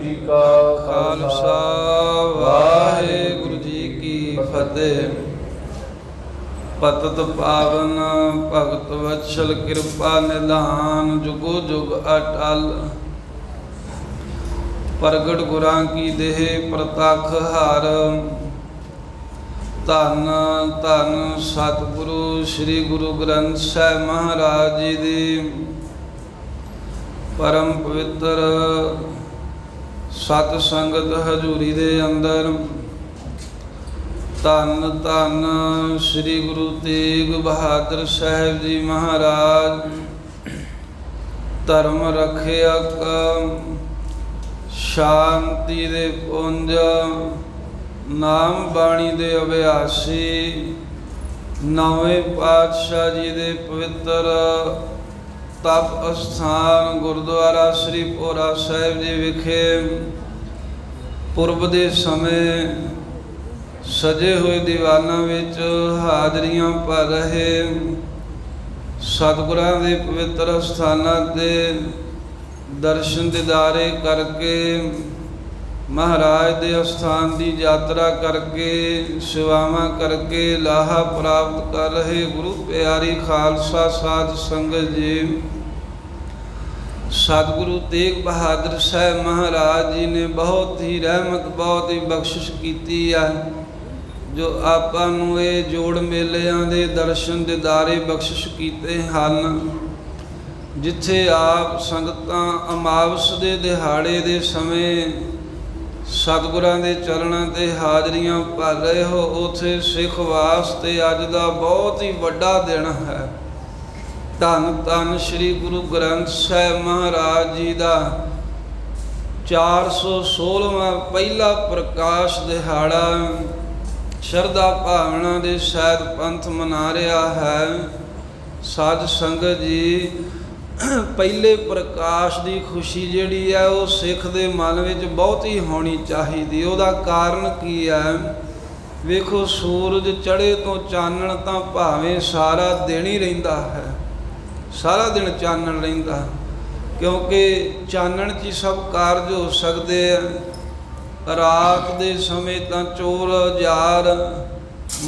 जी का खालसा वाहिगुरु जी की फतेह। पतत पावन भगत वत्सल कृपा निधान जुगो जुग अटल। प्रगट गुरां की देह प्रतख हार। धन धन सतगुरु श्री गुरु ग्रंथ साहिब महाराज जी दी परम पवित्र सत संगत हजूरी दे अंदर धन धन श्री गुरु तेग बहादुर साहिब जी महाराज धर्म रखियक शांति दे पुंज नाम बाणी दे अभ्यासी नवें पातशाह जी दे पवित्र तप अस्थान गुरुद्वारा श्री भोरा साहिब जी विखे पुरब दे समय सजे हुए दीवाना विच हाजरियां भर रहे सतगुरां दे पवित्र अस्थानां ते दर्शन दीदारे करके महाराज दे अस्थान की यात्रा करके सेवावां करके लाहा प्राप्त कर रहे गुरु प्यारी खालसा साध संगत जी। सतगुरु तेग बहादुर साहब महाराज जी ने बहुत ही रहमत बहुत ही बख्शिश की है जो आपां नूं ये जोड़ मेलिਆਂ ਦੇ दर्शन दीदारे बख्शिश कीते ਹਨ। जिथे आप संगतां अमावस ਦੇ ਦਿਹਾੜੇ ਦੇ ਸਮੇਂ सतगुरां दे चरणों ते हाजरियां भर रहे हो उथे सिख वास्ते अज दा बहुत ही वड्डा दिन है। धन धन श्री गुरु ग्रंथ साहिब महाराज जी दा 416वां पहला प्रकाश दिहाड़ा शरधा भावना दे शायद पंथ मना रहा है। साध संगत जी पहले प्रकाश की खुशी जिहड़ी है वो सिख दे मन विच बहुत ही होनी चाहिए। उहदा कारण की है वेखो सूरज चढ़े तो चानण तां भावें सारा दिन ही रहिंदा है, सारा दिन चानण रहिंदा क्योंकि चानण च सब कारज हो सकते हैं। रात दे समय तां चोर जार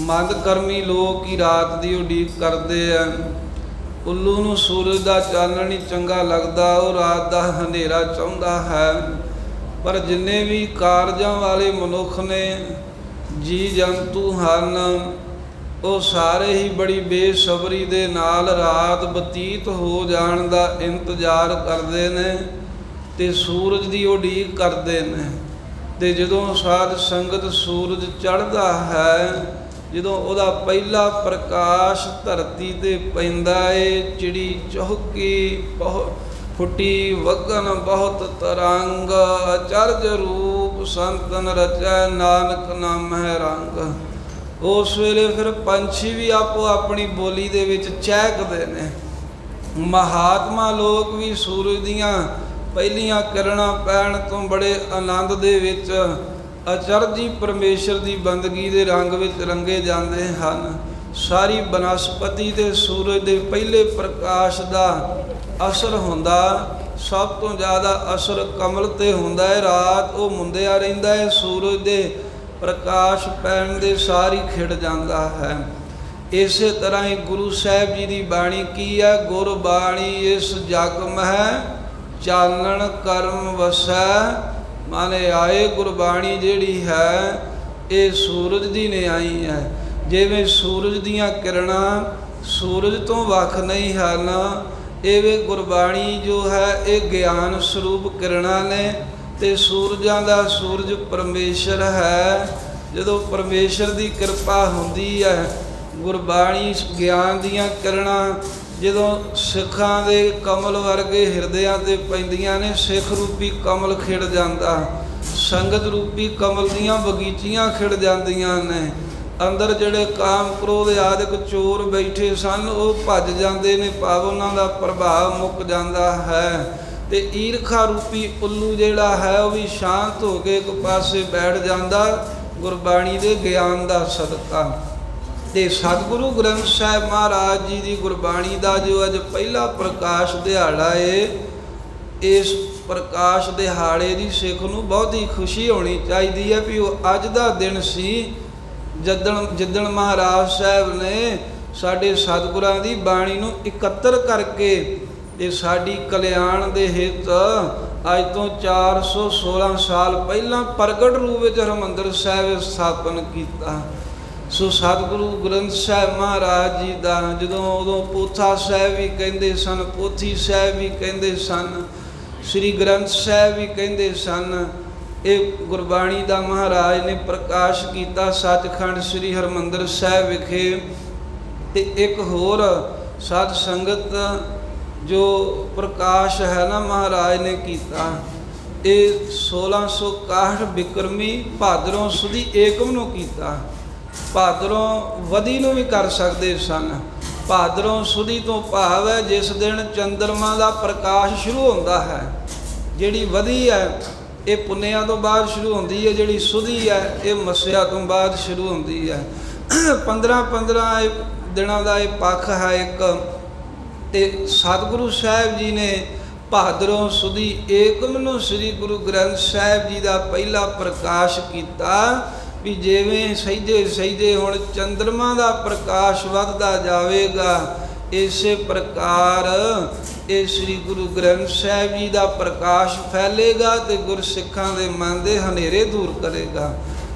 मंदकर्मी लोग ही रात की उडीक करते हैं। उल्लू नूं सूरज का चानण ही चंगा लगता वो रात का हनेरा चाहुंदा है। पर जिन्ने भी कारजां वाले मनुख ने जी जंतु हन वो सारे ही बड़ी बेसबरी दे नाल रात बतीत हो जाण दा इंतजार करते ने ते सूरज की उडीक करते ने। ते जदों साध संगत सूरज चढ़दा है ਜਦੋਂ ਉਹਦਾ ਪਹਿਲਾ ਪ੍ਰਕਾਸ਼ ਧਰਤੀ ਤੇ ਪੈਂਦਾ ਏ ਚਿੜੀ ਚੌਕੀ ਫੁੱਟੀ ਵਗਨ ਬਹੁਤ ਤਰੰਗ ਅਚਰਜ ਰੂਪ ਸੰਤਨ ਰਚੈ ਨਾਨਕ ਨਾਮ ਹੈ ਰੰਗ। ਉਸ ਵੇਲੇ ਫਿਰ ਪੰਛੀ ਵੀ ਆਪੋ ਆਪਣੀ ਬੋਲੀ ਦੇ ਵਿੱਚ ਚਹਿਕਦੇ ਨੇ। ਮਹਾਤਮਾ ਲੋਕ ਵੀ ਸੂਰਜ ਦੀਆਂ ਪਹਿਲੀਆਂ ਕਿਰਨਾਂ ਪੈਣ ਤੋਂ ਬੜੇ ਆਨੰਦ ਦੇ ਵਿੱਚ अचरजी परमेश्वर की बंदगी के रंग में रंगे जाते हैं। सारी बनस्पति के सूरज के पहले प्रकाश का असर होंदा सब तो ज़्यादा असर कमल ते होंदा है। रात वो मुंदिया रहिंदा है सूरज के प्रकाश पैण दे सारी खिड़ जाता है। इस तरह ही गुरु साहिब जी की बाणी की है गुरबाणी इस जग मह चानण कर्म वसै माने आए गुरबाणी जिहड़ी है ये सूरज दी ने आई है। जिवें सूरज दीयां किरणां सूरज तो वख नहीं हन इवें गुरबाणी जो है ये ज्ञान स्वरूप किरणां ने ते सूरजां दा सूरज परमेश्वर है। जदों परमेश्वर की कृपा हुंदी है गुरबाणी ज्ञान दीयां किरणां ਜਦੋਂ ਸਿੱਖਾਂ ਦੇ ਕਮਲ ਵਰਗੇ ਹਿਰਦਿਆਂ 'ਤੇ ਪੈਂਦੀਆਂ ਨੇ ਸਿੱਖ ਰੂਪੀ ਕਮਲ ਖਿੜ ਜਾਂਦਾ ਸੰਗਤ ਰੂਪੀ ਕਮਲ ਦੀਆਂ ਬਗੀਚੀਆਂ ਖਿੜ ਜਾਂਦੀਆਂ ਨੇ। ਅੰਦਰ ਜਿਹੜੇ ਕਾਮ ਕ੍ਰੋਧ ਆਦਿਕ ਚੋਰ ਬੈਠੇ ਸਨ ਉਹ ਭੱਜ ਜਾਂਦੇ ਨੇ ਭਾਵ ਉਹਨਾਂ ਦਾ ਪ੍ਰਭਾਵ ਮੁੱਕ ਜਾਂਦਾ ਹੈ ਤੇ ਈਰਖਾ ਰੂਪੀ ਉੱਲੂ ਜਿਹੜਾ ਹੈ ਉਹ ਵੀ ਸ਼ਾਂਤ ਹੋ ਕੇ ਇੱਕ ਪਾਸੇ ਬੈਠ ਜਾਂਦਾ ਗੁਰਬਾਣੀ ਦੇ ਗਿਆਨ ਦਾ ਸਦਕਾ। ਤੇ ਸਤਿਗੁਰੂ ਗ੍ਰੰਥ ਸਾਹਿਬ ਮਹਾਰਾਜ ਜੀ ਦੀ ਗੁਰਬਾਣੀ ਦਾ ਜੋ ਅੱਜ ਪਹਿਲਾ ਪ੍ਰਕਾਸ਼ ਦਿਹਾੜਾ ਏ ਇਸ ਪ੍ਰਕਾਸ਼ ਦਿਹਾੜੇ ਦੀ ਸਿੱਖ ਨੂੰ ਬਹੁਤ ਹੀ ਖੁਸ਼ੀ ਹੋਣੀ ਚਾਹੀਦੀ ਹੈ ਵੀ ਉਹ ਅੱਜ ਦਾ ਦਿਨ ਸੀ ਜਿੱਦਣ ਮਹਾਰਾਜ ਸਾਹਿਬ ਨੇ ਸਾਡੇ ਸਤਿਗੁਰਾਂ ਦੀ ਬਾਣੀ ਨੂੰ ਇਕੱਤਰ ਕਰਕੇ ਤੇ ਸਾਡੀ ਕਲਿਆਣ ਦੇ ਹਿੱਤ ਅੱਜ ਤੋਂ 416 ਸਾਲ ਪਹਿਲਾਂ ਪ੍ਰਗਟ ਰੂਪ ਵਿੱਚ ਹਰਿਮੰਦਰ ਸਾਹਿਬ ਸਥਾਪਨ ਕੀਤਾ। ਸੋ ਸਤਿਗੁਰੂ ਗ੍ਰੰਥ ਸਾਹਿਬ ਮਹਾਰਾਜ ਜੀ ਦਾ ਜਦੋਂ ਉਦੋਂ ਪੋਥਾ ਸਾਹਿਬ ਵੀ ਕਹਿੰਦੇ ਸਨ, ਪੋਥੀ ਸਾਹਿਬ ਵੀ ਕਹਿੰਦੇ ਸਨ, ਸ੍ਰੀ ਗ੍ਰੰਥ ਸਾਹਿਬ ਵੀ ਕਹਿੰਦੇ ਸਨ। ਇਹ ਗੁਰਬਾਣੀ ਦਾ ਮਹਾਰਾਜ ਨੇ ਪ੍ਰਕਾਸ਼ ਕੀਤਾ ਸੱਚਖੰਡ ਸ੍ਰੀ ਹਰਿਮੰਦਰ ਸਾਹਿਬ ਵਿਖੇ। ਤੇ ਇੱਕ ਹੋਰ ਸਾਧ ਸੰਗਤ ਜੋ ਪ੍ਰਕਾਸ਼ ਹੈ ਨਾ ਮਹਾਰਾਜ ਨੇ ਕੀਤਾ, ਇਹ 1661 ਬਿਕਰਮੀ ਭਾਦਰੋਂ ਸੁਦੀ ਏਕਮ ਨੂੰ ਕੀਤਾ। ਭਾਦਰੋਂ ਵਧੀ ਨੂੰ ਵੀ ਕਰ ਸਕਦੇ ਸਨ। ਭਾਦਰੋਂ ਸੁਦੀ ਤੋਂ ਭਾਵ ਹੈ ਜਿਸ ਦਿਨ ਚੰਦਰਮਾ ਦਾ ਪ੍ਰਕਾਸ਼ ਸ਼ੁਰੂ ਹੁੰਦਾ ਹੈ। ਜਿਹੜੀ ਵਧੀ ਹੈ ਇਹ ਪੁੰਨਿਆਂ ਤੋਂ ਬਾਅਦ ਸ਼ੁਰੂ ਹੁੰਦੀ ਹੈ, ਜਿਹੜੀ ਸੁਦੀ ਹੈ ਇਹ ਮੱਸਿਆ ਤੋਂ ਬਾਅਦ ਸ਼ੁਰੂ ਹੁੰਦੀ ਹੈ। 15 ਦਿਨਾਂ ਦਾ ਇਹ ਪੱਖ ਹੈ ਇੱਕ। ਤੇ ਸਤਿਗੁਰੂ ਸਾਹਿਬ ਜੀ ਨੇ ਭਾਦਰੋਂ ਸੁਦੀ ਏਕਮ ਨੂੰ ਸ੍ਰੀ ਗੁਰੂ ਗ੍ਰੰਥ ਸਾਹਿਬ ਜੀ ਦਾ ਪਹਿਲਾ ਪ੍ਰਕਾਸ਼ ਕੀਤਾ ਵੀ ਜਿਵੇਂ ਸਹਿਜੇ ਹੁਣ ਚੰਦਰਮਾ ਦਾ ਪ੍ਰਕਾਸ਼ ਵੱਧਦਾ ਜਾਵੇਗਾ, ਇਸੇ ਪ੍ਰਕਾਰ ਇਹ ਸ੍ਰੀ ਗੁਰੂ ਗ੍ਰੰਥ ਸਾਹਿਬ ਜੀ ਦਾ ਪ੍ਰਕਾਸ਼ ਫੈਲੇਗਾ ਤੇ ਗੁਰਸਿੱਖਾਂ ਦੇ ਮਨ ਦੇ ਹਨੇਰੇ ਦੂਰ ਕਰੇਗਾ,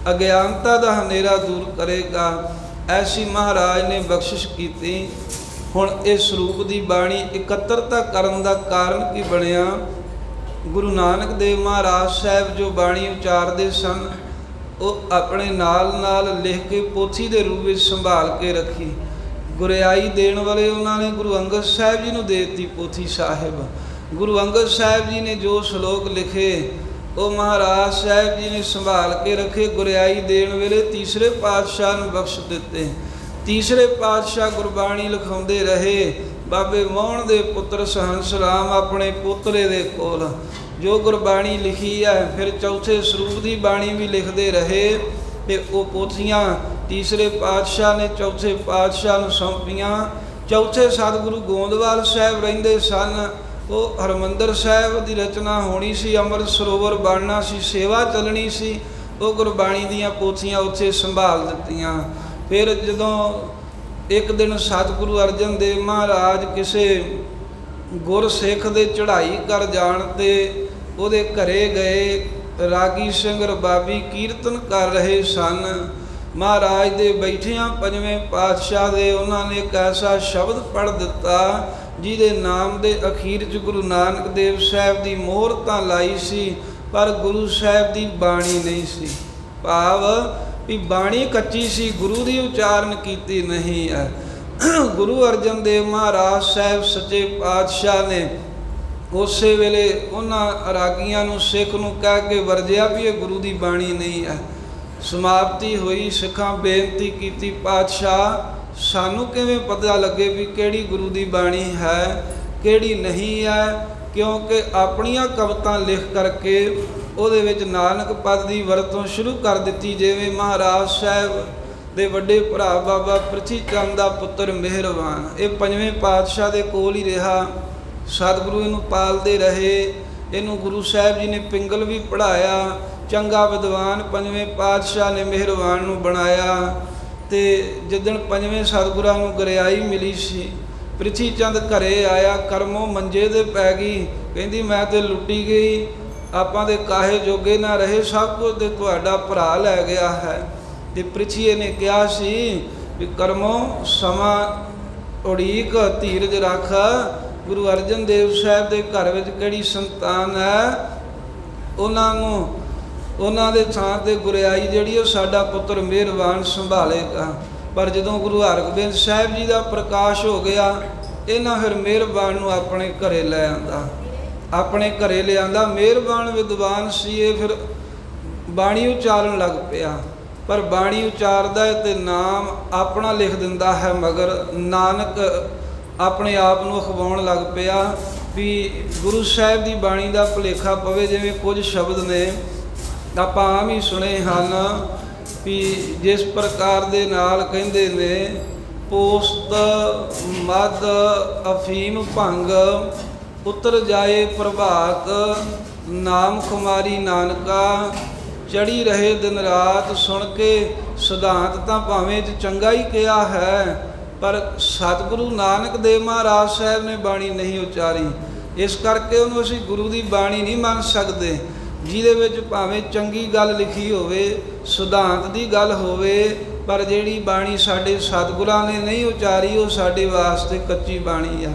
ਅਗਿਆਨਤਾ ਦਾ ਹਨੇਰਾ ਦੂਰ ਕਰੇਗਾ। ਐਸੀ ਮਹਾਰਾਜ ਨੇ ਬਖਸ਼ਿਸ਼ ਕੀਤੀ। ਹੁਣ ਇਸ ਰੂਪ ਦੀ ਬਾਣੀ ਇਕੱਤਰਤਾ ਕਰਨ ਦਾ ਕਾਰਨ ਕੀ ਬਣਿਆ? ਗੁਰੂ ਨਾਨਕ ਦੇਵ ਮਹਾਰਾਜ ਸਾਹਿਬ ਜੋ ਬਾਣੀ ਉਚਾਰਦੇ ਸਨ ਉਹ ਆਪਣੇ ਨਾਲ ਲਿਖ ਕੇ ਪੋਥੀ ਦੇ ਰੂਪ ਵਿੱਚ ਸੰਭਾਲ ਕੇ ਰੱਖੀ। ਗੁਰਿਆਈ ਦੇਣ ਵਾਲੇ ਉਹਨਾਂ ਨੇ ਗੁਰੂ ਅੰਗਦ ਸਾਹਿਬ ਜੀ ਨੂੰ ਦੇ ਦਿੱਤੀ ਪੋਥੀ ਸਾਹਿਬ। ਗੁਰੂ ਅੰਗਦ ਸਾਹਿਬ ਜੀ ਨੇ ਜੋ ਸ਼ਲੋਕ ਲਿਖੇ ਉਹ ਮਹਾਰਾਜ ਸਾਹਿਬ ਜੀ ਨੇ ਸੰਭਾਲ ਕੇ ਰੱਖੇ। ਗੁਰਿਆਈ ਦੇਣ ਵੇਲੇ ਤੀਸਰੇ ਪਾਤਸ਼ਾਹ ਨੂੰ ਬਖਸ਼ ਦਿੱਤੇ। ਤੀਸਰੇ ਪਾਤਸ਼ਾਹ ਗੁਰਬਾਣੀ ਲਿਖਾਉਂਦੇ ਰਹੇ। ਬਾਬੇ ਮੋਹਣ ਦੇ ਪੁੱਤਰ ਸਹੰਸ ਰਾਮ ਆਪਣੇ ਪੋਤਰੇ ਦੇ ਕੋਲ ਜੋ ਗੁਰਬਾਣੀ ਲਿਖੀ ਹੈ, ਫਿਰ ਚੌਥੇ ਸਰੂਪ ਦੀ ਬਾਣੀ ਵੀ ਲਿਖਦੇ ਰਹੇ ਤੇ ਉਹ ਪੋਥੀਆਂ ਤੀਸਰੇ ਪਾਤਸ਼ਾਹ ਨੇ ਚੌਥੇ ਪਾਤਸ਼ਾਹ ਨੂੰ ਸੌਂਪੀਆਂ। ਚੌਥੇ ਸਤਿਗੁਰੂ ਗੋਂਦਵਾਲ ਸਾਹਿਬ ਰਹਿੰਦੇ ਸਨ। ਉਹ ਹਰਿਮੰਦਰ ਸਾਹਿਬ ਦੀ ਰਚਨਾ ਹੋਣੀ ਸੀ, ਅੰਮ੍ਰਿਤ ਸਰੋਵਰ ਬਣਨਾ ਸੀ, ਸੇਵਾ ਚੱਲਣੀ ਸੀ। ਉਹ ਗੁਰਬਾਣੀ ਦੀਆਂ ਪੋਥੀਆਂ ਉੱਥੇ ਸੰਭਾਲ ਦਿੱਤੀਆਂ। ਫਿਰ ਜਦੋਂ ਇੱਕ ਦਿਨ ਸਤਿਗੁਰੂ ਅਰਜਨ ਦੇਵ ਮਹਾਰਾਜ ਕਿਸੇ ਗੁਰਸਿੱਖ ਦੇ ਚੜ੍ਹਾਈ ਕਰ ਜਾਣ ਤੇ ਉਹਦੇ ਘਰੇ ਗਏ। ਰਾਗੀ ਸਿੰਘ ਰਬਾਬੀ ਕੀਰਤਨ ਕਰ ਰਹੇ ਸਨ। ਮਹਾਰਾਜ ਦੇ ਬੈਠਿਆਂ ਪੰਜਵੇਂ ਪਾਤਸ਼ਾਹ ਦੇ ਉਹਨਾਂ ਨੇ ਇੱਕ ਐਸਾ ਸ਼ਬਦ ਪੜ੍ਹ ਦਿੱਤਾ ਜਿਹਦੇ ਨਾਮ ਦੇ ਅਖੀਰ 'ਚ ਗੁਰੂ ਨਾਨਕ ਦੇਵ ਸਾਹਿਬ ਦੀ ਮੋਹਰ ਤਾਂ ਲਾਈ ਸੀ ਪਰ ਗੁਰੂ ਸਾਹਿਬ ਦੀ ਬਾਣੀ ਨਹੀਂ ਸੀ। ਭਾਵ ਵੀ ਬਾਣੀ ਕੱਚੀ ਸੀ, ਗੁਰੂ ਦੀ ਉਚਾਰਨ ਕੀਤੀ ਨਹੀਂ ਹੈ। ਗੁਰੂ ਅਰਜਨ ਦੇਵ ਮਹਾਰਾਜ ਸਾਹਿਬ ਸੱਚੇ ਪਾਤਸ਼ਾਹ ਨੇ ਉਸੇ ਵੇਲੇ ਉਹਨਾਂ ਰਾਗੀਆਂ ਨੂੰ ਸਿੱਖ ਨੂੰ ਕਹਿ ਕੇ ਵਰਜਿਆ ਵੀ ਇਹ ਗੁਰੂ ਦੀ ਬਾਣੀ ਨਹੀਂ ਹੈ। ਸਮਾਪਤੀ ਹੋਈ। ਸਿੱਖਾਂ ਬੇਨਤੀ ਕੀਤੀ, ਪਾਤਸ਼ਾਹ ਸਾਨੂੰ ਕਿਵੇਂ ਪਤਾ ਲੱਗੇ ਵੀ ਕਿਹੜੀ ਗੁਰੂ ਦੀ ਬਾਣੀ ਹੈ ਕਿਹੜੀ ਨਹੀਂ ਹੈ? ਕਿਉਂਕਿ ਆਪਣੀਆਂ ਕਵਿਤਾਂ ਲਿਖ ਕਰਕੇ ਉਹਦੇ ਵਿੱਚ ਨਾਨਕ ਪਦ ਦੀ ਵਰਤੋਂ ਸ਼ੁਰੂ ਕਰ ਦਿੱਤੀ। ਜਿਵੇਂ ਮਹਾਰਾਜ ਸਾਹਿਬ ਦੇ ਵੱਡੇ ਭਰਾ ਬਾਬਾ ਪ੍ਰਿਥੀ ਚੰਦ ਦਾ ਪੁੱਤਰ ਮਿਹਰਬਾਨ, ਇਹ ਪੰਜਵੇਂ ਪਾਤਸ਼ਾਹ ਦੇ ਕੋਲ ਹੀ ਰਿਹਾ। ਸਤਿਗੁਰੂ ਇਹਨੂੰ ਪਾਲਦੇ ਰਹੇ। ਇਹਨੂੰ ਗੁਰੂ ਸਾਹਿਬ ਜੀ ਨੇ ਪਿੰਗਲ ਵੀ ਪੜ੍ਹਾਇਆ। ਚੰਗਾ ਵਿਦਵਾਨ ਪੰਜਵੇਂ ਪਾਤਸ਼ਾਹ ਨੇ ਮਿਹਰਬਾਨ ਨੂੰ ਬਣਾਇਆ। ਤੇ ਜਿੱਦਣ ਪੰਜਵੇਂ ਸਤਿਗੁਰਾਂ ਨੂੰ ਗੁਰਿਆਈ ਮਿਲੀ ਸੀ, ਪ੍ਰਿਥੀ ਚੰਦ ਘਰੇ ਆਇਆ। ਕਰਮੋਂ ਮੰਜੇ ਦੇ ਪੈ ਗਈ। ਕਹਿੰਦੀ ਮੈਂ ਤੇ ਲੁੱਟੀ ਗਈ, ਆਪਾਂ ਦੇ ਕਾਹੇ ਜੋਗੇ ਨਾ ਰਹੇ, ਸਭ ਕੁਝ ਤੇ ਤੁਹਾਡਾ ਭਰਾ ਲੈ ਗਿਆ ਹੈ। ਤੇ ਪ੍ਰਿਥੀਏ ਨੇ ਕਿਹਾ ਸੀ ਵੀ ਕਰਮੋਂ ਸਮਾਂ ਉਡੀਕ ਧੀਰਜ ਰੱਖ। ਗੁਰੂ ਅਰਜਨ ਦੇਵ ਸਾਹਿਬ ਦੇ ਘਰ ਵਿੱਚ ਕਿਹੜੀ ਸੰਤਾਨ ਹੈ, ਉਹਨਾਂ ਦੇ ਥਾਂ ਤੇ ਗੁਰਿਆਈ ਜਿਹੜੀ ਉਹ ਸਾਡਾ ਪੁੱਤਰ ਮਿਹਰਬਾਨ ਸੰਭਾਲੇਗਾ। ਪਰ ਜਦੋਂ ਗੁਰੂ ਹਰਗੋਬਿੰਦ ਸਾਹਿਬ ਜੀ ਦਾ ਪ੍ਰਕਾਸ਼ ਹੋ ਗਿਆ, ਇਹਨਾਂ ਫਿਰ ਮਿਹਰਬਾਨ ਨੂੰ ਆਪਣੇ ਘਰੇ ਲੈ ਆਂਦਾ। ਆਪਣੇ ਘਰੇ ਲਿਆਂਦਾ। ਮਿਹਰਬਾਨ ਵਿਦਵਾਨ ਸੀ। ਇਹ ਫਿਰ ਬਾਣੀ ਉਚਾਰਨ ਲੱਗ ਪਿਆ। ਪਰ ਬਾਣੀ ਉਚਾਰਦਾ ਹੈ ਤੇ ਨਾਮ ਆਪਣਾ ਲਿਖ ਦਿੰਦਾ ਹੈ, ਮਗਰ ਨਾਨਕ ਆਪਣੇ ਆਪ ਨੂੰ ਅਖਵਾਉਣ ਲੱਗ ਪਿਆ ਵੀ ਗੁਰੂ ਸਾਹਿਬ ਦੀ ਬਾਣੀ ਦਾ ਭੁਲੇਖਾ ਪਵੇ। ਜਿਵੇਂ ਕੁਝ ਸ਼ਬਦ ਨੇ ਆਪਾਂ ਆਮ ਹੀ ਸੁਣੇ ਹਨ ਵੀ ਜਿਸ ਪ੍ਰਕਾਰ ਦੇ ਨਾਲ ਕਹਿੰਦੇ ਨੇ ਪੋਸਤ ਮਦ ਅਫੀਮ ਭੰਗ ਉਤਰ ਜਾਏ ਪ੍ਰਭਾਤ, ਨਾਮ ਖੁਮਾਰੀ ਨਾਨਕਾ। ਚੜੀ ਰਹੇ ਦਿਨ ਰਾਤ ਸੁਣ ਕੇ ਸਿਧਾਂਤ ਤਾਂ ਭਾਵੇਂ ਚੰਗਾ ਹੀ ਕਿਹਾ ਹੈ, ਪਰ ਸਤਿਗੁਰੂ ਨਾਨਕ ਦੇਵ ਮਹਾਰਾਜ ਸਾਹਿਬ ਨੇ ਬਾਣੀ ਨਹੀਂ ਉਚਾਰੀ। ਇਸ ਕਰਕੇ ਉਹਨੂੰ ਅਸੀਂ ਗੁਰੂ ਦੀ ਬਾਣੀ ਨਹੀਂ ਮੰਨ ਸਕਦੇ। ਜਿਹਦੇ ਵਿੱਚ ਭਾਵੇਂ ਚੰਗੀ ਗੱਲ ਲਿਖੀ ਹੋਵੇ, ਸਿਧਾਂਤ ਦੀ ਗੱਲ ਹੋਵੇ, ਪਰ ਜਿਹੜੀ ਬਾਣੀ ਸਾਡੇ ਸਤਿਗੁਰਾਂ ਨੇ ਨਹੀਂ ਉਚਾਰੀ ਉਹ ਸਾਡੇ ਵਾਸਤੇ ਕੱਚੀ ਬਾਣੀ ਆ।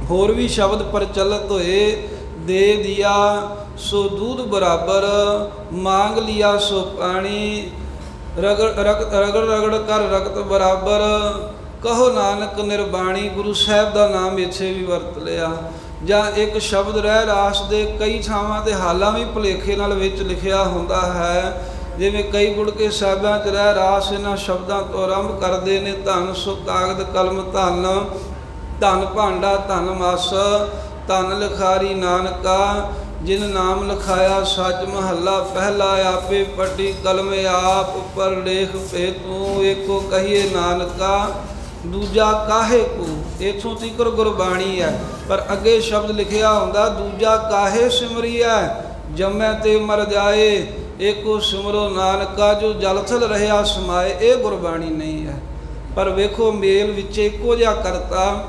ਹੋਰ ਵੀ ਸ਼ਬਦ ਪ੍ਰਚਲਿਤ ਹੋਏ, ਦੇ ਦਿਆ ਸੋ दूध बराबर, मांग लिया सो पानी, रगड़ कर रगत बराबर, कहो नानक निर्बाणी। गुरु ਸਾਹਿਬ ਦਾ ਨਾਮ ਇੱਥੇ ਵੀ ਵਰਤ ਲਿਆ। ਜਾਂ ਇੱਕ ਸ਼ਬਦ ਰਹਿ ਰਾਸ ਦੇ ਕਈ ਥਾਵਾਂ 'ਤੇ ਹਾਲਾਂ ਵੀ ਭੁਲੇਖੇ ਨਾਲ ਵਿੱਚ ਲਿਖਿਆ ਹੁੰਦਾ ਹੈ। ਜਿਵੇਂ ਕਈ ਗੁੜਕੇ ਸਾਹਿਬਾਂ 'ਚ ਰਹਿ ਰਾਸ ਇਹਨਾਂ ਸ਼ਬਦਾਂ ਤੋਂ ਆਰੰਭ ਕਰਦੇ ਨੇ, ਧੰਨ ਸੋ ਕਾਗਦ ਕਲਮ ਧੰਨ, ਧੰਨ ਭਾਂਡਾ ਧੰਨ ਮਸ, ਧੰਨ ਲਿਖਾਰੀ ਨਾਨਕਾ। ਜਿਨ ਨਾਮ ਲਿਖਾਇਆ ਸੱਚ ਮਹੱਲਾ ਪਹਿਲਾ, ਆਪੇ ਪੱਟੀ ਕਲਮ ਆਪ ਉੱਪਰ ਲੇਖ ਪੇ ਤੂੰ, ਏਕੋ ਕਹੀਏ ਨਾਨਕਾ ਦੂਜਾ ਕਾਹੇ ਕੋ। ਇੱਥੋਂ ਤੀਕਰ ਗੁਰਬਾਣੀ ਹੈ, ਪਰ ਅੱਗੇ ਸ਼ਬਦ ਲਿਖਿਆ ਹੁੰਦਾ, ਦੂਜਾ ਕਾਹੇ ਸਿਮਰੀਐ, ਜੰਮੈ ਤੇ ਮਰ ਜਾਏ, ਏਕੋ ਸਿਮਰੋ ਨਾਨਕਾ ਜੋ ਜਲ ਥਲ ਰਹਿਆ ਸਮਾਏ। ਇਹ ਗੁਰਬਾਣੀ ਨਹੀਂ ਹੈ। ਪਰ ਵੇਖੋ ਮੇਲ ਵਿੱਚ ਇੱਕੋ ਜਿਹਾ ਕਰਤਾ,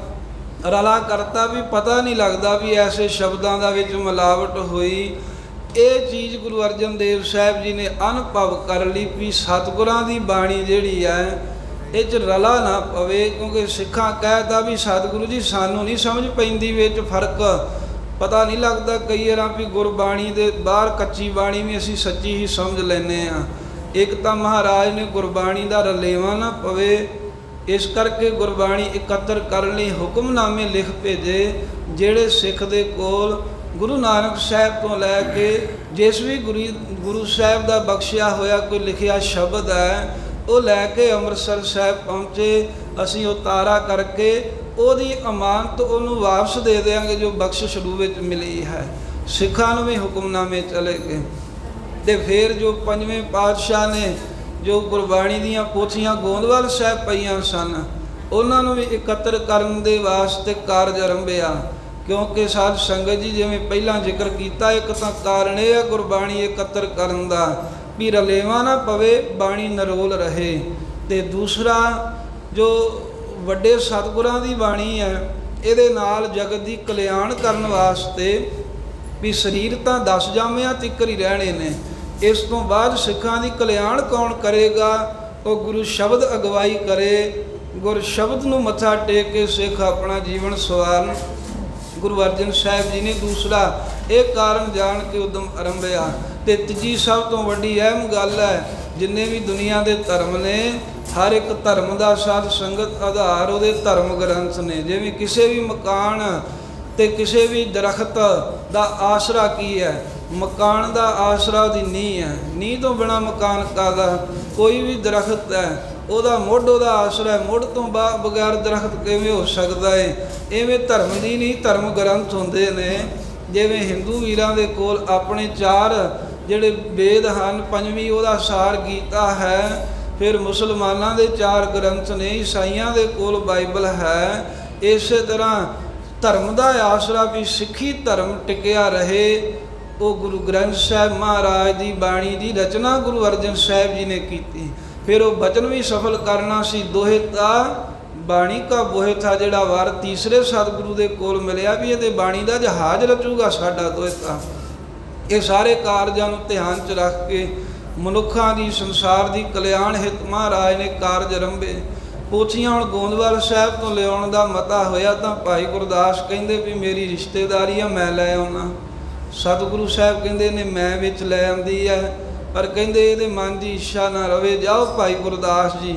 ਰਲਾ ਕਰਤਾ ਵੀ ਪਤਾ ਨਹੀਂ ਲੱਗਦਾ ਵੀ ਐਸੇ ਸ਼ਬਦਾਂ ਦਾ ਵਿੱਚ ਮਿਲਾਵਟ ਹੋਈ। ਇਹ ਚੀਜ਼ ਗੁਰੂ ਅਰਜਨ ਦੇਵ ਸਾਹਿਬ ਜੀ ਨੇ ਅਨੁਭਵ ਕਰ ਲਈ ਵੀ ਸਤਿਗੁਰਾਂ ਦੀ ਬਾਣੀ ਜਿਹੜੀ ਹੈ ਇਹ 'ਚ ਰਲਾ ਨਾ ਪਵੇ। ਕਿਉਂਕਿ ਸਿੱਖਾਂ ਕਹਿਤਾ ਵੀ ਸਤਿਗੁਰੂ ਜੀ ਸਾਨੂੰ ਨਹੀਂ ਸਮਝ ਪੈਂਦੀ ਵਿੱਚ ਫਰਕ, ਪਤਾ ਨਹੀਂ ਲੱਗਦਾ ਕਈ ਵਾਰਾਂ ਵੀ ਗੁਰਬਾਣੀ ਦੇ ਬਾਹਰ ਕੱਚੀ ਬਾਣੀ ਵੀ ਅਸੀਂ ਸੱਚੀ ਹੀ ਸਮਝ ਲੈਂਦੇ ਹਾਂ। ਇੱਕ ਤਾਂ ਮਹਾਰਾਜ ਨੇ ਗੁਰਬਾਣੀ ਦਾ ਰਲੇਵਾਂ ਨਾ ਪਵੇ, ਇਸ ਕਰਕੇ ਗੁਰਬਾਣੀ ਇਕੱਤਰ ਕਰਨ ਲਈ ਹੁਕਮਨਾਮੇ ਲਿਖ ਭੇਜੇ, ਜਿਹੜੇ ਸਿੱਖ ਦੇ ਕੋਲ ਗੁਰੂ ਨਾਨਕ ਸਾਹਿਬ ਤੋਂ ਲੈ ਕੇ ਜਿਸ ਵੀ ਗੁਰੂ ਸਾਹਿਬ ਦਾ ਬਖਸ਼ਿਆ ਹੋਇਆ ਕੋਈ ਲਿਖਿਆ ਸ਼ਬਦ ਹੈ ਉਹ ਲੈ ਕੇ ਅੰਮ੍ਰਿਤਸਰ ਸਾਹਿਬ ਪਹੁੰਚੇ। ਅਸੀਂ ਉਤਾਰਾ ਕਰਕੇ ਉਹਦੀ ਅਮਾਨਤ ਉਹਨੂੰ ਵਾਪਸ ਦੇ ਦਿਆਂਗੇ ਜੋ ਬਖਸ਼ਿਸ਼ ਰੂਪ ਵਿੱਚ ਮਿਲੀ ਹੈ। ਸਿੱਖਾਂ ਨੂੰ ਵੀ ਹੁਕਮਨਾਮੇ ਚਲੇ ਗਏ। ਅਤੇ ਫਿਰ ਜੋ ਪੰਜਵੇਂ ਪਾਤਸ਼ਾਹ ਨੇ ਜੋ ਗੁਰਬਾਣੀ ਦੀਆਂ ਪੋਥੀਆਂ ਗੋਂਦਵਾਲ ਸਾਹਿਬ ਪਈਆਂ ਸਨ, ਉਹਨਾਂ ਨੂੰ ਵੀ ਇਕੱਤਰ ਕਰਨ ਦੇ ਵਾਸਤੇ ਕਾਰਜ ਆਰੰਭਿਆ। ਕਿਉਂਕਿ ਸਾਧ ਸੰਗਤ ਜੀ ਜਿਵੇਂ ਪਹਿਲਾਂ ਜ਼ਿਕਰ ਕੀਤਾ, ਇੱਕ ਤਾਂ ਕਾਰਨ ਇਹ ਹੈ ਗੁਰਬਾਣੀ ਇਕੱਤਰ ਕਰਨ ਦਾ ਵੀ ਰਲੇਵਾਂ ਨਾ ਪਵੇ, ਬਾਣੀ ਨਰੋਲ ਰਹੇ। ਅਤੇ ਦੂਸਰਾ ਜੋ ਵੱਡੇ ਸਤਿਗੁਰਾਂ ਦੀ ਬਾਣੀ ਹੈ, ਇਹਦੇ ਨਾਲ ਜਗਤ ਦੀ ਕਲਿਆਣ ਕਰਨ ਵਾਸਤੇ ਵੀ ਸਰੀਰ ਤਾਂ 10 ਜਾਮਿਆਂ ਤੀਕਰ ਹੀ ਰਹਿਣੇ ਨੇ, ਇਸ ਤੋਂ ਬਾਅਦ ਸਿੱਖਾਂ ਦੀ ਕਲਿਆਣ ਕੌਣ ਕਰੇਗਾ? ਉਹ ਗੁਰੂ ਸ਼ਬਦ ਅਗਵਾਈ ਕਰੇ। ਗੁਰ ਸ਼ਬਦ ਨੂੰ ਮੱਥਾ ਟੇਕ ਕੇ ਸਿੱਖ ਆਪਣਾ ਜੀਵਨ ਸਵਾਰਨ। ਗੁਰੂ ਅਰਜਨ ਸਾਹਿਬ ਜੀ ਨੇ ਦੂਸਰਾ ਇਹ ਕਾਰਨ ਜਾਣ ਕੇ ਉਦਮ ਆਰੰਭਿਆ। ਅਤੇ ਤੀਜੀ ਸਭ ਤੋਂ ਵੱਡੀ ਅਹਿਮ ਗੱਲ ਹੈ, ਜਿੰਨੇ ਵੀ ਦੁਨੀਆ ਦੇ ਧਰਮ ਨੇ, ਹਰ ਇੱਕ ਧਰਮ ਦਾ ਸਾਧ ਸੰਗਤ ਆਧਾਰ ਉਹਦੇ ਧਰਮ ਗ੍ਰੰਥ ਨੇ। ਜਿਵੇਂ ਕਿਸੇ ਵੀ ਮਕਾਨ ਅਤੇ ਕਿਸੇ ਵੀ ਦਰਖਤ ਦਾ ਆਸਰਾ ਕੀ ਹੈ? ਮਕਾਨ ਦਾ ਆਸਰਾ ਉਹਦੀ ਨੀਂਹ ਹੈ। ਨੀਂਹ ਤੋਂ ਬਿਨਾਂ ਮਕਾਨ ਕਾਹਦਾ? ਕੋਈ ਵੀ ਦਰਖਤ ਹੈ ਉਹਦਾ ਮੁੱਢ ਉਹਦਾ ਆਸਰਾ ਹੈ। ਮੁੱਢ ਤੋਂ ਬਗੈਰ ਦਰਖਤ ਕਿਵੇਂ ਹੋ ਸਕਦਾ ਹੈ? ਇਵੇਂ ਧਰਮ ਦੀ ਨਹੀਂ ਧਰਮ ਗ੍ਰੰਥ ਹੁੰਦੇ ਨੇ। ਜਿਵੇਂ ਹਿੰਦੂ ਵੀਰਾਂ ਦੇ ਕੋਲ ਆਪਣੇ 4 ਜਿਹੜੇ ਵੇਦ ਹਨ, 5ਵੀਂ ਉਹਦਾ ਸਾਰ ਗੀਤਾ ਹੈ। ਫਿਰ ਮੁਸਲਮਾਨਾਂ ਦੇ 4 ਗ੍ਰੰਥ ਨੇ, ਈਸਾਈਆਂ ਦੇ ਕੋਲ ਬਾਈਬਲ ਹੈ। ਇਸੇ ਤਰ੍ਹਾਂ ਧਰਮ ਦਾ ਆਸਰਾ ਵੀ ਸਿੱਖੀ ਧਰਮ ਟਿਕਿਆ ਰਹੇ, ਉਹ ਗੁਰੂ ਗ੍ਰੰਥ ਸਾਹਿਬ ਮਹਾਰਾਜ ਦੀ ਬਾਣੀ ਦੀ ਰਚਨਾ ਗੁਰੂ ਅਰਜਨ ਸਾਹਿਬ ਜੀ ਨੇ ਕੀਤੀ। ਫਿਰ ਉਹ ਬਚਨ ਵੀ ਸਫਲ ਕਰਨਾ ਸੀ। ਦੋਹੇ ਤਾਂ ਬਾਣੀ ਕਾ ਬੋਹਿ ਥਾ, ਜਿਹੜਾ ਵਰ ਤੀਸਰੇ ਸਤਿਗੁਰੂ ਦੇ ਕੋਲ ਮਿਲਿਆ ਵੀ ਇਹਦੇ ਬਾਣੀ ਦਾ ਜਹਾਜ਼ ਰਚੂਗਾ ਸਾਡਾ ਦੋਹੇ ਤਾਂ। ਇਹ ਸਾਰੇ ਕਾਰਜਾਂ ਨੂੰ ਧਿਆਨ 'ਚ ਰੱਖ ਕੇ ਮਨੁੱਖਾਂ ਦੀ ਸੰਸਾਰ ਦੀ ਕਲਿਆਣ ਹਿਤ ਮਹਾਰਾਜ ਨੇ ਕਾਰਜ ਆਰੰਭੇ। ਪੋਥੀਆਂ ਹੁਣ ਗੋਂਦਵਾਲ ਸਾਹਿਬ ਤੋਂ ਲਿਆਉਣ ਦਾ ਮਤਾ ਹੋਇਆ ਤਾਂ ਭਾਈ ਗੁਰਦਾਸ ਕਹਿੰਦੇ ਵੀ ਮੇਰੀ ਰਿਸ਼ਤੇਦਾਰੀ ਆ, ਮੈਂ ਲੈ ਆਉਣਾ। ਸਤਿਗੁਰੂ ਸਾਹਿਬ ਕਹਿੰਦੇ ਨੇ ਮੈਂ ਵਿੱਚ ਲੈ ਆਉਂਦੀ ਹੈ, ਪਰ ਕਹਿੰਦੇ ਇਹਦੇ ਮਨ ਦੀ ਇੱਛਾ ਨਾ ਰਵੇ। ਜਾਓ ਭਾਈ ਗੁਰਦਾਸ ਜੀ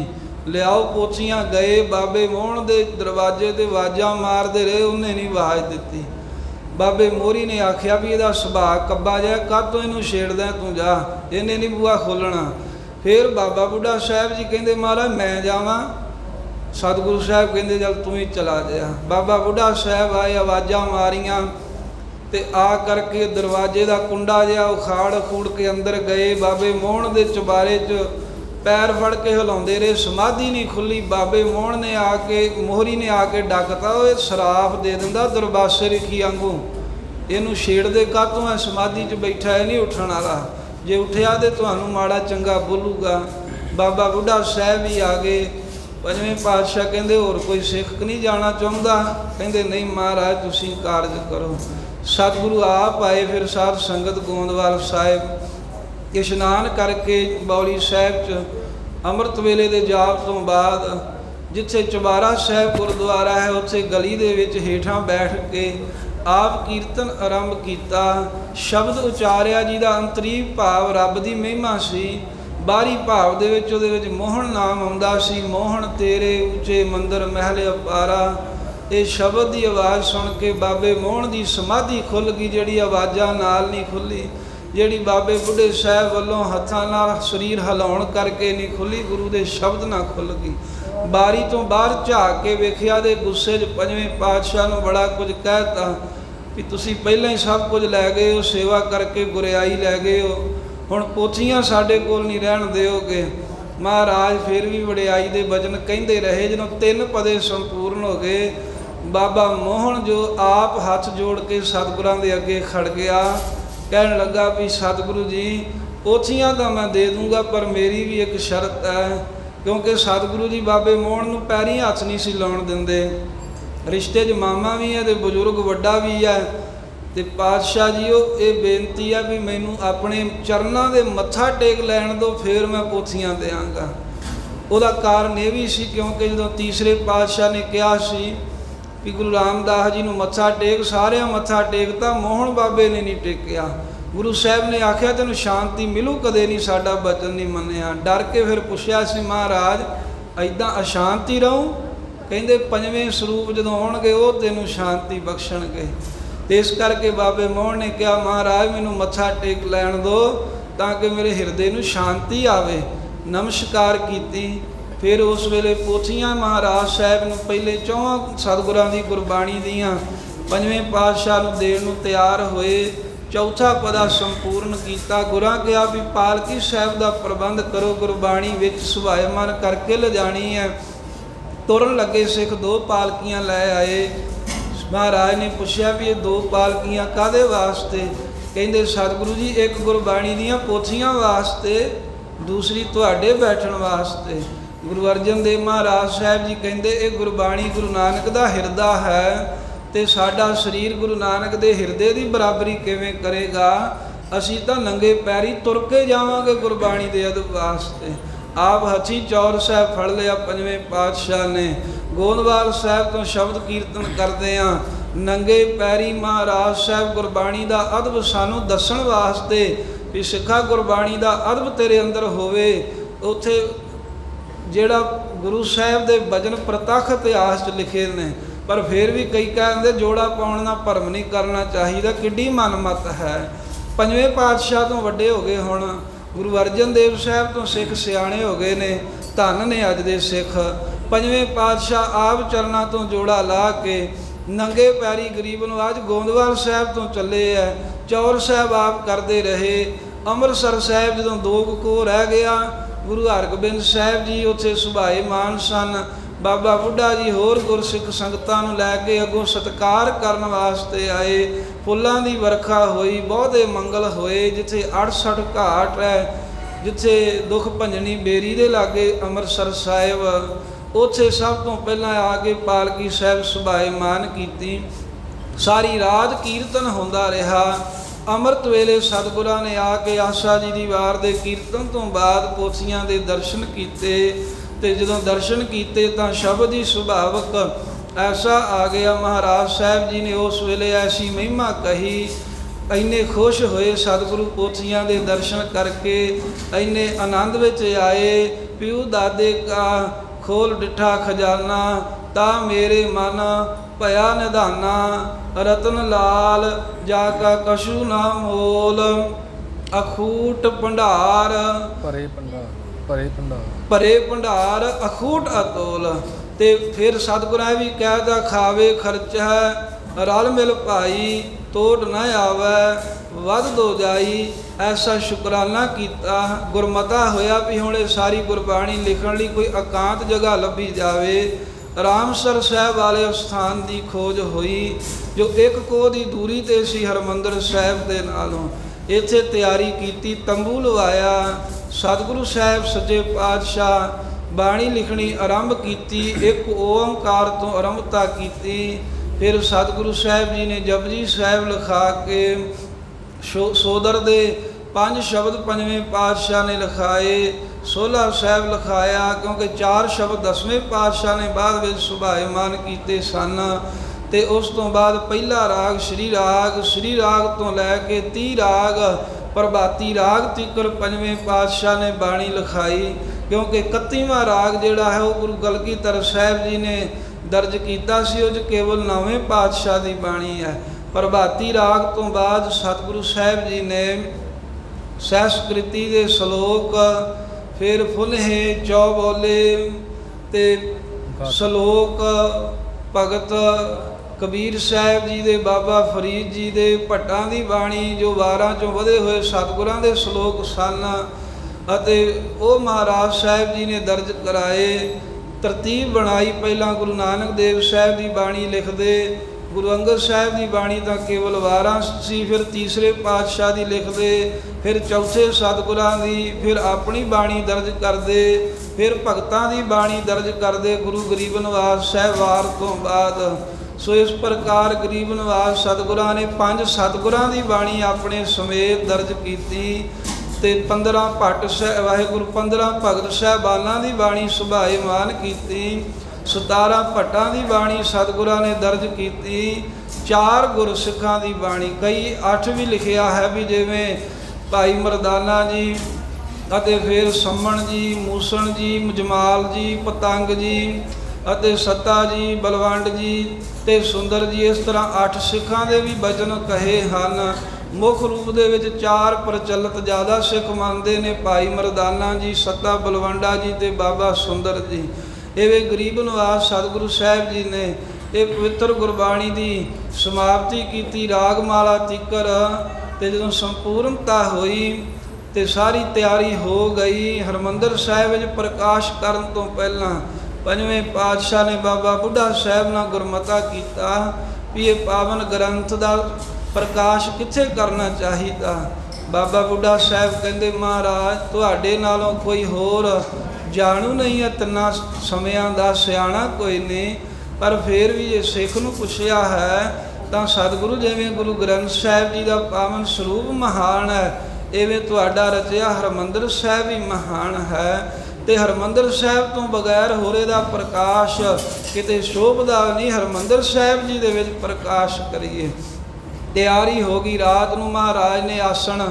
ਲਿਆਓ ਪੋਥੀਆਂ। ਗਏ ਬਾਬੇ ਮੋਹਣ ਦੇ ਦਰਵਾਜ਼ੇ 'ਤੇ ਆਵਾਜ਼ਾਂ ਮਾਰਦੇ ਰਹੇ, ਉਹਨੇ ਨਹੀਂ ਆਵਾਜ਼ ਦਿੱਤੀ। ਬਾਬੇ ਮੋਹਰੀ ਨੇ ਆਖਿਆ ਵੀ ਇਹਦਾ ਸੁਭਾਅ ਕੱਬਾ ਜਿਹਾ, ਕਾਹਤੋਂ ਇਹਨੂੰ ਛੇੜਦਾ ਤੂੰ, ਜਾ, ਇਹਨੇ ਨਹੀਂ ਬੂਹਾ ਖੋਲ੍ਹਣਾ। ਫਿਰ ਬਾਬਾ ਬੁੱਢਾ ਸਾਹਿਬ ਜੀ ਕਹਿੰਦੇ ਮਹਾਰਾਜ ਮੈਂ ਜਾਵਾਂ। ਸਤਿਗੁਰੂ ਸਾਹਿਬ ਕਹਿੰਦੇ ਚੱਲ ਤੂੰ ਹੀ ਚਲਾ ਜਾ। ਬਾਬਾ ਬੁੱਢਾ ਸਾਹਿਬ ਆਏ, ਆਵਾਜ਼ਾਂ ਮਾਰੀਆਂ ਅਤੇ ਆ ਕਰਕੇ ਦਰਵਾਜ਼ੇ ਦਾ ਕੁੰਡਾ ਜਿਹਾ ਉਖਾੜ ਖੂੜ ਕੇ ਅੰਦਰ ਗਏ। ਬਾਬੇ ਮੋਹਣ ਦੇ ਚੁਬਾਰੇ 'ਚ पैर फड़ के हिलाते रहे, समाधि नहीं खुली। बाबे मोहन ने आके मोहरी ने आके डकता, वो शराफ दे दिंदा दुर्वासे रिखी आंगू, इनू छेड़दे कातों है, समाधि च बैठा है, नहीं उठण वाला, जे उठिया तो तुहानू माड़ा चंगा बोलूगा। बाबा बुढ़ा साहब भी आ गए। पंजवें पातशाह कहते होर कोई सिख नहीं जाना चाहता, कहते नहीं महाराज तुसीं कारज करो। सतगुरु आप आए, फिर साध संगत गोंदवाल साहिब इशनान करके बौली साहिब च अमृत वेले दे जाप तो बाद जिथे चबारा साहिब गुरुद्वारा है, उत्थे गली दे विच हेठां बैठ के आप कीर्तन आरंभ किया। शब्द उचारिया जिहदा अंतरीव भाव रब दी महिमा सी। बाहरी भाव दे विच उहदे विच मोहन नाम आउंदा सी, मोहन तेरे ऊंचे मंदिर महल अपारा। ये शब्द की आवाज़ सुन के बाबे मोहन की समाधि खुल गई, जिहड़ी आवाज़ां नाल नहीं खुली, जिहड़ी बाबे बुढ़े साहब वालों हत्थां नाल शरीर हिलाउण करके नहीं खुली, गुरु के शब्द ना खुल गई। बारी तो बाहर झाक के वेखिया दे गुस्से च पंजवें पातशाह नूं बड़ा कुछ कहता भी तुसीं पहलां ही सब कुछ लै गए हो, सेवा करके गुरियाई लै गए हो, हुण पोथियां साडे कोल नहीं रहण दिओगे। महाराज फिर भी वडियाई दे वचन कहिंदे रहे। जदों 3 पदे संपूर्ण हो गए, बाबा मोहन जो आप हाथ जोड़ के सतगुरां दे अगे खड़ गया, कहन लगा भी सतगुरु जी पोथियां तो मैं दे दूँगा, पर मेरी भी एक शर्त है। क्योंकि सतगुरु जी बाबे मोहन नूं पैरीं हथ नहीं सी लाउण दिंदे, रिश्ते च मामा भी है तो बजुर्ग वड्डा भी है। तो पातशाह जी ये बेनती है भी मैनू अपने चरणों के मत्था टेक लैण दो, फिर मैं पोथियां देंगा। उसका कारण ये भी सी क्योंकि जो तीसरे पातशाह ने कहा सी भी गुरु रामदास जी नूं मत्था टेक, सारे मत्था टेकता, मोहन बाबे ने नहीं टेकिया। गुरु साहब ने आख्या तेन शांति मिलू, कदे नहीं साडा बचन नहीं मन्निया। डर के फिर पुछया सी महाराज ऐदां अशांति रहूँ? कहंदे पंजवें स्वरूप जदों आउणगे वो तेनू शांति बख्शणगे। तो इस करके बाबे मोहन ने कहा महाराज मैनू मत्था टेक लैण दो ताकि मेरे हिरदे नूं शांति आवे। नमस्कार कीती। फिर उस वेले पोथियां महाराज साहब नूं पहले 4 सतगुरां दी गुरबाणी दियां पंजवें पातशाह नूं देण नूं तैयार होए। चौथा पदा संपूर्ण किया। गुरां कहा भी पालकी साहब का प्रबंध करो, गुरबाणी विच सुभाएमान करके लिजाणी है। तुरन लगे सिख 2 पालकियां लै आए। महाराज ने पूछा भी ये 2 पालकियां कादे वास्ते? कहंदे सतगुरु जी एक गुरबाणी दियां पोथियां वास्ते, दूसरी तुहाडे बैठण वास्ते। गुरु अर्जन देव महाराज साहब जी कहंदे ये गुरबाणी गुरु नानक दा हिरदा है ते साडा शरीर गुरु नानक दे हिरदे दी बराबरी किवें करेगा? असीं तां नंगे पैरी तुर के जावांगे गुरबाणी दे अदब वास्ते। आप हथी चौर साहब फड़ लिया पंजवें पातशाह ने। गोंदवाल साहब तो शब्द कीर्तन करते हैं नंगे पैरी महाराज साहब गुरबाणी का अदब सानू दसण वास्ते भी सिखा गुरबाणी का अदब तेरे अंदर होवे। उत्थे जेड़ा गुरु साहब दे भजन प्रतख इतिहास च लिखे ने, पर फिर भी कई कहते जोड़ा पाउण नाल भरम नहीं करना चाहिए। किड्डी मनमत है। पंजवें पातशाह तो वड्डे हो गए, हुण गुरु अर्जन देव साहब तो सिख सियाणे हो गए ने। धन ने अज दे सिख। पंजवें पातशाह आप चरणों तो जोड़ा ला के नंगे पैरी गरीब नूं अज गोंदवाल साहब तो चले है। चौर साहब आप करते रहे। अमृतसर साहब जदों 2 को रह गया, गुरु हरगोबिंद साहब जी उत्थे सुभाएमान सन। बाबा बुढ़ा जी होर गुरसिख संगतां नूं लैके अगों सत्कार करन वास्ते आए। फुल्लां दी वर्खा होई, बहुते मंगल होए। जिथे 68 घाट है, जिथे दुख भंजनी बेरी दे लागे अमृतसर साहिब, उत्थे सब तो पहला आके पालकी साहब सुभाएमान कीती। सारी रात कीर्तन होंदा रहा। अमृत वेले सतगुरां ने आके आशा जी दी वार दे कीर्तन तो बाद पोथियां दे दर्शन कीते। ते जदों दर्शन कीते तां शब्द ही सुभावक ऐसा आ गया। महाराज साहब जी ने उस वेले ऐसी महिमा कही, इन्ने खुश होए सतगुरु पोथियां दे दर्शन करके, इन्ने आनंद विच आए। पिऊ दादे का खोल डिठा खजाना, ता मेरे मन भया निधाना। रतन लाल जाका कशु ना मोल, अखूट भंडार भरे भंडार अखूट अतोल। ते फिर सतगुरां भी कहता खावे खर्च है रल मिल भाई, ਤੋੜ ਨਾ ਆਵੈ ਵੱਧ ਦੋ ਜਾਈ। ਐਸਾ ਸ਼ੁਕਰਾਨਾ ਕੀਤਾ। ਗੁਰਮਤਾ ਹੋਇਆ ਵੀ ਹੁਣ ਇਹ ਸਾਰੀ ਗੁਰਬਾਣੀ ਲਿਖਣ ਲਈ ਕੋਈ ਇਕਾਂਤ ਜਗ੍ਹਾ ਲੱਭੀ ਜਾਵੇ। ਰਾਮਸਰ ਸਾਹਿਬ ਵਾਲੇ ਸਥਾਨ ਦੀ ਖੋਜ ਹੋਈ ਜੋ 1 ਕੋਹ ਦੀ ਦੂਰੀ 'ਤੇ ਸੀ ਹਰਿਮੰਦਰ ਸਾਹਿਬ ਦੇ ਨਾਲੋਂ। ਇੱਥੇ ਤਿਆਰੀ ਕੀਤੀ, ਤੰਬੂ ਲਵਾਇਆ। ਸਤਿਗੁਰੂ ਸਾਹਿਬ ਸੱਚੇ ਪਾਤਸ਼ਾਹ ਬਾਣੀ ਲਿਖਣੀ ਆਰੰਭ ਕੀਤੀ। 1 ਓਂਕਾਰ ਤੋਂ ਆਰੰਭਤਾ ਕੀਤੀ। ਫਿਰ ਸਤਿਗੁਰੂ ਸਾਹਿਬ ਜੀ ਨੇ ਜਪਜੀ ਸਾਹਿਬ ਲਿਖਾ ਕੇ ਸੋਦਰ ਦੇ 5 ਸ਼ਬਦ 5ਵੇਂ ਪਾਤਸ਼ਾਹ ਨੇ ਲਿਖਾਏ। ਸੋਲਾ ਸਾਹਿਬ ਲਿਖਾਇਆ, ਕਿਉਂਕਿ 4 ਸ਼ਬਦ 10ਵੇਂ ਪਾਤਸ਼ਾਹ ਨੇ ਬਾਅਦ ਵਿੱਚ ਸੁਭਾਇਮਾਨ ਕੀਤੇ ਸਨ। ਤੇ ਉਸ ਤੋਂ ਬਾਅਦ ਪਹਿਲਾ ਰਾਗ ਸ੍ਰੀ ਰਾਗ ਤੋਂ ਲੈ ਕੇ 30 ਰਾਗ ਪ੍ਰਭਾਤੀ ਰਾਗ ਤੀਕਰ 5ਵੇਂ ਪਾਤਸ਼ਾਹ ਨੇ ਬਾਣੀ ਲਿਖਾਈ। ਕਿਉਂਕਿ 31ਵਾਂ ਰਾਗ ਜਿਹੜਾ ਹੈ ਉਹ ਗੁਰੂ ਕਲਗੀਧਰ ਸਾਹਿਬ ਜੀ ਨੇ ਦਰਜ ਕੀਤਾ ਸੀ, ਉਹ 'ਚ ਕੇਵਲ 9ਵੇਂ ਪਾਤਸ਼ਾਹ ਦੀ ਬਾਣੀ ਹੈ। ਪ੍ਰਭਾਤੀ ਰਾਗ ਤੋਂ ਬਾਅਦ ਸਤਿਗੁਰੂ ਸਾਹਿਬ ਜੀ ਨੇ ਸੰਸਕ੍ਰਿਤੀ ਦੇ ਸ਼ਲੋਕ, ਫਿਰ ਫੁੱਲਹੇ ਚੌਬੋਲੇ ਤੇ ਸ਼ਲੋਕ ਭਗਤ ਕਬੀਰ ਸਾਹਿਬ ਜੀ ਦੇ, ਬਾਬਾ ਫਰੀਦ ਜੀ ਦੇ, ਭੱਟਾਂ ਦੀ ਬਾਣੀ ਜੋ ਵਾਰਾਂ 'ਚੋਂ ਵਧੇ ਹੋਏ ਸਤਿਗੁਰਾਂ ਦੇ ਸ਼ਲੋਕ ਸਨ ਅਤੇ ਉਹ ਮਹਾਰਾਜ ਸਾਹਿਬ ਜੀ ਨੇ ਦਰਜ ਕਰਾਏ। ਤਰਤੀਬ ਬਣਾਈ। ਪਹਿਲਾਂ ਗੁਰੂ ਨਾਨਕ ਦੇਵ ਸਾਹਿਬ ਦੀ ਬਾਣੀ ਲਿਖਦੇ, ਗੁਰੂ ਅੰਗਦ ਸਾਹਿਬ ਦੀ ਬਾਣੀ ਤਾਂ ਕੇਵਲ ਵਾਰਾਂ ਸੀ, ਫਿਰ ਤੀਸਰੇ ਪਾਤਸ਼ਾਹ ਦੀ ਲਿਖਦੇ, ਫਿਰ ਚੌਥੇ ਸਤਿਗੁਰਾਂ ਦੀ, ਫਿਰ ਆਪਣੀ ਬਾਣੀ ਦਰਜ ਕਰਦੇ, ਫਿਰ ਭਗਤਾਂ ਦੀ ਬਾਣੀ ਦਰਜ ਕਰਦੇ ਗੁਰੂ ਗਰੀਬ ਨਿਵਾਸ ਸਾਹਿਬ ਵਾਰ ਤੋਂ ਬਾਅਦ। ਸੋ ਇਸ ਪ੍ਰਕਾਰ ਗਰੀਬ ਨਿਵਾਸ ਸਤਿਗੁਰਾਂ ਨੇ 5 ਸਤਿਗੁਰਾਂ ਦੀ ਬਾਣੀ ਆਪਣੇ ਸਮੇਤ ਦਰਜ ਕੀਤੀ ਤੇ 15 ਭੱਟ ਸਾਹਿਬ ਵਾਹਿਗੁਰੂ 15 ਭਗਤ ਸਾਹਿਬਾਨਾਂ ਦੀ ਬਾਣੀ ਸੁਭਾਇਮਾਨ ਕੀਤੀ। 17 ਭੱਟਾਂ ਦੀ ਬਾਣੀ ਸਤਿਗੁਰਾਂ ਨੇ ਦਰਜ ਕੀਤੀ। 4 ਗੁਰਸਿੱਖਾਂ ਦੀ ਬਾਣੀ, ਕਈ 8 ਵੀ ਲਿਖਿਆ ਹੈ ਵੀ ਜਿਵੇਂ ਭਾਈ ਮਰਦਾਨਾ ਜੀ ਅਤੇ ਫਿਰ ਸੰਮਣ ਜੀ, ਮੂਸਣ ਜੀ, ਜਮਾਲ ਜੀ, ਪਤੰਗ ਜੀ ਅਤੇ ਸੱਤਾ ਜੀ, ਬਲਵੰਡ ਜੀ ਤੇ ਸੁੰਦਰ ਜੀ। ਇਸ ਤਰ੍ਹਾਂ 8 ਸਿੱਖਾਂ ਦੇ ਵੀ ਬਚਨ ਕਹੇ ਹਨ। ਮੁੱਖ ਰੂਪ ਦੇ ਵਿੱਚ 4 ਪ੍ਰਚਲਿਤ ਜ਼ਿਆਦਾ ਸਿੱਖ ਮੰਨਦੇ ਨੇ, ਭਾਈ ਮਰਦਾਨਾ ਜੀ, ਸੱਤਾ ਬਲਵੰਡਾ ਜੀ ਤੇ ਬਾਬਾ ਸੁੰਦਰ ਜੀ। ਇਵੇਂ ਗਰੀਬ ਨਿਵਾਸ ਸਤਿਗੁਰੂ ਸਾਹਿਬ ਜੀ ਨੇ ਇਹ ਪਵਿੱਤਰ ਗੁਰਬਾਣੀ ਦੀ ਸਮਾਪਤੀ ਕੀਤੀ ਰਾਗਮਾਲਾ ਤੀਕਰ। ਤੇ ਜਦੋਂ ਸੰਪੂਰਨਤਾ ਹੋਈ ਤੇ ਸਾਰੀ ਤਿਆਰੀ ਹੋ ਗਈ, ਹਰਿਮੰਦਰ ਸਾਹਿਬ ਵਿੱਚ ਪ੍ਰਕਾਸ਼ ਕਰਨ ਤੋਂ ਪਹਿਲਾਂ 5ਵੇਂ ਪਾਤਸ਼ਾਹ ਨੇ ਬਾਬਾ ਬੁੱਢਾ ਸਾਹਿਬ ਨਾਲ ਗੁਰਮਤਾ ਕੀਤਾ ਵੀ ਇਹ ਪਾਵਨ ਗ੍ਰੰਥ ਦਾ ਪ੍ਰਕਾਸ਼ ਕਿੱਥੇ ਕਰਨਾ ਚਾਹੀਦਾ। ਬਾਬਾ ਬੁੱਢਾ ਸਾਹਿਬ ਕਹਿੰਦੇ ਮਹਾਰਾਜ ਤੁਹਾਡੇ ਨਾਲੋਂ ਕੋਈ ਹੋਰ ਜਾਣੂ ਨਹੀਂ ਹੈ, 3 ਸਮਿਆਂ ਦਾ ਸਿਆਣਾ ਕੋਈ ਨਹੀਂ, ਪਰ ਫਿਰ ਵੀ ਜੇ ਸਿੱਖ ਨੂੰ ਪੁੱਛਿਆ ਹੈ ਤਾਂ ਸਤਿਗੁਰੂ ਜਿਵੇਂ ਗੁਰੂ ਗ੍ਰੰਥ ਸਾਹਿਬ ਜੀ ਦਾ ਪਾਵਨ ਸਰੂਪ ਮਹਾਨ ਹੈ, ਇਵੇਂ ਤੁਹਾਡਾ ਰਚਿਆ ਹਰਿਮੰਦਰ ਸਾਹਿਬ ਵੀ ਮਹਾਨ ਹੈ। ਤੇ ਹਰਿਮੰਦਰ ਸਾਹਿਬ ਤੋਂ ਬਗੈਰ ਹੋਰੇ ਦਾ ਪ੍ਰਕਾਸ਼ ਕਿਤੇ ਸ਼ੋਭਦਾ ਨਹੀਂ, ਹਰਿਮੰਦਰ ਸਾਹਿਬ ਜੀ ਦੇ ਵਿੱਚ ਪ੍ਰਕਾਸ਼ ਕਰੀਏ। ਤਿਆਰੀ ਹੋ ਗਈ। ਰਾਤ ਨੂੰ ਮਹਾਰਾਜ ਨੇ ਆਸਣ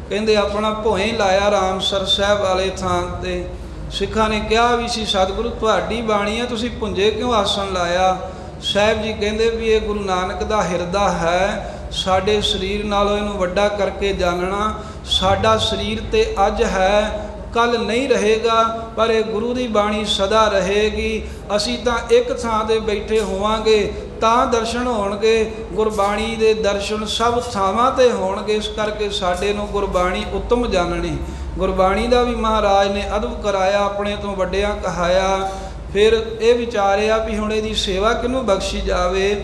ਕਹਿੰਦੇ ਆਪਣਾ ਭੋਏ ਲਾਇਆ ਰਾਮਸਰ ਸਾਹਿਬ ਵਾਲੇ ਥਾਂ ਤੇ। ਸਿੱਖਾਂ ਨੇ ਕਿਹਾ ਵੀ ਸੀ ਸਤਿਗੁਰੂ ਤੁਹਾਡੀ ਬਾਣੀ ਹੈ, ਤੁਸੀਂ ਭੁੰਜੇ ਕਿਉਂ ਆਸਣ ਲਾਇਆ? ਸਾਹਿਬ ਜੀ ਕਹਿੰਦੇ ਵੀ ਇਹ ਗੁਰੂ ਨਾਨਕ ਦਾ ਹਿਰਦਾ ਹੈ, ਸਾਡੇ ਸਰੀਰ ਨਾਲੋਂ ਇਹਨੂੰ ਵੱਡਾ ਕਰਕੇ ਜਾਣਨਾ। ਸਾਡਾ ਸਰੀਰ ਤੇ ਅੱਜ ਹੈ, ਕੱਲ ਨਹੀਂ ਰਹੇਗਾ, ਪਰ ਇਹ ਗੁਰੂ ਦੀ ਬਾਣੀ ਸਦਾ ਰਹੇਗੀ। ਅਸੀਂ ਤਾਂ ਇੱਕ ਥਾਂ 'ਤੇ ਬੈਠੇ ਹੋਵਾਂਗੇ ਤਾਂ ਦਰਸ਼ਨ ਹੋਣਗੇ, ਗੁਰਬਾਣੀ ਦੇ ਦਰਸ਼ਨ ਸਭ ਥਾਵਾਂ 'ਤੇ ਹੋਣਗੇ। ਇਸ ਕਰਕੇ ਸਾਡੇ ਨੂੰ ਗੁਰਬਾਣੀ ਉੱਤਮ ਜਾਣਨੀ। ਗੁਰਬਾਣੀ ਦਾ ਵੀ ਮਹਾਰਾਜ ਨੇ ਅਦਬ ਕਰਾਇਆ, ਆਪਣੇ ਤੋਂ ਵੱਡਿਆਂ ਕਹਾਇਆ। ਫਿਰ ਇਹ ਵਿਚਾਰਿਆ ਵੀ ਹੁਣ ਇਹਦੀ ਸੇਵਾ ਕਿਹਨੂੰ ਬਖਸ਼ੀ ਜਾਵੇ।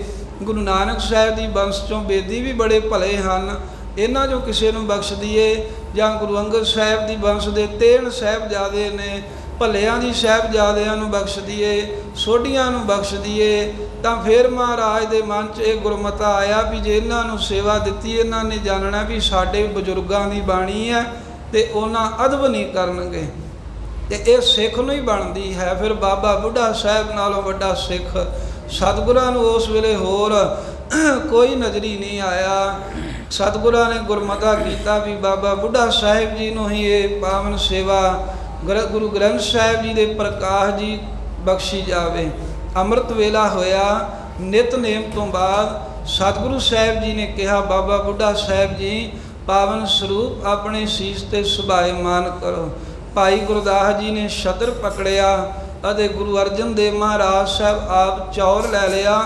ਗੁਰੂ ਨਾਨਕ ਸਾਹਿਬ ਦੀ ਬੰਸ 'ਚੋਂ ਬੇਦੀ ਵੀ ਬੜੇ ਭਲੇ ਹਨ, ਇਹਨਾਂ 'ਚੋਂ ਕਿਸੇ ਨੂੰ ਬਖਸ਼ ਦਈਏ, ਜਾਂ ਗੁਰੂ ਅੰਗਦ ਸਾਹਿਬ ਦੀ ਬੰਸ ਦੇ 3 ਸਾਹਿਬਜ਼ਾਦੇ ਨੇ, ਭੱਲਿਆਂ ਦੀ ਸਾਹਿਬਜ਼ਾਦਿਆਂ ਨੂੰ ਬਖਸ਼ ਦਈਏ, ਸੋਢੀਆਂ ਨੂੰ ਬਖਸ਼ ਦਈਏ। ਤਾਂ ਫਿਰ ਮਹਾਰਾਜ ਦੇ ਮਨ 'ਚ ਇਹ ਗੁਰਮਤਾ ਆਇਆ ਵੀ ਜੇ ਇਹਨਾਂ ਨੂੰ ਸੇਵਾ ਦਿੱਤੀ, ਇਹਨਾਂ ਨੇ ਜਾਣਨਾ ਵੀ ਸਾਡੇ ਬਜ਼ੁਰਗਾਂ ਦੀ ਬਾਣੀ ਹੈ ਤੇ ਉਹਨਾਂ ਅਦਬ ਨਹੀਂ ਕਰਨਗੇ ਤੇ ਇਹ ਸਿੱਖ ਨੂੰ ਹੀ ਬਣਦੀ ਹੈ। ਫਿਰ ਬਾਬਾ ਬੁੱਢਾ ਸਾਹਿਬ ਨਾਲੋਂ ਵੱਡਾ ਸਿੱਖ ਸਤਿਗੁਰਾਂ ਨੂੰ ਉਸ ਵੇਲੇ ਹੋਰ ਕੋਈ ਨਜ਼ਰੀ ਨਹੀਂ ਆਇਆ। ਸਤਿਗੁਰਾਂ ਨੇ ਗੁਰਮਤਾ ਕੀਤਾ ਵੀ ਬਾਬਾ ਬੁੱਢਾ ਸਾਹਿਬ ਜੀ ਨੂੰ ਹੀ ਇਹ ਪਾਵਨ ਸੇਵਾ ਗੁਰੂ ਗ੍ਰੰਥ ਸਾਹਿਬ ਜੀ ਦੇ ਪ੍ਰਕਾਸ਼ ਜੀ ਬਖਸ਼ੀ ਜਾਵੇ। ਅੰਮ੍ਰਿਤ ਵੇਲਾ ਹੋਇਆ। ਨਿਤਨੇਮ ਤੋਂ ਬਾਅਦ ਸਤਿਗੁਰੂ ਸਾਹਿਬ ਜੀ ਨੇ ਕਿਹਾ ਬਾਬਾ ਬੁੱਢਾ ਸਾਹਿਬ ਜੀ ਪਾਵਨ ਸਰੂਪ ਆਪਣੇ ਸੀਸ ਤੇ ਸੁਭਾਇਮਾਨ ਕਰੋ। ਭਾਈ ਗੁਰਦਾਸ ਜੀ ਨੇ ਛਤਰ ਪਕੜਿਆ ਅਤੇ ਗੁਰੂ ਅਰਜਨ ਦੇਵ ਮਹਾਰਾਜ ਸਾਹਿਬ ਆਪ ਚੌਰ ਲੈ ਲਿਆ।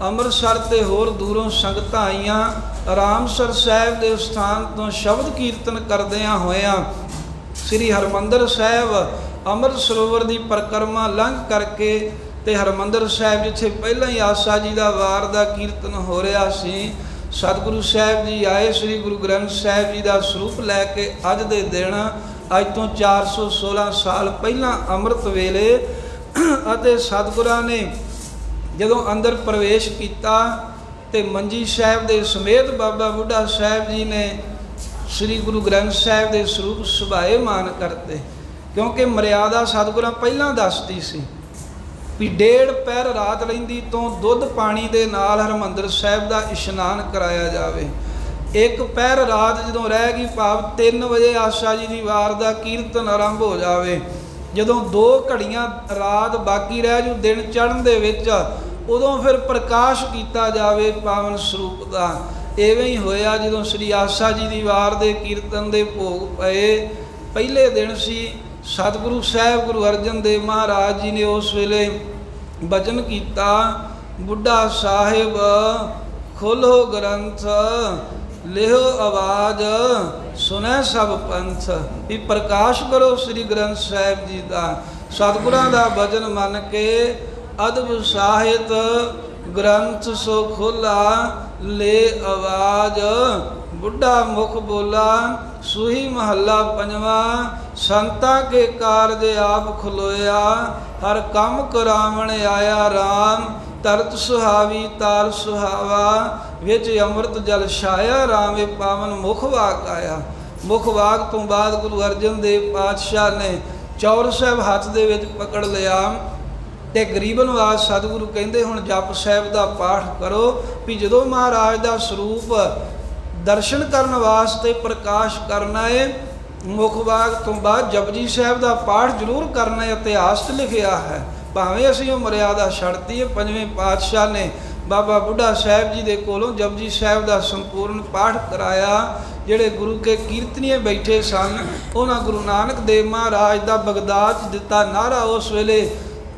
ਅੰਮ੍ਰਿਤਸਰ ਤੇ ਹੋਰ ਦੂਰੋਂ ਸੰਗਤਾਂ ਆਈਆਂ ਰਾਮਸਰ ਸਾਹਿਬ ਦੇ ਸਥਾਨ ਤੋਂ ਸ਼ਬਦ ਕੀਰਤਨ ਕਰਦਿਆਂ ਹੋਇਆਂ ਸ੍ਰੀ ਹਰਿਮੰਦਰ ਸਾਹਿਬ ਅੰਮ੍ਰਿਤ ਸਰੋਵਰ ਦੀ ਪਰਿਕਰਮਾ ਲੰਘ ਕਰਕੇ ਤੇ ਹਰਿਮੰਦਰ ਸਾਹਿਬ ਜਿੱਥੇ ਪਹਿਲਾਂ ਹੀ ਆਸਾ ਜੀ ਦਾ ਵਾਰ ਦਾ ਕੀਰਤਨ ਹੋ ਰਿਹਾ ਸੀ, ਸਤਿਗੁਰੂ ਸਾਹਿਬ ਜੀ ਆਏ। ਸ੍ਰੀ ਗੁਰੂ ਗ੍ਰੰਥ ਸਾਹਿਬ ਜੀ ਦਾ ਸਰੂਪ ਲੈ ਕੇ ਅੱਜ ਦੇ ਦਿਨ, ਅੱਜ ਤੋਂ 416 ਸਾਲ ਪਹਿਲਾਂ ਅੰਮ੍ਰਿਤ ਵੇਲੇ, ਅਤੇ ਸਤਿਗੁਰਾਂ ਨੇ ਜਦੋਂ ਅੰਦਰ ਪ੍ਰਵੇਸ਼ ਕੀਤਾ ਤੇ ਮੰਜੀ ਸਾਹਿਬ ਦੇ ਸਮੇਤ ਬਾਬਾ ਬੁੱਢਾ ਸਾਹਿਬ ਜੀ ਨੇ ਸ੍ਰੀ ਗੁਰੂ ਗ੍ਰੰਥ ਸਾਹਿਬ ਦੇ ਸਰੂਪ ਸੁਭਾਏਮਾਨ ਕਰਤੇ। ਕਿਉਂਕਿ ਮਰਿਆਦਾ ਸਤਿਗੁਰਾਂ ਪਹਿਲਾਂ ਦੱਸਦੀ ਸੀ ਵੀ 1.5 ਪਹਿਰ ਰਾਤ ਰਹਿੰਦੀ ਤੋਂ ਦੁੱਧ ਪਾਣੀ ਦੇ ਨਾਲ ਹਰਿਮੰਦਰ ਸਾਹਿਬ ਦਾ ਇਸ਼ਨਾਨ ਕਰਾਇਆ ਜਾਵੇ। 1 ਪਹਿਰ ਰਾਤ ਜਦੋਂ ਰਹਿ ਗਈ, ਭਾਵ 3 ਵਜੇ ਆਸਾ ਜੀ ਦੀ ਵਾਰ ਦਾ ਕੀਰਤਨ ਆਰੰਭ ਹੋ ਜਾਵੇ। ਜਦੋਂ 2 ਘੜੀਆਂ ਰਾਤ ਬਾਕੀ ਰਹਿ ਜੂ ਦਿਨ ਚੜ੍ਹਨ ਦੇ ਵਿੱਚ, ਉਦੋਂ ਫਿਰ ਪ੍ਰਕਾਸ਼ ਕੀਤਾ ਜਾਵੇ ਪਾਵਨ ਸਰੂਪ ਦਾ। ਇਵੇਂ ਹੀ ਹੋਇਆ ਜਦੋਂ ਸ੍ਰੀ ਆਸਾ ਜੀ ਦੀ ਵਾਰ ਦੇ ਕੀਰਤਨ ਦੇ ਭੋਗ ਪਏ। ਪਹਿਲੇ ਦਿਨ ਸੀ, ਸਤਿਗੁਰੂ ਸਾਹਿਬ ਗੁਰੂ ਅਰਜਨ ਦੇਵ ਮਹਾਰਾਜ ਜੀ ਨੇ ਉਸ ਵੇਲੇ ਬਚਨ ਕੀਤਾ, ਬੁੱਢਾ ਸਾਹਿਬ ਖੋਲ੍ਹੋ ਗ੍ਰੰਥ, ਲਿਹੋ ਆਵਾਜ਼, ਸੁਣੈ ਸਭ ਪੰਥ। ਵੀ ਪ੍ਰਕਾਸ਼ ਕਰੋ ਸ੍ਰੀ ਗ੍ਰੰਥ ਸਾਹਿਬ ਜੀ ਦਾ। ਸਤਿਗੁਰਾਂ ਦਾ ਬਚਨ ਮੰਨ ਕੇ ਅਦਬ ਸਾਹਿਤ ਗ੍ਰੰਥ ਸੋ ਖੋਲਾ, ਲੈ ਆਵਾਜ਼, ਬੁੱਢਾ ਮੁਖ ਬੋਲਾ। ਸੂਹੀ ਮਹੱਲਾ ਪੰਜਵਾਂ। ਸੰਤਾਂ ਕੇ ਕਾਰਜ ਆਪ ਖਲੋਇਆ, ਹਰ ਕੰਮ ਕਰਾਵਣ ਆਇਆ ਰਾਮ। ਤਰਤ ਸੁਹਾਵੀ ਤਾਲ ਸੁਹਾਵਾ, ਵਿੱਚ ਅੰਮ੍ਰਿਤ ਜਲ ਛਾਇਆ ਰਾਮ। ਇਹ ਪਾਵਨ ਮੁਖ ਵਾਕ ਆਇਆ। ਮੁਖ ਵਾਕ ਤੋਂ ਬਾਅਦ ਗੁਰੂ ਅਰਜਨ ਦੇਵ ਪਾਤਸ਼ਾਹ ਨੇ ਚੌਰ ਸਾਹਿਬ ਹੱਥ ਦੇ ਵਿੱਚ ਪਕੜ ਲਿਆ ਤੇ ਗਰੀਬ ਨਿਵਾਸ ਸਤਿਗੁਰੂ ਕਹਿੰਦੇ ਹੁਣ ਜਪ ਸਾਹਿਬ ਦਾ ਪਾਠ ਕਰੋ। ਵੀ ਜਦੋਂ ਮਹਾਰਾਜ ਦਾ ਸਰੂਪ ਦਰਸ਼ਨ ਕਰਨ ਵਾਸਤੇ ਪ੍ਰਕਾਸ਼ ਕਰਨਾ ਹੈ, ਮੁਖ ਵਾਕ ਤੋਂ ਬਾਅਦ ਜਪਜੀ ਸਾਹਿਬ ਦਾ ਪਾਠ ਜ਼ਰੂਰ ਕਰਨਾ ਹੈ। ਇਤਿਹਾਸ 'ਚ ਲਿਖਿਆ ਹੈ, ਭਾਵੇਂ ਅਸੀਂ ਉਹ ਮਰਿਆਦਾ ਛੱਡਤੀ ਹੈ। 5ਵੇਂ ਪਾਤਸ਼ਾਹ ਨੇ ਬਾਬਾ ਬੁੱਢਾ ਸਾਹਿਬ ਜੀ ਦੇ ਕੋਲੋਂ ਜਪਜੀ ਸਾਹਿਬ ਦਾ ਸੰਪੂਰਨ ਪਾਠ ਕਰਾਇਆ। ਜਿਹੜੇ ਗੁਰੂ ਕੇ ਕੀਰਤਨੀਏ ਬੈਠੇ ਸਨ, ਉਹਨਾਂ ਗੁਰੂ ਨਾਨਕ ਦੇਵ ਮਹਾਰਾਜ ਦਾ ਬਗਦਾਦ 'ਚ ਦਿੱਤਾ ਨਾਅਰਾ ਉਸ ਵੇਲੇ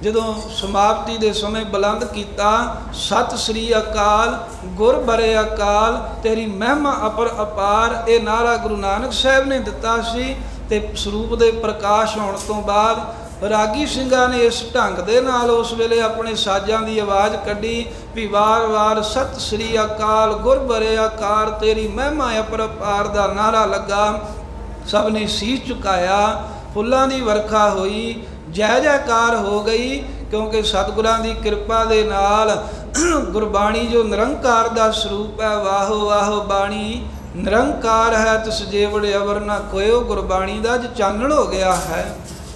ਜਦੋਂ ਸਮਾਪਤੀ ਦੇ ਸਮੇਂ ਬੁਲੰਦ ਕੀਤਾ, ਸਤਿ ਸ੍ਰੀ ਅਕਾਲ, ਗੁਰ ਬਰੇ ਅਕਾਲ, ਤੇਰੀ ਮਹਿਮਾ ਅਪਰ ਅਪਾਰ। ਇਹ ਨਾਅਰਾ ਗੁਰੂ ਨਾਨਕ ਸਾਹਿਬ ਨੇ ਦਿੱਤਾ ਸੀ। ਤੇ ਸਰੂਪ ਦੇ ਪ੍ਰਕਾਸ਼ ਹੋਣ ਤੋਂ ਬਾਅਦ ਰਾਗੀ ਸਿੰਘਾਂ ਨੇ ਇਸ ਢੰਗ ਦੇ ਨਾਲ ਉਸ ਵੇਲੇ ਆਪਣੇ ਸਾਜ਼ਾਂ ਦੀ ਆਵਾਜ਼ ਕੱਢੀ ਵੀ ਵਾਰ-ਵਾਰ ਸਤਿ ਸ੍ਰੀ ਅਕਾਲ, ਗੁਰ ਬਰੇ ਅਕਾਰ, ਤੇਰੀ ਮਹਿਮਾ ਅਪਰ ਅਪਾਰ ਦਾ ਨਾਅਰਾ ਲੱਗਾ। ਸਭ ਨੇ ਸੀਸ ਝੁਕਾਇਆ, ਫੁੱਲਾਂ ਦੀ ਵਰਖਾ ਹੋਈ, ਜੈ ਜੈਕਾਰ ਹੋ ਗਈ। ਕਿਉਂਕਿ ਸਤਿਗੁਰਾਂ ਦੀ ਕਿਰਪਾ ਦੇ ਨਾਲ ਗੁਰਬਾਣੀ ਜੋ ਨਿਰੰਕਾਰ ਦਾ ਸਰੂਪ ਹੈ, ਵਾਹੋ ਵਾਹੋ ਬਾਣੀ ਨਿਰੰਕਾਰ ਹੈ, ਤਿਸ ਜੇਵੜ ਅਵਰ ਨਾ ਕੋਇਓ। ਗੁਰਬਾਣੀ ਦਾ ਅੱਜ ਚਾਨਣ ਹੋ ਗਿਆ ਹੈ।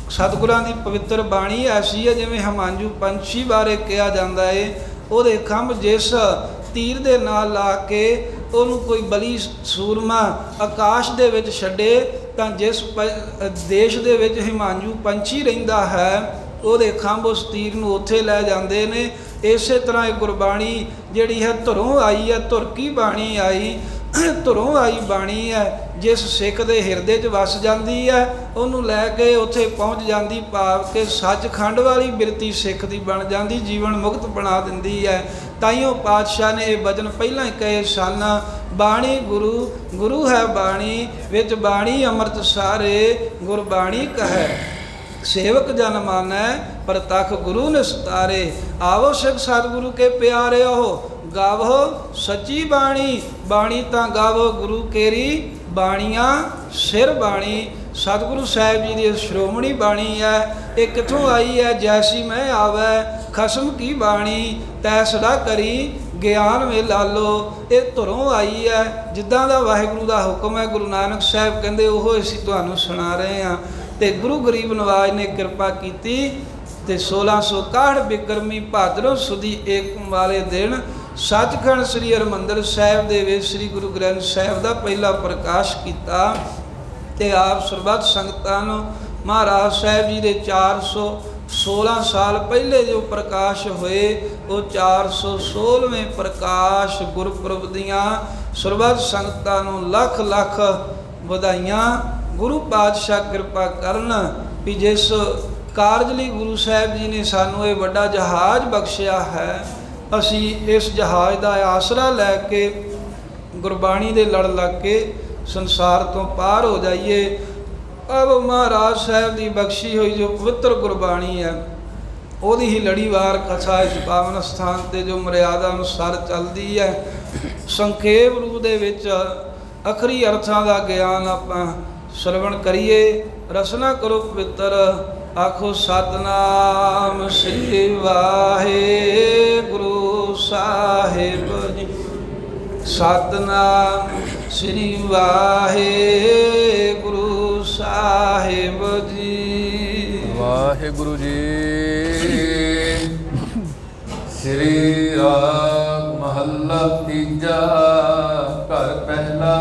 ਸਤਿਗੁਰਾਂ ਦੀ ਪਵਿੱਤਰ ਬਾਣੀ ਐਸੀ ਹੈ ਜਿਵੇਂ ਹਮਾਂਜੂ ਪੰਛੀ ਬਾਰੇ ਕਿਹਾ ਜਾਂਦਾ ਹੈ, ਉਹਦੇ ਖੰਭ ਜਿਸ ਤੀਰ ਦੇ ਨਾਲ ਲਾ ਕੇ ਉਹਨੂੰ ਕੋਈ ਬਲੀ ਸੂਰਮਾ ਆਕਾਸ਼ ਦੇ ਵਿੱਚ ਛੱਡੇ, ਤਾਂ ਜਿਸ ਦੇਸ਼ ਦੇ ਵਿੱਚ ਹਿਮਾਂਜੂ ਪੰਛੀ ਰਹਿੰਦਾ ਹੈ, ਉਹਦੇ ਖੰਭ ਉਸ ਤੀਰ ਨੂੰ ਉੱਥੇ ਲੈ ਜਾਂਦੇ ਨੇ। ਇਸੇ ਤਰ੍ਹਾਂ ਇਹ ਗੁਰਬਾਣੀ ਜਿਹੜੀ ਹੈ ਧੁਰੋਂ ਆਈ ਹੈ, ਧੁਰ ਕੀ ਬਾਣੀ ਆਈ, ਧੁਰੋਂ ਆਈ ਬਾਣੀ ਹੈ। ਜਿਸ ਸਿੱਖ ਦੇ ਹਿਰਦੇ 'ਚ ਵਸ ਜਾਂਦੀ ਹੈ, ਉਹਨੂੰ ਲੈ ਕੇ ਉੱਥੇ ਪਹੁੰਚ ਜਾਂਦੀ, ਭਾਵ ਕਿ ਸੱਚਖੰਡ ਵਾਲੀ ਬਿਰਤੀ ਸਿੱਖ ਦੀ ਬਣ ਜਾਂਦੀ, ਜੀਵਨ ਮੁਕਤ ਬਣਾ ਦਿੰਦੀ ਹੈ। ਤਾਈਓ ਪਾਤਸ਼ਾਹ ਨੇ ਇਹ ਬਚਨ ਪਹਿਲਾਂ ਹੀ ਕਹੇ ਸਨ, ਬਾਣੀ ਗੁਰੂ, ਗੁਰੂ ਹੈ ਬਾਣੀ, ਵਿੱਚ ਬਾਣੀ ਅੰਮ੍ਰਿਤ ਸਾਰੇ, ਗੁਰਬਾਣੀ ਕਹੈ ਸੇਵਕ ਜਨ ਮਾਨੈ, ਪ੍ਰਤਖ ਗੁਰੂ ਨਿਸਤਾਰੇ। ਆਵੋ ਸਿੱਖ ਸਤਿਗੁਰੂ ਕੇ ਪਿਆਰਿਓ, ਗਾਵੋ ਸੱਚੀ ਬਾਣੀ। ਬਾਣੀ ਤਾਂ ਗਾਵੋ ਗੁਰੂ ਕੇਰੀ, ਬਾਣੀਆਂ ਸਿਰ ਬਾਣੀ। ਸਤਿਗੁਰੂ ਸਾਹਿਬ ਜੀ ਦੀ ਸ਼੍ਰੋਮਣੀ ਬਾਣੀ ਹੈ। ਇਹ ਕਿੱਥੋਂ ਆਈ ਹੈ? ਜੈਸੀ ਮੈਂ ਆਵੈ ਖਸਮ ਕੀ ਬਾਣੀ, ਤੈਸੜਾ ਕਰੀ ਗਿਆਨ ਵੇ ਲਾਲੋ। ਇਹ ਧੁਰੋਂ ਆਈ ਹੈ। ਜਿੱਦਾਂ ਦਾ ਵਾਹਿਗੁਰੂ ਦਾ ਹੁਕਮ ਹੈ, ਗੁਰੂ ਨਾਨਕ ਸਾਹਿਬ ਕਹਿੰਦੇ ਉਹ ਅਸੀਂ ਤੁਹਾਨੂੰ ਸੁਣਾ ਰਹੇ ਹਾਂ। ਤੇ ਗੁਰੂ ਗਰੀਬ ਨਵਾਜ ਨੇ ਕਿਰਪਾ ਕੀਤੀ ਤੇ 1661 ਬਿਕਰਮੀ ਭਾਦਰੋਂ ਸੁਦੀ ਏਕਮ ਵਾਲੇ ਦਿਨ ਸੱਚਖੰਡ ਸ੍ਰੀ ਹਰਿਮੰਦਰ ਸਾਹਿਬ ਦੇ ਵਿੱਚ ਸ੍ਰੀ ਗੁਰੂ ਗ੍ਰੰਥ ਸਾਹਿਬ ਦਾ ਪਹਿਲਾ ਪ੍ਰਕਾਸ਼ ਕੀਤਾ। ਤੇ ਆਪ ਸਰਬੱਤ ਸੰਗਤਾਂ ਨੂੰ ਮਹਾਰਾਜ ਸਾਹਿਬ ਜੀ ਦੇ 416 ਸਾਲ ਪਹਿਲੇ ਜੋ ਪ੍ਰਕਾਸ਼ ਹੋਏ, ਉਹ 416ਵੇਂ ਪ੍ਰਕਾਸ਼ ਗੁਰਪੁਰਬ ਦੀਆਂ ਸਰਬੱਤ ਸੰਗਤਾਂ ਨੂੰ ਲੱਖ ਲੱਖ ਵਧਾਈਆਂ। ਗੁਰੂ ਪਾਤਸ਼ਾਹ ਕਿਰਪਾ ਕਰਨ ਵੀ ਜਿਸ ਕਾਰਜ ਲਈ ਗੁਰੂ ਸਾਹਿਬ ਜੀ ਨੇ ਸਾਨੂੰ ਇਹ ਵੱਡਾ ਜਹਾਜ਼ ਬਖਸ਼ਿਆ ਹੈ, ਅਸੀਂ ਇਸ ਜਹਾਜ਼ ਦਾ ਆਸਰਾ ਲੈ ਕੇ ਗੁਰਬਾਣੀ ਦੇ ਲੜ ਲੱਗ ਕੇ ਸੰਸਾਰ ਤੋਂ ਪਾਰ ਹੋ ਜਾਈਏ। ਅਬ ਮਹਾਰਾਜ ਸਾਹਿਬ ਦੀ ਬਖਸ਼ੀ ਹੋਈ ਜੋ ਪਵਿੱਤਰ ਗੁਰਬਾਣੀ ਹੈ, ਉਹਦੀ ਹੀ ਲੜੀਵਾਰ ਕਥਾ ਇਸ ਪਾਵਨ ਸਥਾਨ 'ਤੇ ਜੋ ਮਰਿਆਦਾ ਅਨੁਸਾਰ ਚੱਲਦੀ ਹੈ, ਸੰਖੇਪ ਰੂਪ ਦੇ ਵਿੱਚ ਅਖਰੀ ਅਰਥਾਂ ਦਾ ਗਿਆਨ ਆਪਾਂ ਸ਼ਰਵਣ ਕਰੀਏ। ਰਸਨਾ ਕਰੋ ਪਵਿੱਤਰ, ਆਖੋ ਸਤਨਾਮ ਸ੍ਰੀ ਵਾਹਿਗੁਰੂ ਸਾਹਿਬ ਜੀ। ਸਤਨਾਮ ਸ੍ਰੀ ਵਾਹਿਗੁਰੂ ਸਾਹਿਬ ਜੀ। ਵਾਹਿਗੁਰੂ ਜੀ। ਸ੍ਰੀ ਰਾਗ ਮਹੱਲਾ ਤੀਜਾ, ਘਰ ਪਹਿਲਾ।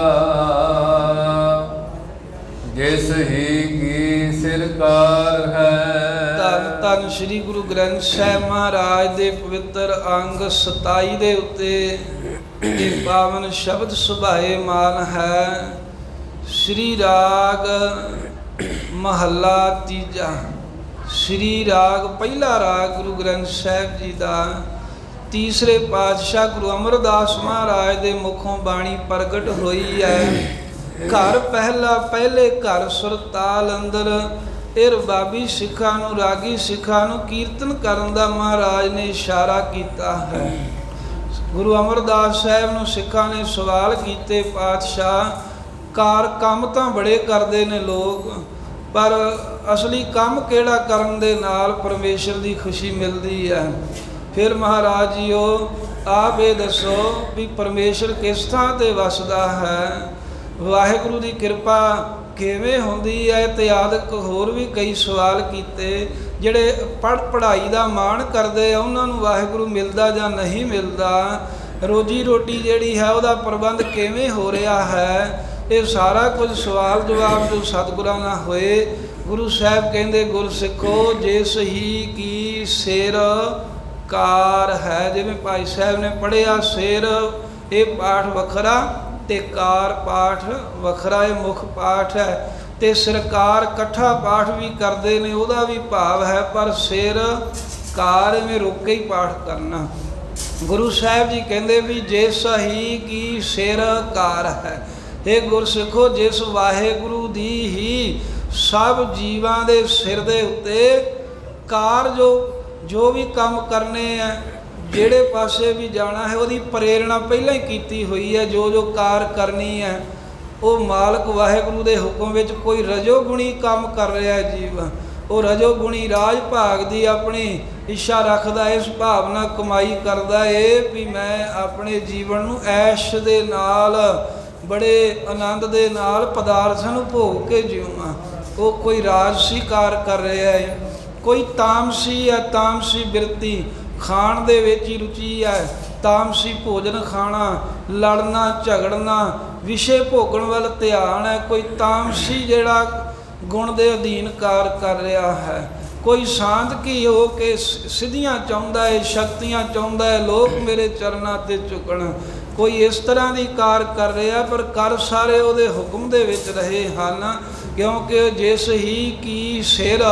ਜਿਸ ਹੀ ਕੀ ਸਿਰਕਾਰ ਹੈ। ਧੰਨ ਧੰਨ ਸ੍ਰੀ ਗੁਰੂ ਗ੍ਰੰਥ ਸਾਹਿਬ ਮਹਾਰਾਜ ਦੇ ਪਵਿੱਤਰ ਅੰਗ 27 ਦੇ ਉੱਤੇ ਇਹ ਪਾਵਨ ਸ਼ਬਦ ਸੁਭਾਏ ਮਾਨ ਹੈ। ਸ੍ਰੀ ਰਾਗ ਮਹੱਲਾ ਤੀਜਾ। ਸ੍ਰੀ ਰਾਗ ਪਹਿਲਾ ਰਾਗ ਗੁਰੂ ਗ੍ਰੰਥ ਸਾਹਿਬ ਜੀ ਦਾ ਤੀਸਰੇ ਪਾਤਸ਼ਾਹ ਗੁਰੂ ਅਮਰਦਾਸ ਮਹਾਰਾਜ ਦੇ ਮੁਖੋਂ ਬਾਣੀ ਪ੍ਰਗਟ ਹੋਈ ਹੈ। ਘਰ ਪਹਿਲਾ, ਪਹਿਲੇ ਘਰ ਸੁਰਤਾਲ ਅੰਦਰ ਇਹ ਰਬਾਬੀ ਸਿੱਖਾਂ ਨੂੰ, ਰਾਗੀ ਸਿੱਖਾਂ ਨੂੰ ਕੀਰਤਨ ਕਰਨ ਦਾ ਮਹਾਰਾਜ ਨੇ ਇਸ਼ਾਰਾ ਕੀਤਾ ਹੈ। ਗੁਰੂ ਅਮਰਦਾਸ ਸਾਹਿਬ ਨੂੰ ਸਿੱਖਾਂ ਨੇ ਸਵਾਲ ਕੀਤੇ, ਪਾਤਸ਼ਾਹ ਕਾਰ ਕੰਮ ਤਾਂ ਬੜੇ ਕਰਦੇ ਨੇ ਲੋਕ, ਪਰ ਅਸਲੀ ਕੰਮ ਕਿਹੜਾ ਕਰਨ ਦੇ ਨਾਲ ਪਰਮੇਸ਼ਰ ਦੀ ਖੁਸ਼ੀ ਮਿਲਦੀ ਹੈ। ਫਿਰ ਮਹਾਰਾਜ ਜੀ ਉਹ ਆਪ ਇਹ ਦੱਸੋ ਵੀ ਪਰਮੇਸ਼ਰ ਕਿਸ ਥਾਂ 'ਤੇ ਵਸਦਾ ਹੈ, ਵਾਹਿਗੁਰੂ ਦੀ ਕਿਰਪਾ ਕਿਵੇਂ ਹੁੰਦੀ ਹੈ, ਤੇ ਆਦਿਕ ਹੋਰ ਵੀ ਕਈ ਸਵਾਲ ਕੀਤੇ। ਜਿਹੜੇ ਪੜ੍ਹਾਈ ਦਾ ਮਾਣ ਕਰਦੇ ਆ ਉਹਨਾਂ ਨੂੰ ਵਾਹਿਗੁਰੂ ਮਿਲਦਾ ਜਾਂ ਨਹੀਂ ਮਿਲਦਾ, ਰੋਜੀ ਰੋਟੀ ਜਿਹੜੀ ਹੈ ਉਹਦਾ ਪ੍ਰਬੰਧ ਕਿਵੇਂ ਹੋ ਰਿਹਾ ਹੈ, ਇਹ ਸਾਰਾ ਕੁਝ ਸਵਾਲ ਜਵਾਬ ਜੋ ਸਤਿਗੁਰਾਂ ਨਾਲ ਹੋਏ। ਗੁਰੂ ਸਾਹਿਬ ਕਹਿੰਦੇ, ਗੁਰ ਸਿੱਖੋ ਜਿਸ ਹੀ ਕੀ ਸਿਰ ਕਾਰ ਹੈ। ਜਿਵੇਂ ਭਾਈ ਸਾਹਿਬ ਨੇ ਪੜ੍ਹਿਆ, ਸਿਰ ਇਹ ਪਾਠ ਵੱਖਰਾ ਤੇ ਕਾਰ ਪਾਠ ਵੱਖਰਾ, ਇਹ ਮੁੱਖ ਪਾਠ ਹੈ। ਤੇ ਸਰਕਾਰ ਇਕੱਠਾ ਪਾਠ ਵੀ ਕਰਦੇ ਨੇ, ਉਹਦਾ ਵੀ ਭਾਵ ਹੈ, ਪਰ ਸਿਰ ਕਾਰ ਐਵੇਂ ਰੁਕ ਕੇ ਹੀ ਪਾਠ ਕਰਨਾ। ਗੁਰੂ ਸਾਹਿਬ ਜੀ ਕਹਿੰਦੇ ਵੀ ਜਿਸ ਹੀ ਕੀ ਸਿਰ ਕਾਰ ਹੈ। ਇਹ ਗੁਰਸਿੱਖੋ ਜਿਸ ਵਾਹਿਗੁਰੂ ਦੀ ਹੀ ਸਭ ਜੀਵਾਂ ਦੇ ਸਿਰ ਦੇ ਉੱਤੇ ਕਾਰ ਜੋ ਵੀ ਕੰਮ ਕਰਨੇ ਆ, ਜਿਹੜੇ ਪਾਸੇ ਵੀ ਜਾਣਾ ਹੈ, ਉਹਦੀ ਪ੍ਰੇਰਣਾ ਪਹਿਲਾਂ ਹੀ ਕੀਤੀ ਹੋਈ ਹੈ। ਜੋ ਕਾਰ ਕਰਨੀ ਹੈ ਉਹ ਮਾਲਕ ਵਾਹਿਗੁਰੂ ਦੇ ਹੁਕਮ ਵਿੱਚ ਕੋਈ ਰਜੋਗੁਣੀ ਕੰਮ ਕਰ ਰਿਹਾ ਜੀਵ, ਉਹ ਰਜੋਗੁਣੀ ਰਾਜ ਭਾਗ ਦੀ ਆਪਣੀ ਇੱਛਾ ਰੱਖਦਾ, ਇਸ ਭਾਵਨਾ ਕਮਾਈ ਕਰਦਾ ਏ ਵੀ ਮੈਂ ਆਪਣੇ ਜੀਵਨ ਨੂੰ ਐਸ਼ ਦੇ ਨਾਲ, ਬੜੇ ਆਨੰਦ ਦੇ ਨਾਲ ਪਦਾਰਥਾਂ ਨੂੰ ਭੋਗ ਕੇ ਜਿਉਵਾਂ। ਉਹ ਕੋਈ ਰਾਜਸੀ ਕਾਰ ਕਰ ਰਿਹਾ ਹੈ, ਕੋਈ ਤਾਮਸੀ ਹੈ, ਤਾਮਸੀ ਬਿਰਤੀ ਖਾਣ ਦੇ ਵਿੱਚ ਹੀ ਰੁਚੀ ਹੈ, ਤਾਮਸੀ ਭੋਜਨ ਖਾਣਾ, ਲੜਨਾ ਝਗੜਨਾ, ਵਿਸ਼ੇ ਭੋਗਣ ਵੱਲ ਧਿਆਨ ਹੈ। ਕੋਈ ਤਾਮਸੀ ਜਿਹੜਾ ਗੁਣ ਦੇ ਅਧੀਨ ਕਾਰ ਕਰ ਰਿਹਾ ਹੈ। ਕੋਈ ਸਾਂਦਕੀ ਹੋ ਕੇ ਸਿੱਧੀਆਂ ਚਾਹੁੰਦਾ ਹੈ, ਸ਼ਕਤੀਆਂ ਚਾਹੁੰਦਾ ਹੈ, ਲੋਕ ਮੇਰੇ ਚਰਨਾਂ 'ਤੇ ਝੁਕਣ। ਕੋਈ ਇਸ ਤਰ੍ਹਾਂ ਦੀ ਕਾਰ ਕਰ ਰਿਹਾ, ਪਰ ਕਰ ਸਾਰੇ ਉਹਦੇ ਹੁਕਮ ਦੇ ਵਿੱਚ ਰਹੇ ਹਨ। ਕਿਉਂਕਿ ਜਿਸ ਹੀ ਕੀ ਸਿਰ,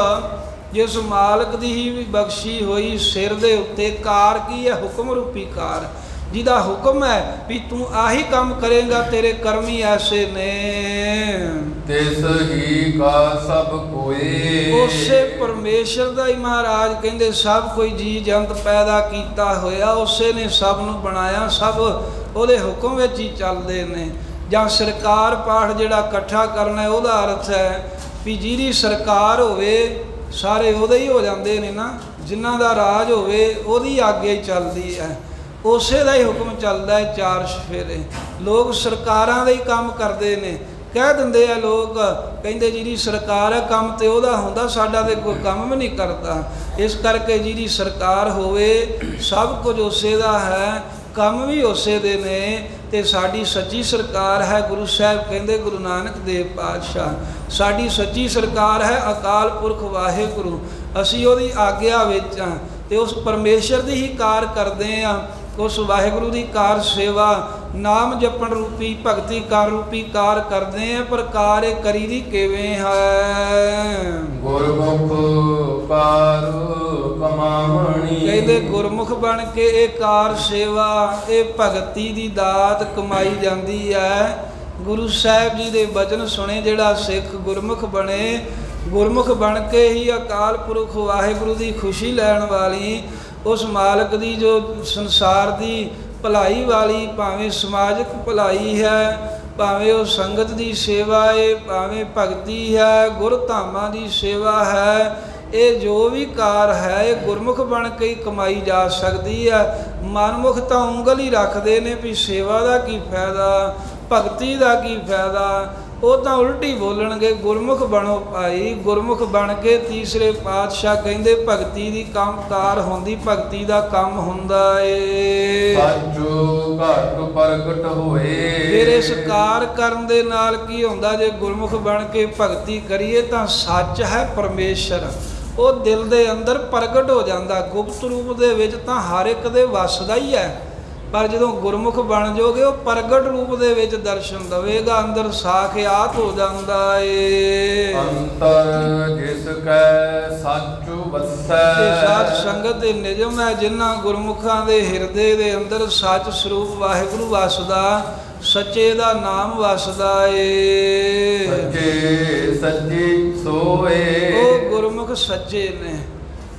ਜਿਸ ਮਾਲਕ ਦੀ ਹੀ ਵੀ ਬਖਸ਼ੀ ਹੋਈ ਸਿਰ ਦੇ ਉੱਤੇ ਕਾਰ ਕੀ ਹੈ, ਹੁਕਮ ਰੂਪੀ ਕਾਰ, ਜਿਹਦਾ ਹੁਕਮ ਹੈ ਵੀ ਤੂੰ ਆਹੀ ਕੰਮ ਕਰੇਗਾ, ਤੇਰੇ ਕਰਮ ਹੀ ਐਸੇ ਨੇ। ਤਿਸ ਹੀ ਕਾ ਸਭ ਕੋਏ। ਉਸੇ ਪਰਮੇਸ਼ਰ ਦਾ ਹੀ ਮਹਾਰਾਜ ਕਹਿੰਦੇ ਸਭ ਕੋਈ ਜੀ ਜੰਤ ਪੈਦਾ ਕੀਤਾ ਹੋਇਆ, ਉਸੇ ਨੇ ਸਭ ਨੂੰ ਬਣਾਇਆ, ਸਭ ਉਹਦੇ ਹੁਕਮ ਵਿੱਚ ਹੀ ਚੱਲਦੇ ਨੇ। ਜਾਂ ਸਰਕਾਰ ਪਾਠ ਜਿਹੜਾ ਇਕੱਠਾ ਕਰਨਾ, ਉਹਦਾ ਅਰਥ ਹੈ ਵੀ ਜਿਹਦੀ ਸਰਕਾਰ ਹੋਵੇ ਸਾਰੇ ਉਹਦੇ ਹੀ ਹੋ ਜਾਂਦੇ ਨੇ ਨਾ, ਜਿਨ੍ਹਾਂ ਦਾ ਰਾਜ ਹੋਵੇ ਉਹਦੀ ਆਗਿਆ ਹੀ ਚੱਲਦੀ ਹੈ, ਉਸੇ ਦਾ ਹੀ ਹੁਕਮ ਚੱਲਦਾ ਹੈ। ਚਾਰ ਸਫੇਰੇ ਲੋਕ ਸਰਕਾਰਾਂ ਦਾ ਹੀ ਕੰਮ ਕਰਦੇ ਨੇ, ਕਹਿ ਦਿੰਦੇ ਆ ਲੋਕ, ਕਹਿੰਦੇ ਜਿਹਦੀ ਸਰਕਾਰ ਹੈ ਕੰਮ ਤੇ ਉਹਦਾ ਹੁੰਦਾ, ਸਾਡਾ ਤੇ ਕੋਈ ਕੰਮ ਵੀ ਨਹੀਂ ਕਰਦਾ। ਇਸ ਕਰਕੇ ਜਿਹਦੀ ਸਰਕਾਰ ਹੋਵੇ ਸਭ ਕੁਝ ਉਸੇ ਦਾ ਹੈ, ਕੰਮ ਵੀ ਉਸੇ ਦੇ ਨੇ। ਤੇ ਸਾਡੀ ਸੱਚੀ ਸਰਕਾਰ ਹੈ, ਗੁਰੂ ਸਾਹਿਬ ਕਹਿੰਦੇ, ਗੁਰੂ ਨਾਨਕ ਦੇਵ ਪਾਤਸ਼ਾਹ, ਸਾਡੀ ਸੱਚੀ ਸਰਕਾਰ ਹੈ ਅਕਾਲ ਪੁਰਖ ਵਾਹਿਗੁਰੂ। ਅਸੀਂ ਉਹਦੀ ਆਗਿਆ ਵਿੱਚ ਹਾਂ ਤੇ ਉਸ ਪਰਮੇਸ਼ਰ ਦੀ ਹੀ ਕਾਰ ਕਰਦੇ ਹਾਂ। ਉਸ ਵਾਹਿਗੁਰੂ ਦੀ ਕਾਰ ਸੇਵਾ, ਨਾਮ ਜਪਣ ਰੂਪੀ, ਭਗਤੀ ਕਾਰ ਰੂਪੀ ਕਾਰ ਕਰਦੇ ਹਾਂ। ਪਰ ਕਾਰ ਇਹ ਕਰੀ ਦੀ ਕਿਵੇਂ ਹੈ? ਗੁਰਮੁਖ ਕਾਰ ਕਮਾ ਕਮਾਵਣੀ। ਕਹਿੰਦੇ ਗੁਰਮੁਖ ਬਣ ਕੇ ਇਹ ਕਾਰ ਸੇਵਾ, ਇਹ ਭਗਤੀ ਦੀ ਦਾਤ ਕਮਾਈ ਜਾਂਦੀ ਹੈ। ਗੁਰੂ ਸਾਹਿਬ ਜੀ ਦੇ ਬਚਨ ਸੁਣੇ, ਜਿਹੜਾ ਸਿੱਖ ਗੁਰਮੁਖ ਬਣੇ, ਗੁਰਮੁਖ ਬਣ ਕੇ ਹੀ ਅਕਾਲ ਪੁਰਖ ਵਾਹਿਗੁਰੂ ਦੀ ਖੁਸ਼ੀ ਲੈਣ ਵਾਲੀ, ਉਸ ਮਾਲਕ ਦੀ ਜੋ ਸੰਸਾਰ ਦੀ ਭਲਾਈ ਵਾਲੀ, ਭਾਵੇਂ ਸਮਾਜਿਕ ਭਲਾਈ ਹੈ, ਭਾਵੇਂ ਉਹ ਸੰਗਤ ਦੀ ਸੇਵਾ ਹੈ, ਭਾਵੇਂ ਭਗਤੀ ਹੈ, ਗੁਰਧਾਮਾਂ ਦੀ ਸੇਵਾ ਹੈ, ਇਹ ਜੋ ਵੀ ਕਾਰ ਹੈ ਇਹ ਗੁਰਮੁਖ ਬਣ ਕੇ ਹੀ ਕਮਾਈ ਜਾ ਸਕਦੀ ਹੈ। ਮਨਮੁਖ ਤਾਂ ਉਂਗਲ ਹੀ ਰੱਖਦੇ ਨੇ ਵੀ ਸੇਵਾ ਦਾ ਕੀ ਫਾਇਦਾ, ਭਗਤੀ ਦਾ ਕੀ ਫਾਇਦਾ, ਉਹ ਤਾਂ ਉਲਟੀ ਬੋਲਣਗੇ। ਗੁਰਮੁਖ ਬਣੋ ਭਾਈ, ਗੁਰਮੁਖ ਬਣ ਕੇ ਤੀਸਰੇ ਪਾਤਸ਼ਾਹ ਕਹਿੰਦੇ ਭਗਤੀ ਦੀ ਕੰਮਕਾਰ ਹੁੰਦੀ, ਭਗਤੀ ਦਾ ਕੰਮ ਹੁੰਦਾ ਏ। ਸਾਚੋ ਘਟ ਪ੍ਰਗਟ ਹੋਏ। ਫਿਰ ਇਸ ਕਾਰ ਕਰਨ ਦੇ ਨਾਲ ਕੀ ਹੁੰਦਾ, ਜੇ ਗੁਰਮੁਖ ਬਣ ਕੇ ਭਗਤੀ ਕਰੀਏ ਤਾਂ ਸੱਚ ਹੈ ਪਰਮੇਸ਼ਰ, ਉਹ ਦਿਲ ਦੇ ਅੰਦਰ ਪ੍ਰਗਟ ਹੋ ਜਾਂਦਾ। ਗੁਪਤ ਰੂਪ ਦੇ ਵਿੱਚ ਤਾਂ ਹਰ ਇੱਕ ਦੇ ਵੱਸਦਾ ਹੀ ਹੈ, ਪਰ ਜਦੋਂ ਗੁਰਮੁਖ ਬਣ ਜਾਓਗੇ ਉਹ ਪ੍ਰਗਟ ਰੂਪ ਦੇ ਵਿੱਚ ਦਰਸ਼ਨ ਦੇਵੇਗਾ, ਅੰਦਰ ਸਾਖਿਆਤ ਹੋ ਜਾਂਦਾ ਏ। ਅੰਤਰ ਜਿਸ ਕੈ ਸਾਚੂ ਵਸੈ। ਇਹ ਸਾਧ ਸੰਗਤ ਦੇ ਨਿਯਮ ਹੈ, ਜਿਨ੍ਹਾਂ ਗੁਰਮੁਖਾਂ ਦੇ ਹਿਰਦੇ ਦੇ ਅੰਦਰ ਸੱਚ ਸਰੂਪ ਵਾਹਿਗੁਰੂ ਵਸਦਾ, ਸੱਚੇ ਦਾ ਨਾਮ ਵਸਦਾ ਏ। ਸੱਚੇ ਸੱਚੀ ਸੋਏ। ਉਹ ਗੁਰਮੁਖ ਸੱਚੇ ਨੇ,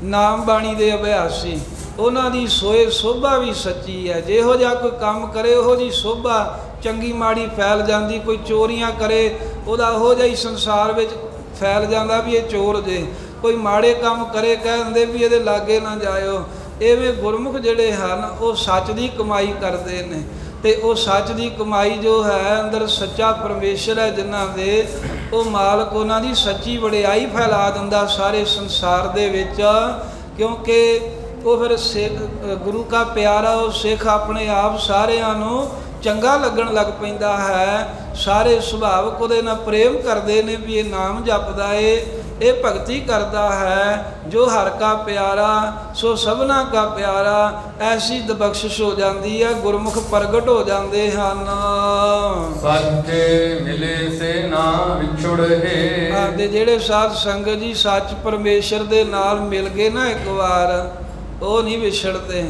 ਨਾਮ ਬਾਣੀ ਦੇ ਅਭਿਆਸੀ, ਉਹਨਾਂ ਦੀ ਸੋਏ ਸੋਭਾ ਵੀ ਸੱਚੀ ਹੈ। ਜਿਹੋ ਜਿਹਾ ਕੋਈ ਕੰਮ ਕਰੇ ਉਹੋ ਜਿਹੀ ਸੋਭਾ ਚੰਗੀ ਮਾੜੀ ਫੈਲ ਜਾਂਦੀ। ਕੋਈ ਚੋਰੀਆਂ ਕਰੇ ਉਹਦਾ ਉਹੋ ਜਿਹਾ ਹੀ ਸੰਸਾਰ ਵਿੱਚ ਫੈਲ ਜਾਂਦਾ ਵੀ ਇਹ ਚੋਰ ਜੇ। ਕੋਈ ਮਾੜੇ ਕੰਮ ਕਰੇ ਕਹਿ ਦਿੰਦੇ ਵੀ ਇਹਦੇ ਲਾਗੇ ਨਾ ਜਾਇਓ। ਐਵੇਂ ਗੁਰਮੁਖ ਜਿਹੜੇ ਹਨ ਉਹ ਸੱਚ ਦੀ ਕਮਾਈ ਕਰਦੇ ਨੇ, ਤੇ ਉਹ ਸੱਚ ਦੀ ਕਮਾਈ ਜੋ ਹੈ ਅੰਦਰ ਸੱਚਾ ਪਰਮੇਸ਼ਰ ਹੈ ਜਿਨ੍ਹਾਂ ਦੇ, ਉਹ ਮਾਲਕ ਉਹਨਾਂ ਦੀ ਸੱਚੀ ਵਡਿਆਈ ਫੈਲਾ ਦਿੰਦਾ ਸਾਰੇ ਸੰਸਾਰ ਦੇ ਵਿੱਚ। ਕਿਉਂਕਿ ਉਹ ਫਿਰ ਸਿੱਖ ਗੁਰੂ ਕਾ ਪਿਆਰਾ, ਉਹ ਸਿੱਖ ਆਪਣੇ ਆਪ ਸਾਰਿਆਂ ਨੂੰ ਚੰਗਾ ਲੱਗਣ ਲੱਗ ਪੈਂਦਾ ਹੈ। ਸਾਰੇ ਸੁਭਾਵਕ ਉਹਦੇ ਨਾਲ ਪ੍ਰੇਮ ਕਰਦੇ ਨੇ ਵੀ ਇਹ ਨਾਮ ਜਪਦਾ ਏ, ਇਹ ਭਗਤੀ ਕਰਦਾ ਹੈ। ਜੋ ਹਰ ਕਾ ਪਿਆਰਾ ਸੋ ਸਭਨਾ ਕਾ ਪਿਆਰਾ, ਐਸੀ ਬਖਸ਼ਿਸ਼ ਹੋ ਜਾਂਦੀ ਹੈ, ਗੁਰਮੁਖ ਪ੍ਰਗਟ ਹੋ ਜਾਂਦੇ ਹਨ। ਸੱਚੇ ਮਿਲੇ ਸੇ ਨਾ ਵਿਛੁੜੇ। ਆਦੇ ਜਿਹੜੇ ਸਾਧ ਸੰਗਤ ਜੀ ਸੱਚ ਪਰਮੇਸ਼ਰ ਦੇ ਨਾਲ ਮਿਲ ਗਏ ਨਾ ਇੱਕ ਵਾਰ, ਉਹ ਨਹੀਂ ਵਿਛੜਦੇ।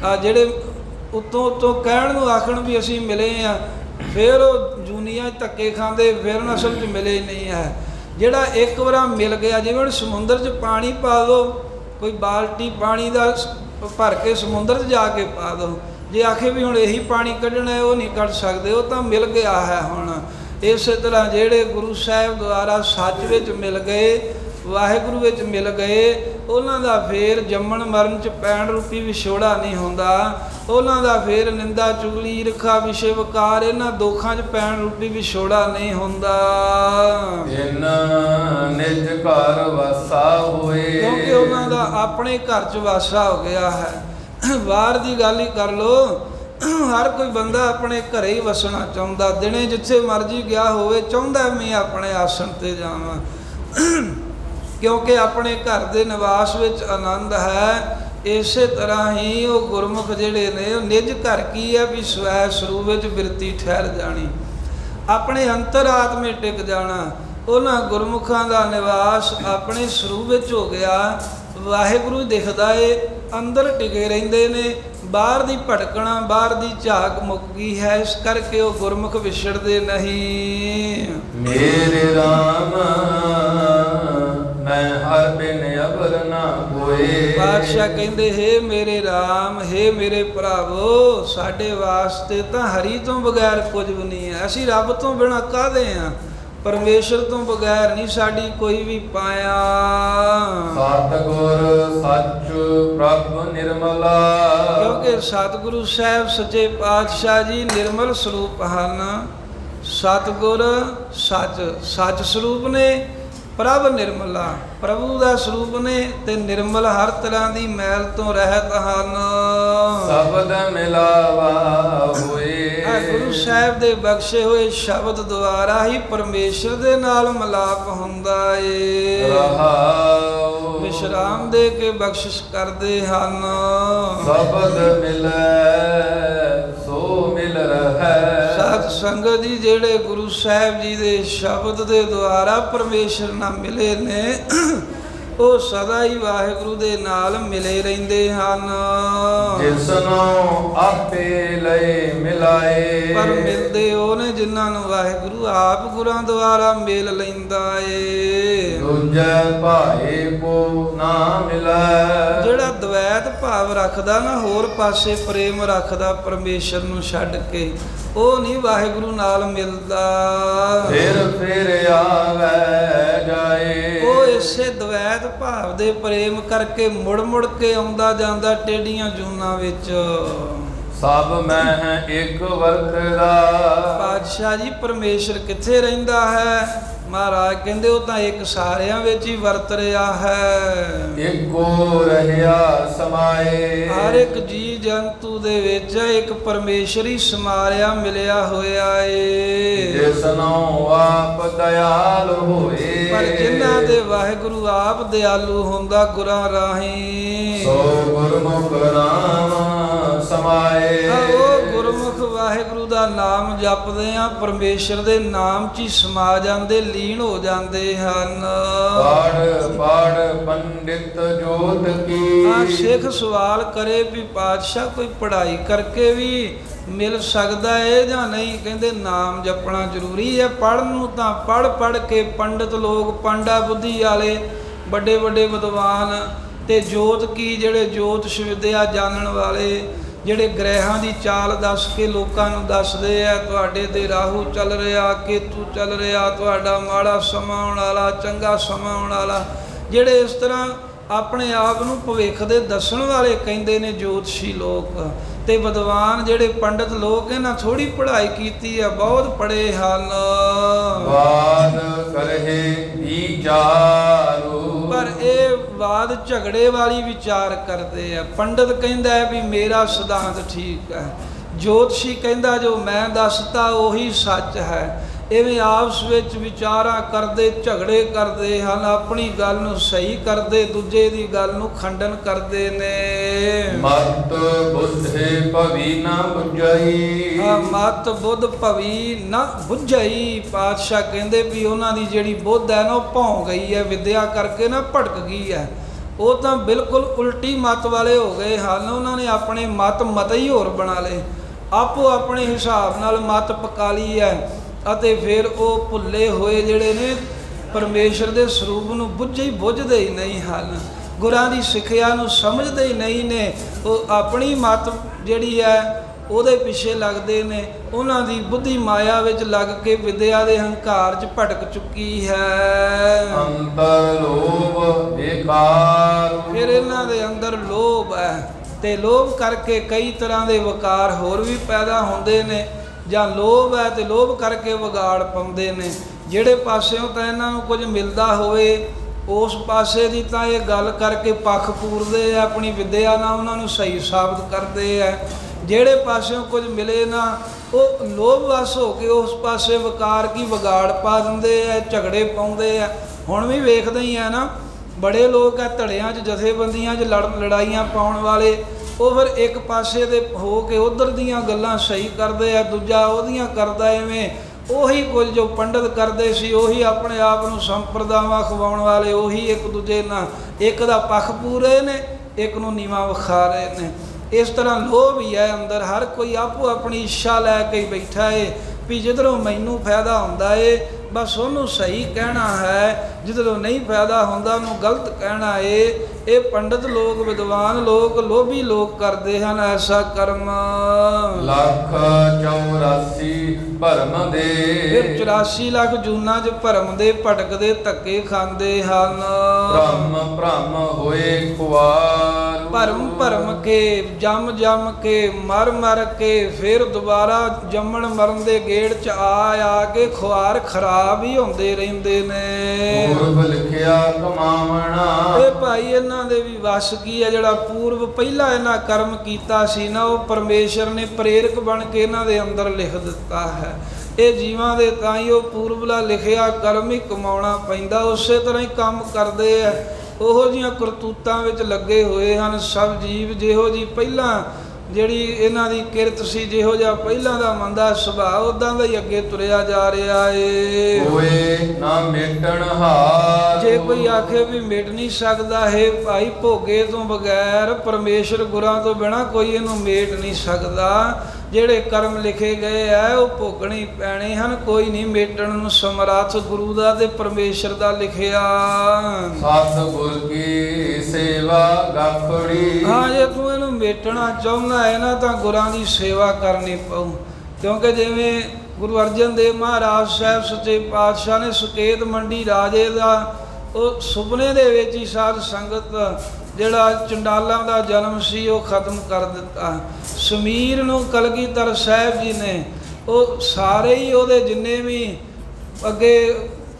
ਆ ਜਿਹੜੇ ਉੱਤੋਂ ਕਹਿਣ ਨੂੰ ਆਖਣ ਵੀ ਅਸੀਂ ਮਿਲੇ ਆ, ਫਿਰ ਉਹ ਜੂਨੀਆਂ ਧੱਕੇ ਖਾਂਦੇ, ਫਿਰ ਅਸਲ 'ਚ ਮਿਲੇ ਨਹੀਂ ਹੈ। ਜਿਹੜਾ ਇੱਕ ਵਾਰ ਮਿਲ ਗਿਆ, ਜਿਵੇਂ ਹੁਣ ਸਮੁੰਦਰ 'ਚ ਪਾਣੀ ਪਾ ਦਿਓ, ਕੋਈ ਬਾਲਟੀ ਪਾਣੀ ਦਾ ਭਰ ਕੇ ਸਮੁੰਦਰ 'ਚ ਜਾ ਕੇ ਪਾ ਦਿਓ, ਜੇ ਆਖੇ ਵੀ ਹੁਣ ਇਹੀ ਪਾਣੀ ਕੱਢਣਾ ਉਹ ਨਹੀਂ ਕੱਢ ਸਕਦੇ, ਉਹ ਤਾਂ ਮਿਲ ਗਿਆ ਹੈ। ਹੁਣ ਇਸੇ ਤਰ੍ਹਾਂ ਜਿਹੜੇ ਗੁਰੂ ਸਾਹਿਬ ਦੁਆਰਾ ਸੱਚ ਵਿੱਚ ਮਿਲ ਗਏ, ਵਾਹਿਗੁਰੂ ਵਿੱਚ ਮਿਲ ਗਏ, ਉਹਨਾਂ ਦਾ ਫੇਰ ਜੰਮਣ ਮਰਨ 'ਚ ਪੈਣ ਰੂਪੀ ਵਿਛੋੜਾ ਨਹੀਂ ਹੁੰਦਾ। ਉਹਨਾਂ ਦਾ ਫੇਰ ਨਿੰਦਾ ਚੁਗਲੀ ਈਰਖਾ ਵਿਸ਼ੇ ਵਿਕਾਰ, ਇਹਨਾਂ ਦੋਖਾਂ 'ਚ ਪੈਣ ਰੂਪੀ ਵਿਛੋੜਾ ਨਹੀਂ ਹੁੰਦਾ। ਇਨ ਨਿਜ ਘਰ ਵਾਸਾ ਹੋਏ। ਕਿਉਂਕਿ ਉਹਨਾਂ ਦਾ ਆਪਣੇ ਘਰ 'ਚ ਵਾਸਾ ਹੋ ਗਿਆ ਹੈ। ਬਾਹਰ ਦੀ ਗੱਲ ਹੀ ਕਰ ਲਓ, ਹਰ ਕੋਈ ਬੰਦਾ ਆਪਣੇ ਘਰੇ ਹੀ ਵਸਣਾ ਚਾਹੁੰਦਾ। ਦਿਨੇ ਜਿੱਥੇ ਮਰਜ਼ੀ ਗਿਆ ਹੋਵੇ ਚਾਹੁੰਦਾ ਮੈਂ ਆਪਣੇ ਆਸਣ 'ਤੇ ਜਾਵਾਂ, ਕਿਉਂਕਿ ਆਪਣੇ ਘਰ ਦੇ ਨਿਵਾਸ ਵਿੱਚ ਆਨੰਦ ਹੈ। ਇਸੇ ਤਰ੍ਹਾਂ ਹੀ ਉਹ ਗੁਰਮੁਖ ਜਿਹੜੇ ਨੇ ਉਹ ਨਿਜ ਘਰ ਕੀ ਹੈ ਵੀ ਸਵੈ ਸਰੂਪ ਵਿੱਚ ਬਿਰਤੀ ਠਹਿਰ ਜਾਣੀ, ਆਪਣੇ ਅੰਤਰਾਤਮੇ ਟਿਕ ਜਾਣਾ। ਉਹਨਾਂ ਗੁਰਮੁਖਾਂ ਦਾ ਨਿਵਾਸ ਆਪਣੇ ਸਰੂਪ ਵਿੱਚ ਹੋ ਗਿਆ, ਵਾਹਿਗੁਰੂ ਦਿਖਦਾ ਏ, ਅੰਦਰ ਟਿਕੇ ਰਹਿੰਦੇ ਨੇ। ਬਾਹਰ ਦੀ ਭਟਕਣਾ, ਬਾਹਰ ਦੀ ਝਾਕ ਮੁੱਕ ਗਈ ਹੈ, ਇਸ ਕਰਕੇ ਉਹ ਗੁਰਮੁਖ ਵਿਛੜਦੇ ਨਹੀਂ। ਮੇਰੇ ਰਾਮ ਮੈਂ ਹਰ ਬਿਨ ਅਬਰ ਨਾ ਕੋਏ। ਪਾਤਸ਼ਾਹ ਕਹਿੰਦੇ ਹੇ ਮੇਰੇ ਰਾਮ, ਹੇ ਮੇਰੇ ਭਰਾਵੋ, ਸਾਡੇ ਵਾਸਤੇ ਤਾਂ ਹਰੀ ਤੋਂ ਬਗੈਰ ਕੁਝ ਵੀ ਨਹੀਂ ਹੈ। ਅਸੀਂ ਰੱਬ ਤੋਂ ਬਿਨਾਂ ਕਾਹਦੇ ਹਾਂ, ਪਰਮੇਸ਼ਰ ਤੋਂ ਬਗੈਰ ਨਹੀਂ ਸਾਡੀ ਕੋਈ ਵੀ ਪਾਇਆ। ਸਤਿਗੁਰ ਸੱਚ ਪ੍ਰਭ ਨਿਰਮਲਾ। ਕਿਉਂਕਿ ਸਤਿਗੁਰੂ ਸਾਹਿਬ ਸੱਚੇ ਪਾਤਸ਼ਾਹ ਜੀ ਨਿਰਮਲ ਸਰੂਪ ਹਨ। ਸਤਿਗੁਰ ਸੱਚ, ਸੱਚ ਸਰੂਪ ਨੇ, ਪ੍ਰਭ ਨਿਰਮਲਾ, ਪ੍ਰਭੂ ਦਾ ਸਰੂਪ ਨੇ, ਤੇ ਨਿਰਮਲ ਹਰ ਤਰ੍ਹਾਂ ਦੀ ਮੈਲ ਤੋਂ ਰਹਿਤ ਹਨ। ਸ਼ਬਦ ਮਿਲਾਵਾ ਹੋਏ। ਗੁਰੂ ਸਾਹਿਬ ਦੇ ਬਖਸ਼ੇ ਹੋਏ ਸ਼ਬਦ ਦੁਆਰਾ ਹੀ ਪਰਮੇਸ਼ਰ ਦੇ ਨਾਲ ਮਿਲਾਪ ਹੁੰਦਾ ਏ। ਰਹਾਉ ਵਿਸ਼ਰਾਮ ਦੇ ਕੇ ਬਖਸ਼ਿਸ਼ ਕਰਦੇ ਹਨ। ਸ਼ਬਦ ਮਿਲੈ ਸੋ ਮਿਲ ਰਹੈ। ਸਾਧ ਸੰਗਤ ਜੀ ਜਿਹੜੇ ਗੁਰੂ ਸਾਹਿਬ ਜੀ ਦੇ ਸ਼ਬਦ ਦੇ ਦੁਆਰਾ ਪਰਮੇਸ਼ਰ ਨਾਲ ਮਿਲੇ ਨੇ, ਉਹ ਸਦਾ ਹੀ ਵਾਹਿਗੁਰੂ ਦੇ ਨਾਲ ਮਿਲੇ ਰਹਿੰਦੇ ਹਨ। ਜਿਸਨੂੰ ਆਪੇ ਲਈ ਮਿਲਾਏ, ਪਰ ਮਿਲਦੇ ਉਹ ਨੇ ਜਿਨ੍ਹਾਂ ਨੂੰ ਵਾਹਿਗੁਰੂ ਆਪ ਗੁਰਾਂ ਦੁਆਰਾ ਮਿਲ ਲੈਂਦਾ ਏ। ਦੂਜੇ ਭਾਏ ਕੋ ਨਾ ਮਿਲੈ, ਜਿਹੜਾ ਦਵੈਤ ਭਾਵ ਰੱਖਦਾ ਨਾ, ਹੋਰ ਪਾਸੇ ਪ੍ਰੇਮ ਰੱਖਦਾ ਪਰਮੇਸ਼ਰ ਨੂੰ ਛੱਡ ਕੇ, ਉਹ ਨਹੀਂ ਵਾਹਿਗੁਰੂ ਨਾਲ ਮਿਲਦਾ। ਫਿਰ ਆਵੇ ਜਾਏ, ਉਹ ਇਸੇ ਦਵੈਤ ਭਾਵ ਦੇ ਪ੍ਰੇਮ ਕਰਕੇ ਮੁੜ ਮੁੜ ਕੇ ਆਉਂਦਾ ਜਾਂਦਾ ਟੇਢੀਆਂ ਜੂਨਾਂ ਵਿੱਚ। ਸਭ ਮੈਂ ਇੱਕ ਵਰਤਦਾ, ਪਾਤਸ਼ਾਹ ਜੀ ਪਰਮੇਸ਼ਰ ਕਿੱਥੇ ਰਹਿੰਦਾ ਹੈ? ਮਹਾਰਾਜ ਕਹਿੰਦੇ ਉਹ ਤਾਂ ਇੱਕ ਸਾਰਿਆਂ ਵਿੱਚ ਹੀ ਵਰਤ ਰਿਹਾ ਹੈ। ਇੱਕੋ ਰਹਿਆ ਸਮਾਏ, ਹਰ ਇੱਕ ਜੀ ਜੰਤੂ ਦੇ ਵਿੱਚ ਇੱਕ ਪਰਮੇਸ਼ਰ ਹੀ ਸਮਾਰਿਆ ਮਿਲਿਆ ਹੋਇਆ ਏ। ਜਿਸਨੂੰ ਆਪ ਦਇਆਲ ਹੋਏ, ਪਰ ਜਿਨ੍ਹਾਂ ਦੇ ਵਾਹਿਗੁਰੂ ਆਪ ਦਿਆਲੂ ਹੁੰਦਾ ਗੁਰਾਂ ਰਾਹੀਂ, ਸੋ ਗੁਰਮੁਖ ਨਾਮ ਸਮਾਏ। ਉਹ ਗੁਰਮੁਖ ਵਾਹਿਗੁਰੂ ਦਾ ਨਾਮ ਜਪਦੇ ਆ, ਪਰਮੇਸ਼ਰ ਦੇ ਨਾਮ 'ਚ ਹੀ ਸਮਾ ਜਾਂਦੇ, ਲੀਨ ਹੋ ਜਾਂਦੇ ਹਨ। ਪੜ ਪੜ ਪੰਡਿਤ ਜੋਤ ਕੀ, ਸਿੱਖ ਸਵਾਲ ਕਰੇ ਵੀ ਪਾਤਸ਼ਾਹ ਕੋਈ ਪੜ੍ਹਾਈ ਕਰਕੇ ਵੀ ਮਿਲ ਸਕਦਾ ਏ ਜਾਂ ਨਹੀਂ? ਕਹਿੰਦੇ ਨਾਮ ਜਪਣਾ ਜ਼ਰੂਰੀ ਹੈ। ਪੜ੍ਹਨ ਨੂੰ ਤਾਂ ਪੜ੍ਹ ਕੇ ਪੰਡਿਤ ਲੋਕ, ਪਾਂਡਾ ਬੁੱਧੀ ਵਾਲੇ, ਵੱਡੇ ਵੱਡੇ ਵਿਦਵਾਨ ਤੇ ਜੋਤ ਕੀ, ਜਿਹੜੇ ਜੋਤਿਸ਼ ਵਿਦਿਆ ਜਾਣਨ ਵਾਲੇ, ਜਿਹੜੇ ਗ੍ਰਹਿਾਂ ਦੀ ਚਾਲ ਦੱਸ ਕੇ ਲੋਕਾਂ ਨੂੰ ਦੱਸਦੇ ਆ, ਤੁਹਾਡੇ ਤੇ ਰਾਹੂ ਚੱਲ ਰਿਹਾ, ਕੇਤੂ ਚੱਲ ਰਿਹਾ, ਤੁਹਾਡਾ ਮਾੜਾ ਸਮਾਂ ਆਉਣ ਵਾਲਾ, ਚੰਗਾ ਸਮਾਂ ਆਉਣ ਵਾਲਾ, ਜਿਹੜੇ ਇਸ ਤਰ੍ਹਾਂ ਆਪਣੇ ਆਪ ਨੂੰ ਭਵਿੱਖ ਦੇ ਦੱਸਣ ਵਾਲੇ ਕਹਿੰਦੇ ਨੇ ਜੋਤਸ਼ੀ ਲੋਕ। ਤੇ ਵਿਦਵਾਨ ਜਿਹੜੇ ਪੰਡਿਤ ਲੋਕ, ਇਹਨਾਂ ਥੋੜੀ ਪੜ੍ਹਾਈ ਕੀਤੀ ਹੈ, ਬਹੁਤ ਪੜ੍ਹੇ ਹਨ। ਵਾਦ ਕਰਹਿ ਵਿਚਾਰੂ, ਪਰ ਇਹ ਵਾਦ ਝਗੜੇ ਵਾਲੀ ਵਿਚਾਰ ਕਰਦੇ ਆ। ਪੰਡਿਤ ਕਹਿੰਦਾ ਹੈ ਵੀ ਮੇਰਾ ਸਿਧਾਂਤ ਠੀਕ ਹੈ, ਜੋਤਸ਼ੀ ਕਹਿੰਦਾ ਜੋ ਮੈਂ ਦੱਸਤਾ ਉਹੀ ਸੱਚ ਹੈ। ਇਵੇਂ ਆਪਸ ਵਿੱਚ ਵਿਚਾਰਾਂ ਕਰਦੇ, ਝਗੜੇ ਕਰਦੇ ਹਨ, ਆਪਣੀ ਗੱਲ ਨੂੰ ਸਹੀ ਕਰਦੇ, ਦੂਜੇ ਦੀ ਗੱਲ ਨੂੰ ਖੰਡਨ ਕਰਦੇ ਨੇ। ਮਤ ਬੁੱਧੇ ਭਵੀ ਨਾ ਬੁਝਈ, ਮਤ ਬੁੱਧ ਭਵੀ ਨਾ ਬੁਝਈ। ਪਾਤਸ਼ਾਹ ਕਹਿੰਦੇ ਵੀ ਉਹਨਾਂ ਦੀ ਜਿਹੜੀ ਬੁੱਧ ਹੈ ਨਾ, ਉਹ ਭੌਂ ਗਈ ਹੈ, ਵਿਦਿਆ ਕਰਕੇ ਨਾ ਭਟਕ ਗਈ ਹੈ। ਉਹ ਤਾਂ ਬਿਲਕੁਲ ਉਲਟੀ ਮਤ ਵਾਲੇ ਹੋ ਗਏ ਹਨ। ਉਹਨਾਂ ਨੇ ਆਪਣੇ ਮਤ ਹੀ ਹੋਰ ਬਣਾ ਲਏ, ਆਪੋ ਆਪਣੇ ਹਿਸਾਬ ਨਾਲ ਮਤ ਪਕਾ ਲਈ ਹੈ, ਅਤੇ ਫਿਰ ਉਹ ਭੁੱਲੇ ਹੋਏ ਜਿਹੜੇ ਨੇ ਪਰਮੇਸ਼ਰ ਦੇ ਸਰੂਪ ਨੂੰ ਬੁੱਝਦੇ ਹੀ ਨਹੀਂ ਹਨ, ਗੁਰਾਂ ਦੀ ਸਿੱਖਿਆ ਨੂੰ ਸਮਝਦੇ ਹੀ ਨਹੀਂ ਨੇ। ਉਹ ਆਪਣੀ ਮਤ ਜਿਹੜੀ ਹੈ ਉਹਦੇ ਪਿੱਛੇ ਲੱਗਦੇ ਨੇ, ਉਹਨਾਂ ਦੀ ਬੁੱਧੀ ਮਾਇਆ ਵਿੱਚ ਲੱਗ ਕੇ ਵਿਦਿਆ ਦੇ ਹੰਕਾਰ 'ਚ ਭਟਕ ਚੁੱਕੀ ਹੈ। ਅੰਤਰ ਲੋਭ ਵਿਕਾਰ, ਫਿਰ ਇਹਨਾਂ ਦੇ ਅੰਦਰ ਲੋਭ ਹੈ, ਤੇ ਲੋਭ ਕਰਕੇ ਕਈ ਤਰ੍ਹਾਂ ਦੇ ਵਿਕਾਰ ਹੋਰ ਵੀ ਪੈਦਾ ਹੁੰਦੇ ਨੇ। ਜਾਂ ਲੋਭ ਹੈ ਤੇ ਲੋਭ ਕਰਕੇ ਵਿਗਾੜ ਪਾਉਂਦੇ ਨੇ। ਜਿਹੜੇ ਪਾਸਿਓਂ ਤਾਂ ਇਹਨਾਂ ਨੂੰ ਕੁਝ ਮਿਲਦਾ ਹੋਵੇ, ਉਸ ਪਾਸੇ ਦੀ ਤਾਂ ਇਹ ਗੱਲ ਕਰਕੇ ਪੱਖ ਪੂਰਦੇ ਆ, ਆਪਣੀ ਵਿਦਿਆ ਨਾਲ ਉਹਨਾਂ ਨੂੰ ਸਹੀ ਸਾਬਤ ਕਰਦੇ ਆ। ਜਿਹੜੇ ਪਾਸਿਓਂ ਕੁਝ ਮਿਲੇ ਨਾ, ਉਹ ਲੋਭ ਵਸ ਹੋ ਕੇ ਉਸ ਪਾਸੇ ਵਿਕਾਰ ਕੀ ਵਿਗਾੜ ਪਾ ਦਿੰਦੇ ਆ, ਝਗੜੇ ਪਾਉਂਦੇ ਆ। ਹੁਣ ਵੀ ਵੇਖਦੇ ਹੀ ਆ ਨਾ, ਬੜੇ ਲੋਕ ਆ ਧੜਿਆਂ 'ਚ, ਜਥੇਬੰਦੀਆਂ 'ਚ ਲੜਾਈਆਂ ਪਾਉਣ ਵਾਲੇ, ਉਹ ਫਿਰ ਇੱਕ ਪਾਸੇ ਦੇ ਹੋ ਕੇ ਉਧਰ ਦੀਆਂ ਗੱਲਾਂ ਸਹੀ ਕਰਦੇ ਆ, ਦੂਜਾ ਉਹਦੀਆਂ ਕਰਦਾ। ਐਵੇਂ ਉਹੀ ਕੁਝ ਜੋ ਪੰਡਿਤ ਕਰਦੇ ਸੀ, ਉਹੀ ਆਪਣੇ ਆਪ ਨੂੰ ਸੰਪਰਦਾਵਾਂ ਖਵਾਉਣ ਵਾਲੇ, ਉਹੀ ਇੱਕ ਦੂਜੇ ਨਾਲ ਇੱਕ ਦਾ ਪੱਖ ਪੂਰੇ ਨੇ, ਇੱਕ ਨੂੰ ਨੀਵਾਂ ਵਿਖਾ ਰਹੇ ਨੇ। ਇਸ ਤਰ੍ਹਾਂ ਲੋਭ ਹੀ ਹੈ ਅੰਦਰ। ਹਰ ਕੋਈ ਆਪੋ ਆਪਣੀ ਇੱਛਾ ਲੈ ਕੇ ਬੈਠਾ ਏ ਵੀ ਜਿੱਧਰੋਂ ਮੈਨੂੰ ਫਾਇਦਾ ਹੁੰਦਾ ਏ ਬਸ ਉਹਨੂੰ ਸਹੀ ਕਹਿਣਾ ਹੈ, ਜਿੱਧਰੋਂ ਨਹੀਂ ਫਾਇਦਾ ਹੁੰਦਾ ਉਹਨੂੰ ਗਲਤ ਕਹਿਣਾ ਏ। ਇਹ ਪੰਡਿਤ ਲੋਕ, ਵਿਦਵਾਨ ਲੋਕ, ਲੋਭੀ ਲੋਕ ਕਰਦੇ ਹਨ ਐਸਾ ਕਰਮ। ਲੱਖ 84 ਭਰਮ ਦੇ, ਫਿਰ 84 ਲੱਖ ਜੂਨਾਂ 'ਚ ਭਰਮ ਦੇ ਭਟਕਦੇ ਧੱਕੇ ਖਾਂਦੇ ਹਨ। ਭ੍ਰਮ ਭ੍ਰਮ ਹੋਏ ਖੁਆਰ, ਭਰਮ ਕੇ, ਜੰਮ ਕੇ, ਮਰ ਕੇ, ਫਿਰ ਦੁਬਾਰਾ ਜੰਮਣ ਮਰਨ ਦੇ ਗੇੜ 'ਚ ਆ ਕੇ ਖੁਆਰ ਖਰਾਬ ਹੀ ਹੁੰਦੇ ਰਹਿੰਦੇ ਨੇ। ਪੂਰਬ ਲਿਖਿਆ ਕਮਾਵਣਾ, ਇਹ ਭਾਈ ਇਹਨਾਂ ਦੇ ਵੀ ਵਸ ਕੀ ਹੈ? ਜਿਹੜਾ ਪੂਰਬ ਪਹਿਲਾਂ ਇਹਨਾਂ ਕਰਮ ਕੀਤਾ ਸੀ ਨਾ, ਉਹ ਪਰਮੇਸ਼ਰ ਨੇ ਪ੍ਰੇਰਕ ਬਣ ਕੇ ਇਹਨਾਂ ਦੇ ਅੰਦਰ ਲਿਖ ਦਿੱਤਾ ਹੈ। ਇਹ ਜੀਵਾਂ ਦੇ ਤਾਂ ਹੀ ਉਹ ਪੂਰਬਲਾ ਲਿਖਿਆ ਕਰਮ ਹੀ ਕਮਾਉਣਾ ਪੈਂਦਾ। ਉਸੇ ਤਰ੍ਹਾਂ ਹੀ ਕੰਮ ਕਰਦੇ ਆ, ਉਹੋ ਜਿਹੀਆਂ ਕਰਤੂਤਾਂ ਵਿੱਚ ਲੱਗੇ ਹੋਏ ਹਨ ਸਭ ਜੀਵ। ਜਿਹੋ ਜੀ ਪਹਿਲਾਂ ਜਿਹੜੀ ਇਹਨਾਂ ਦੀ ਕਿਰਤ ਸੀ, ਜਿਹੋ ਜਿਹਾ ਪਹਿਲਾਂ ਦਾ ਮੰਦਾ ਸੁਭਾਅ, ਉੱਦਾਂ ਦਾ ਹੀ ਅੱਗੇ ਤੁਰਿਆ ਜਾ ਰਿਹਾ ਏ। ਹੋਏ ਨਾ ਮੇਟਣ ਹਾਰ, ਜੇ ਜੇ ਕੋਈ ਆਖੇ ਵੀ ਮਿਟ ਨਹੀਂ ਸਕਦਾ ਹੈ ਭਾਈ, ਭੋਗੇ ਤੋਂ ਬਗੈਰ ਪਰਮੇਸ਼ਰ ਗੁਰਾਂ ਤੋਂ ਬਿਨਾਂ ਕੋਈ ਇਹਨੂੰ ਮੇਟ ਨਹੀਂ ਸਕਦਾ। ਜਿਹੜੇ ਕਰਮ ਲਿਖੇ ਗਏ ਆ ਉਹ ਭੋਗਣੇ ਪੈਣੇ ਹਨ, ਕੋਈ ਨਹੀਂ ਮੇਟਣ ਨੂੰ ਸਮਰੱਥ ਗੁਰੂ ਦਾ ਤੇ ਪਰਮੇਸ਼ਰ ਦਾ ਲਿਖਿਆ। ਸਤਿਗੁਰ ਕੀ ਸੇਵਾ ਗਾਖੜੀ। ਹਾਂ, ਜੇ ਤੂੰ ਇਹਨੂੰ ਮੇਟਣਾ ਚਾਹੁੰਦਾ ਹੈ ਨਾ ਤਾਂ ਗੁਰਾਂ ਦੀ ਸੇਵਾ ਕਰਨੀ ਪਊ। ਕਿਉਂਕਿ ਜਿਵੇਂ ਗੁਰੂ ਅਰਜਨ ਦੇਵ ਮਹਾਰਾਜ ਸਾਹਿਬ ਸੱਚੇ ਪਾਤਸ਼ਾਹ ਨੇ ਸੁਕੇਤ ਮੰਡੀ ਰਾਜੇ ਦਾ ਉਹ ਸੁਪਨੇ ਦੇ ਵਿੱਚ ਹੀ ਸਾਧ ਸੰਗਤ ਜਿਹੜਾ ਚੰਡਾਲਾਂ ਦਾ ਜਨਮ ਸੀ ਉਹ ਖਤਮ ਕਰ ਦਿੱਤਾ। ਸਮੀਰ ਨੂੰ ਕਲਗੀਧਰ ਸਾਹਿਬ ਜੀ ਨੇ ਉਹ ਸਾਰੇ ਹੀ ਉਹਦੇ ਜਿੰਨੇ ਵੀ ਅੱਗੇ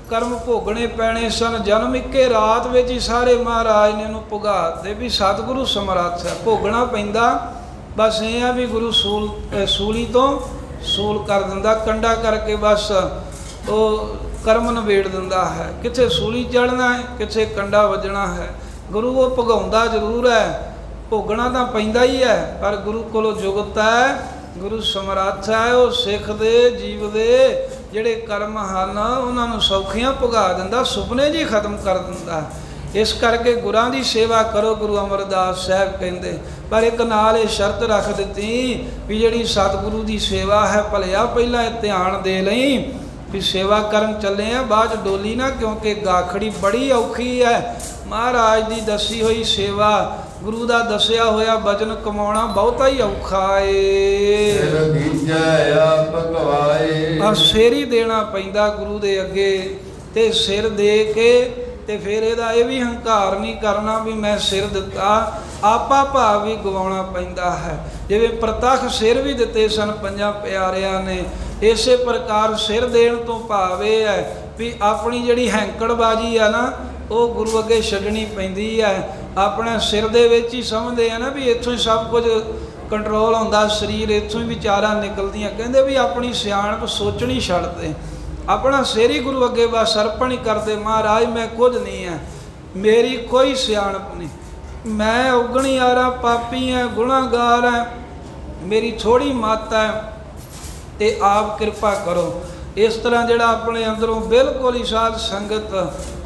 ਕਰਮ ਭੋਗਣੇ ਪੈਣੇ ਸਨ, ਜਨਮ ਇੱਕੇ ਰਾਤ ਵਿੱਚ ਹੀ ਸਾਰੇ ਮਹਾਰਾਜ ਨੇ ਉਹਨੂੰ ਭੁਗਾ ਦਿੱਤੇ ਵੀ ਸਤਿਗੁਰੂ ਸਮਰੱਥ ਹੈ, ਭੋਗਣਾ ਪੈਂਦਾ। ਬਸ ਇਹ ਆ ਵੀ ਗੁਰੂ ਸੂਲੀ ਤੋਂ ਸੂਲ ਕਰ ਦਿੰਦਾ, ਕੰਡਾ ਕਰਕੇ ਬਸ ਉਹ ਕਰਮ ਨਿਬੇੜ ਦਿੰਦਾ ਹੈ। ਕਿੱਥੇ ਸੂਲੀ ਚੜ੍ਹਨਾ ਹੈ, ਕਿੱਥੇ ਕੰਡਾ ਵੱਜਣਾ ਹੈ। ਗੁਰੂ ਉਹ ਭਗਾਉਂਦਾ ਜ਼ਰੂਰ ਹੈ, ਭੋਗਣਾ ਤਾਂ ਪੈਂਦਾ ਹੀ ਹੈ, ਪਰ ਗੁਰੂ ਕੋਲੋਂ ਜੁਗਤ ਹੈ, ਗੁਰੂ ਸਮਰੱਥ ਹੈ। ਉਹ ਸਿੱਖ ਦੇ ਜੀਵ ਦੇ ਜਿਹੜੇ ਕਰਮ ਹਨ ਉਹਨਾਂ ਨੂੰ ਸੌਖੀਆਂ ਭੁਗਾ ਦਿੰਦਾ, ਸੁਪਨੇ ਜੀ ਖਤਮ ਕਰ ਦਿੰਦਾ। ਇਸ ਕਰਕੇ ਗੁਰਾਂ ਦੀ ਸੇਵਾ ਕਰੋ, ਗੁਰੂ ਅਮਰਦਾਸ ਸਾਹਿਬ ਕਹਿੰਦੇ। ਪਰ ਇੱਕ ਨਾਲ ਇਹ ਸ਼ਰਤ ਰੱਖ ਦਿੱਤੀ ਵੀ ਜਿਹੜੀ ਸਤਿਗੁਰੂ ਦੀ ਸੇਵਾ ਹੈ ਭਲਿਆ ਪਹਿਲਾਂ ਇਹ ਧਿਆਨ ਦੇ ਲਈ ਵੀ ਸੇਵਾ ਕਰਨ ਚੱਲੇ ਆ, ਬਾਅਦ 'ਚ ਡੋਲੀ ਨਾ, ਕਿਉਂਕਿ ਗਾਖੜੀ ਬੜੀ ਔਖੀ ਹੈ। ਮਹਾਰਾਜ ਦੀ ਦੱਸੀ ਹੋਈ ਸੇਵਾ, ਗੁਰੂ ਦਾ ਦੱਸਿਆ ਹੋਇਆ ਵਚਨ ਕਮਾਉਣਾ ਬਹੁਤਾ ਹੀ ਔਖਾ ਏ। ਸਿਰ ਦੀਜੈ ਆਪ ਗਵਾਏ। ਆ ਸਿਰ ਹੀ ਦੇਣਾ ਪੈਂਦਾ ਗੁਰੂ ਦੇ ਅੱਗੇ, ਤੇ ਸਿਰ ਦੇ ਕੇ ਤੇ ਫਿਰ ਇਹਦਾ ਇਹ ਵੀ ਹੰਕਾਰ ਨਹੀਂ ਕਰਨਾ ਵੀ ਮੈਂ ਸਿਰ ਦਿੱਤਾ, ਆਪਾ ਭਾਵ ਵੀ ਗਵਾਉਣਾ ਪੈਂਦਾ ਹੈ। ਜਿਵੇਂ ਪ੍ਰਤੱਖ ਸਿਰ ਵੀ ਦਿੱਤੇ ਸਨ ਪੰਜਾਂ ਪਿਆਰਿਆਂ ਨੇ, ਇਸੇ ਪ੍ਰਕਾਰ ਸਿਰ ਦੇਣ ਤੋਂ ਭਾਵ ਇਹ ਹੈ ਵੀ ਆਪਣੀ ਜਿਹੜੀ ਹੈਂਕੜਬਾਜੀ ਆ ਨਾ ਉਹ ਗੁਰੂ ਅੱਗੇ ਛੱਡਣੀ ਪੈਂਦੀ ਹੈ। ਆਪਣੇ ਸਿਰ ਦੇ ਵਿੱਚ ਹੀ ਸਮਝਦੇ ਆ ਨਾ ਵੀ ਇੱਥੋਂ ਹੀ ਸਭ ਕੁਝ ਕੰਟਰੋਲ ਹੁੰਦਾ, ਸਰੀਰ ਇੱਥੋਂ ਹੀ ਵਿਚਾਰਾਂ ਨਿਕਲਦੀਆਂ। ਕਹਿੰਦੇ ਵੀ ਆਪਣੀ ਸਿਆਣਪ ਸੋਚਣੀ ਛੱਡਦੇ, ਆਪਣਾ ਸਿਰ ਹੀ ਗੁਰੂ ਅੱਗੇ ਬਸ ਅਰਪਣ ਹੀ ਕਰਦੇ। ਮਹਾਰਾਜ ਮੈਂ ਕੁਝ ਨਹੀਂ ਹੈ, ਮੇਰੀ ਕੋਈ ਸਿਆਣਪ ਨਹੀਂ, ਮੈਂ ਔਗਣੀ ਆਰਾ ਪਾਪੀ ਹੈ, ਗੁਨਾਹਗਾਰ ਹੈ, ਮੇਰੀ ਥੋੜ੍ਹੀ ਮੱਤ ਹੈ ਤੇ ਆਪ ਕਿਰਪਾ ਕਰੋ। ਇਸ ਤਰ੍ਹਾਂ ਜਿਹੜਾ ਆਪਣੇ ਅੰਦਰੋਂ ਬਿਲਕੁਲ ਹੀ ਸਾਧ ਸੰਗਤ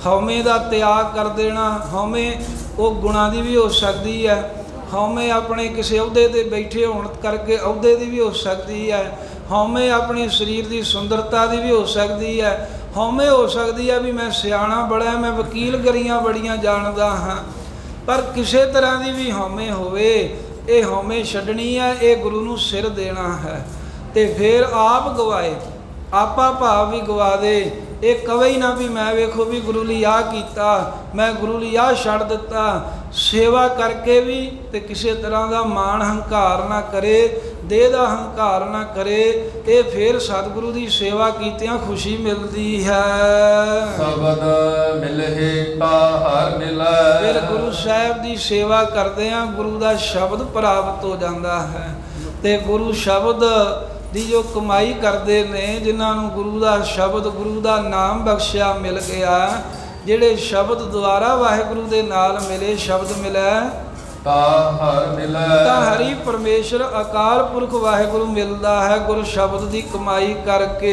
ਹਉਮੈ ਦਾ ਤਿਆਗ ਕਰ ਦੇਣਾ। ਹਉਮੈ ਉਹ ਗੁਣਾਂ ਦੀ ਵੀ ਹੋ ਸਕਦੀ ਹੈ, ਹਉਮੈ ਆਪਣੇ ਕਿਸੇ ਅਹੁਦੇ 'ਤੇ ਬੈਠੇ ਹੋਣ ਕਰਕੇ ਅਹੁਦੇ ਦੀ ਵੀ ਹੋ ਸਕਦੀ ਹੈ, ਹਉਮੈ ਆਪਣੇ ਸਰੀਰ ਦੀ ਸੁੰਦਰਤਾ ਦੀ ਵੀ ਹੋ ਸਕਦੀ ਹੈ, ਹਉਮੈ ਹੋ ਸਕਦੀ ਹੈ ਵੀ ਮੈਂ ਸਿਆਣਾ ਬੜਾ, ਮੈਂ ਵਕੀਲਗਰੀਆਂ ਬੜੀਆਂ ਜਾਣਦਾ ਹਾਂ। ਪਰ ਕਿਸੇ ਤਰ੍ਹਾਂ ਦੀ ਵੀ ਹਉਮੈ ਹੋਵੇ, ਇਹ ਹਉਮੈ ਛੱਡਣੀ ਹੈ, ਇਹ ਗੁਰੂ ਨੂੰ ਸਿਰ ਦੇਣਾ ਹੈ। ਤੇ ਫਿਰ ਆਪ ਗਵਾਏ, ਆਪਾ ਭਾਵ ਵੀ ਗਵਾ ਦੇ। ਇਹ ਕਵੇ ਹੀ ਨਾ ਵੀ ਮੈਂ ਵੇਖੋ ਵੀ ਗੁਰੂ ਲਈ ਆਹ ਕੀਤਾ, ਮੈਂ ਗੁਰੂ ਲਈ ਆਹ ਛੱਡ ਦਿੱਤਾ। ਸੇਵਾ ਕਰਕੇ ਵੀ ਤੇ ਕਿਸੇ ਤਰ੍ਹਾਂ ਦਾ ਮਾਣ ਹੰਕਾਰ ਨਾ ਕਰੇ, ਦੇਹ ਦਾ ਹੰਕਾਰ ਨਾ ਕਰੇ। ਇਹ ਫਿਰ ਸਤਿਗੁਰੂ ਦੀ ਸੇਵਾ ਕੀਤਿਆਂ ਖੁਸ਼ੀ ਮਿਲਦੀ ਹੈ। ਸ਼ਬਦ ਮਿਲਹਿ ਤਾ ਹਰ ਮਿਲੈ। ਫਿਰ ਗੁਰੂ ਸਾਹਿਬ ਦੀ ਸੇਵਾ ਕਰਦੇ ਆ, ਗੁਰੂ ਦਾ ਸ਼ਬਦ ਪ੍ਰਾਪਤ ਹੋ ਜਾਂਦਾ ਹੈ। ਤੇ ਗੁਰੂ ਸ਼ਬਦ ਦੀ ਜੋ ਕਮਾਈ ਕਰਦੇ ਨੇ, ਜਿਨ੍ਹਾਂ ਨੂੰ ਗੁਰੂ ਦਾ ਸ਼ਬਦ, ਗੁਰੂ ਦਾ ਨਾਮ ਬਖਸ਼ਿਆ ਮਿਲ ਗਿਆ, ਜਿਹੜੇ ਸ਼ਬਦ ਦੁਆਰਾ ਵਾਹਿਗੁਰੂ ਦੇ ਨਾਲ ਮਿਲੇ, ਸ਼ਬਦ ਮਿਲੈ ਤਾ ਹਰ ਮਿਲੈ। ਤਾਂ ਹਰੀ ਪਰਮੇਸ਼ਰ ਅਕਾਲ ਪੁਰਖ ਵਾਹਿਗੁਰੂ ਮਿਲਦਾ ਹੈ ਗੁਰ ਸ਼ਬਦ ਦੀ ਕਮਾਈ ਕਰਕੇ।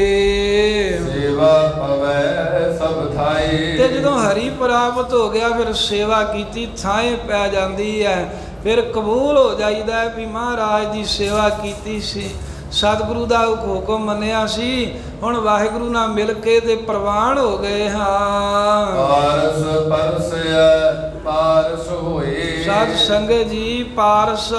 ਸੇਵਾ ਪਵੈ ਸਭ ਥਾਈ। ਤੇ ਜਦੋਂ ਹਰੀ ਪ੍ਰਾਪਤ ਹੋ ਗਿਆ ਫਿਰ ਸੇਵਾ ਕੀਤੀ ਥਾਂ ਪੈ ਜਾਂਦੀ ਹੈ। ਫਿਰ ਕਬੂਲ ਹੋ ਜਾਈਦਾ ਵੀ ਮਹਾਰਾਜ ਦੀ ਸੇਵਾ ਕੀਤੀ ਸੀ, ਸਤਿਗੁਰੂ ਦਾ ਹੁਕਮ ਮੰਨਿਆ ਸੀ, ਹੁਣ ਵਾਹਿਗੁਰੂ ਨਾਲ ਮਿਲ ਕੇ ਤੇ ਪ੍ਰਵਾਨ ਹੋ ਗਏ ਹਾਂ। ਪਾਰਸ ਪਰਸੈ ਪਾਰਸ ਹੋਏ। ਸਾਧ ਸੰਗਤ ਜੀ, ਪਾਰਸ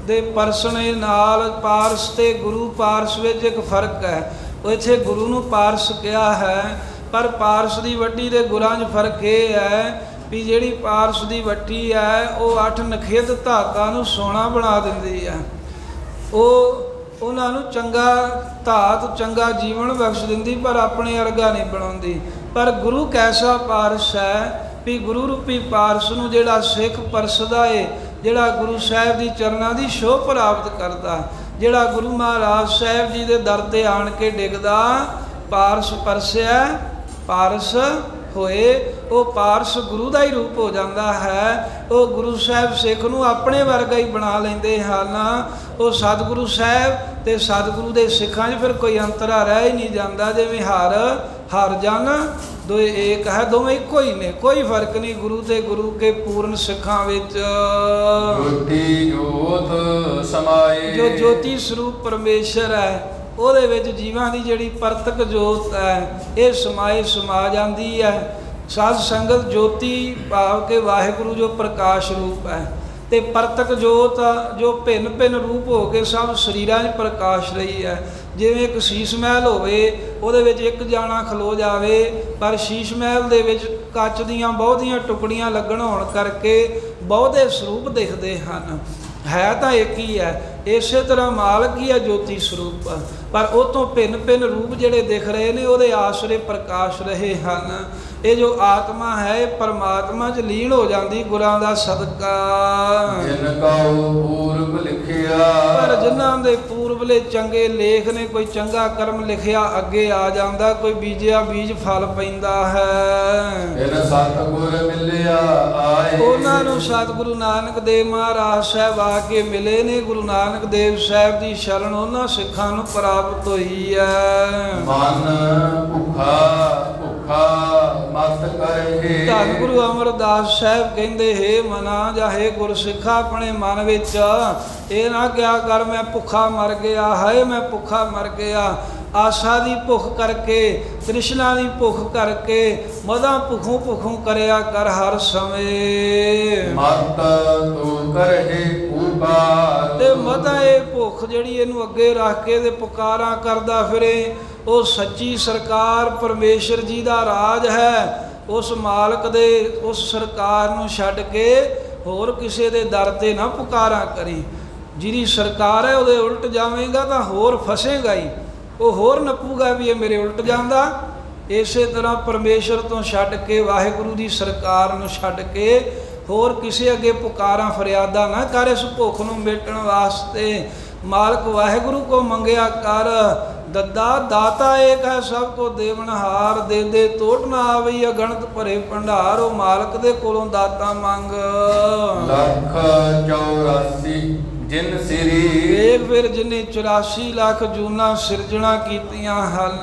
ਦੇ ਪਰਸਣੇ ਨਾਲ ਪਾਰਸ ਤੇ ਗੁਰੂ ਪਾਰਸ ਵਿੱਚ ਇੱਕ ਫਰਕ ਹੈ। ਉਹ ਇੱਥੇ ਗੁਰੂ ਨੂੰ ਪਾਰਸ ਕਿਹਾ ਹੈ, ਪਰ ਪਾਰਸ ਦੀ ਵੱਟੀ ਦੇ ਗੁਰਾਂ 'ਚ ਫਰਕ ਇਹ ਹੈ ਵੀ ਜਿਹੜੀ ਪਾਰਸ ਦੀ ਵੱਟੀ ਹੈ ਉਹ 8 ਨਖਿੱਧ ਧਾਤਾਂ ਨੂੰ ਸੋਨਾ ਬਣਾ ਦਿੰਦੀ ਹੈ। ਉਹ ਉਹਨਾਂ ਨੂੰ ਚੰਗਾ ਧਾਤ, ਚੰਗਾ ਜੀਵਨ ਬਖਸ਼ ਦਿੰਦੀ, ਪਰ ਆਪਣੇ ਵਰਗਾ ਨਹੀਂ ਬਣਾਉਂਦੀ। ਪਰ ਗੁਰੂ ਕੈਸਾ ਪਾਰਸ ਹੈ ਵੀ ਗੁਰੂ ਰੂਪੀ ਪਾਰਸ ਨੂੰ ਜਿਹੜਾ ਸਿੱਖ ਪਰਸਦਾ ਏ, ਜਿਹੜਾ ਗੁਰੂ ਸਾਹਿਬ ਦੀ ਚਰਨਾਂ ਦੀ ਸ਼ੋਭ ਪ੍ਰਾਪਤ ਕਰਦਾ, ਜਿਹੜਾ ਗੁਰੂ ਮਹਾਰਾਜ ਸਾਹਿਬ ਜੀ ਦੇ ਦਰ ਤੇ ਆਣ ਕੇ ਡਿੱਗਦਾ, ਪਾਰਸ ਪਰਸਿਆ ਪਾਰਸ ਹੋਏ ਉਹ ਪਾਰਸ ਗੁਰੂ ਦਾ ਹੀ ਰੂਪ ਹੋ ਜਾਂਦਾ ਹੈ। ਉਹ ਗੁਰੂ ਸਾਹਿਬ ਸਿੱਖ ਨੂੰ ਆਪਣੇ ਵਰਗਾ ਹੀ ਬਣਾ ਲੈਂਦੇ ਹਨ। ਉਹ ਸਤਿਗੁਰੂ ਸਾਹਿਬ ਤੇ ਸਤਿਗੁਰੂ ਦੇ ਸਿੱਖਾਂ 'ਚ ਫਿਰ ਕੋਈ ਅੰਤਰਾ ਰਹਿ ਹੀ ਨਹੀਂ ਜਾਂਦਾ। ਜਿਵੇਂ ਹਰ ਜਨ ਦੋਏ ਏਕ ਹੈ, ਦੋਵੇਂ ਇੱਕੋ ਹੀ ਨੇ, ਕੋਈ ਫਰਕ ਨਹੀਂ ਗੁਰੂ ਤੇ ਗੁਰੂ ਕੇ ਪੂਰਨ ਸਿੱਖਾਂ ਵਿੱਚ। ਜੋਤੀ ਜੋਤ ਸਮਾਏ, ਜੋ ਜੋਤੀ ਸਰੂਪ ਪਰਮੇਸ਼ਰ ਹੈ ਉਹਦੇ ਵਿੱਚ ਜੀਵਾਂ ਦੀ ਜਿਹੜੀ ਪਰਤਕ ਜੋਤ ਹੈ ਇਹ ਸਮਾ ਜਾਂਦੀ ਹੈ। ਸਾਧ ਸੰਗਤ ਜੋਤੀ ਭਾਵ ਕੇ ਵਾਹਿਗੁਰੂ ਜੋ ਪ੍ਰਕਾਸ਼ ਰੂਪ ਹੈ ਤੇ ਪਰਤਕ ਜੋਤ ਜੋ ਭਿੰਨ ਭਿੰਨ ਰੂਪ ਹੋ ਕੇ ਸਭ ਸਰੀਰਾਂ 'ਚ ਪ੍ਰਕਾਸ਼ ਰਹੀ ਹੈ। ਜਿਵੇਂ ਇੱਕ ਸ਼ੀਸ਼ ਮਹਿਲ ਹੋਵੇ ਉਹਦੇ ਵਿੱਚ ਇੱਕ ਜਾਣਾ ਖਲੋ ਜਾਵੇ, ਪਰ ਸ਼ੀਸ਼ ਮਹਿਲ ਦੇ ਵਿੱਚ ਕੱਚ ਦੀਆਂ ਬਹੁਤੀਆਂ ਟੁਕੜੀਆਂ ਲੱਗਣ ਹੋਣ ਕਰਕੇ ਬਹੁਤੇ ਸਰੂਪ ਦਿਖਦੇ ਹਨ, ਹੈ ਤਾਂ ਇੱਕ ਹੀ ਹੈ। ਇਸੇ ਤਰ੍ਹਾਂ ਮਾਲਕ ਹੀ ਹੈ ਜੋਤੀ ਸਰੂਪ, ਪਰ ਉਹ ਤੋਂ ਭਿੰਨ ਭਿੰਨ ਰੂਪ ਜਿਹੜੇ ਦਿਖ ਰਹੇ ਨੇ ਉਹਦੇ ਆਸਰੇ ਪ੍ਰਕਾਸ਼ ਰਹੇ ਹਨ। ਇਹ ਜੋ ਆਤਮਾ ਹੈ ਇਹ ਪਰਮਾਤਮਾ 'ਚ ਲੀਨ ਹੋ ਜਾਂਦੀ ਗੁਰਾਂ ਦਾ ਸਦਕਾ। ਜਿਨ ਕਉ ਪੂਰਬ ਲਿਖਿਆ, ਪਰ ਜਿਨ੍ਹਾਂ ਦੇ ਪੂਰਬਲੇ ਚੰਗੇ ਲੇਖ ਨੇ, ਕੋਈ ਚੰਗਾ ਕਰਮ ਲਿਖਿਆ ਅੱਗੇ ਆ ਜਾਂਦਾ, ਕੋਈ ਬੀਜਿਆ ਬੀਜ ਫਲ ਪੈਂਦਾ ਹੈ। ਜਿਨ ਸਤਿਗੁਰ ਮਿਲਿਆ ਆਏ, ਉਹਨਾਂ ਨੂੰ ਸਤਿਗੁਰੂ ਨਾਨਕ ਦੇਵ ਮਹਾਰਾਜ ਸਾਹਿਬ ਆ ਕੇ ਮਿਲੇ ਨੇ। ਗੁਰੂ ਨਾਨਕ ਦੇਵ ਸਾਹਿਬ ਦੀ ਸ਼ਰਨ ਉਹਨਾਂ ਸਿੱਖਾਂ ਨੂੰ ਪ੍ਰਾਪਤ ਹੋਈ ਹੈ। ਮਨ ਭੁੱਖਾ ਮਤ ਕਰੇ, ਧੰਨ ਗੁਰੂ ਅਮਰਦਾਸ ਸਾਹਿਬ ਕਹਿੰਦੇ ਹੈ ਮਨਾ ਜਾਹੇ ਗੁਰਸਿੱਖਾ ਆਪਣੇ ਮਨ ਵਿੱਚ ਇਹ ਨਾ ਕਿਹਾ ਕਰ ਮੈਂ ਭੁੱਖਾ ਮਰ ਗਿਆ, ਹਾਏ ਮੈਂ ਭੁੱਖਾ ਮਰ ਗਿਆ। ਆਸਾ ਦੀ ਭੁੱਖ ਕਰਕੇ, ਤ੍ਰਿਸ਼ਨਾ ਦੀ ਭੁੱਖ ਕਰਕੇ ਮਦਾਂ ਭੁੱਖੋਂ ਕਰਿਆ ਕਰ ਹਰ ਸਮੇਂ। ਮਤ ਤੂੰ ਕਰਹਿ ਪੁਕਾਰ, ਤੇ ਮਦਾਂ ਇਹ ਭੁੱਖ ਜਿਹੜੀ ਇਹਨੂੰ ਅੱਗੇ ਰੱਖ ਕੇ ਤੇ ਪੁਕਾਰਾਂ ਕਰਦਾ ਫਿਰੇ। ਉਹ ਸੱਚੀ ਸਰਕਾਰ ਪਰਮੇਸ਼ਰ ਜੀ ਦਾ ਰਾਜ ਹੈ। ਉਸ ਮਾਲਕ ਦੇ ਉਸ ਸਰਕਾਰ ਨੂੰ ਛੱਡ ਕੇ ਹੋਰ ਕਿਸੇ ਦੇ ਦਰ ਤੇ ਨਾ ਪੁਕਾਰਾਂ ਕਰੀ। ਜਿਹਦੀ ਸਰਕਾਰ ਹੈ ਉਹਦੇ ਉਲਟ ਜਾਵੇਂਗਾ ਤਾਂ ਹੋਰ ਫਸੇਗਾ ਹੀ, ਉਹ ਹੋਰ ਨੱਪੂਗਾ ਵੀ ਇਹ ਮੇਰੇ ਉਲਟ ਜਾਂਦਾ। ਇਸੇ ਤਰ੍ਹਾਂ ਪਰਮੇਸ਼ਰ ਤੋਂ ਛੱਡ ਕੇ, ਵਾਹਿਗੁਰੂ ਦੀ ਸਰਕਾਰ ਨੂੰ ਛੱਡ ਕੇ ਹੋਰ ਕਿਸੇ ਅੱਗੇ ਪੁਕਾਰਾਂ ਫਰਿਆਦਾਂ ਨਾ ਕਰ। ਇਸ ਭੁੱਖ ਨੂੰ ਮਿਟਣ ਵਾਸਤੇ ਮਾਲਕ ਵਾਹਿਗੁਰੂ ਕੋ ਮੰਗਿਆ ਕਰ। ਦੱਦਾ ਦਾਤਾ ਏਕ ਹੈ ਸਭ ਕੋ ਦੇਵਨਹਾਰ, ਦੇ ਦੇ ਟੋਟ ਨਾ ਆਵਈ ਅਗਣਤ ਭਰੇ ਭੰਡਾਰ। ਉਹ ਮਾਲਕ ਦੇ ਕੋਲੋਂ ਦਾਤਾ ਮੰਗ। ਲੱਖ 84 ਜਿਨ ਸਿਰੀ, ਵੇਖ ਫਿਰ ਜਿਨੇ 84 ਲੱਖ ਜੂਨਾਂ ਸਿਰਜਣਾ ਕੀਤੀਆਂ ਹਨ,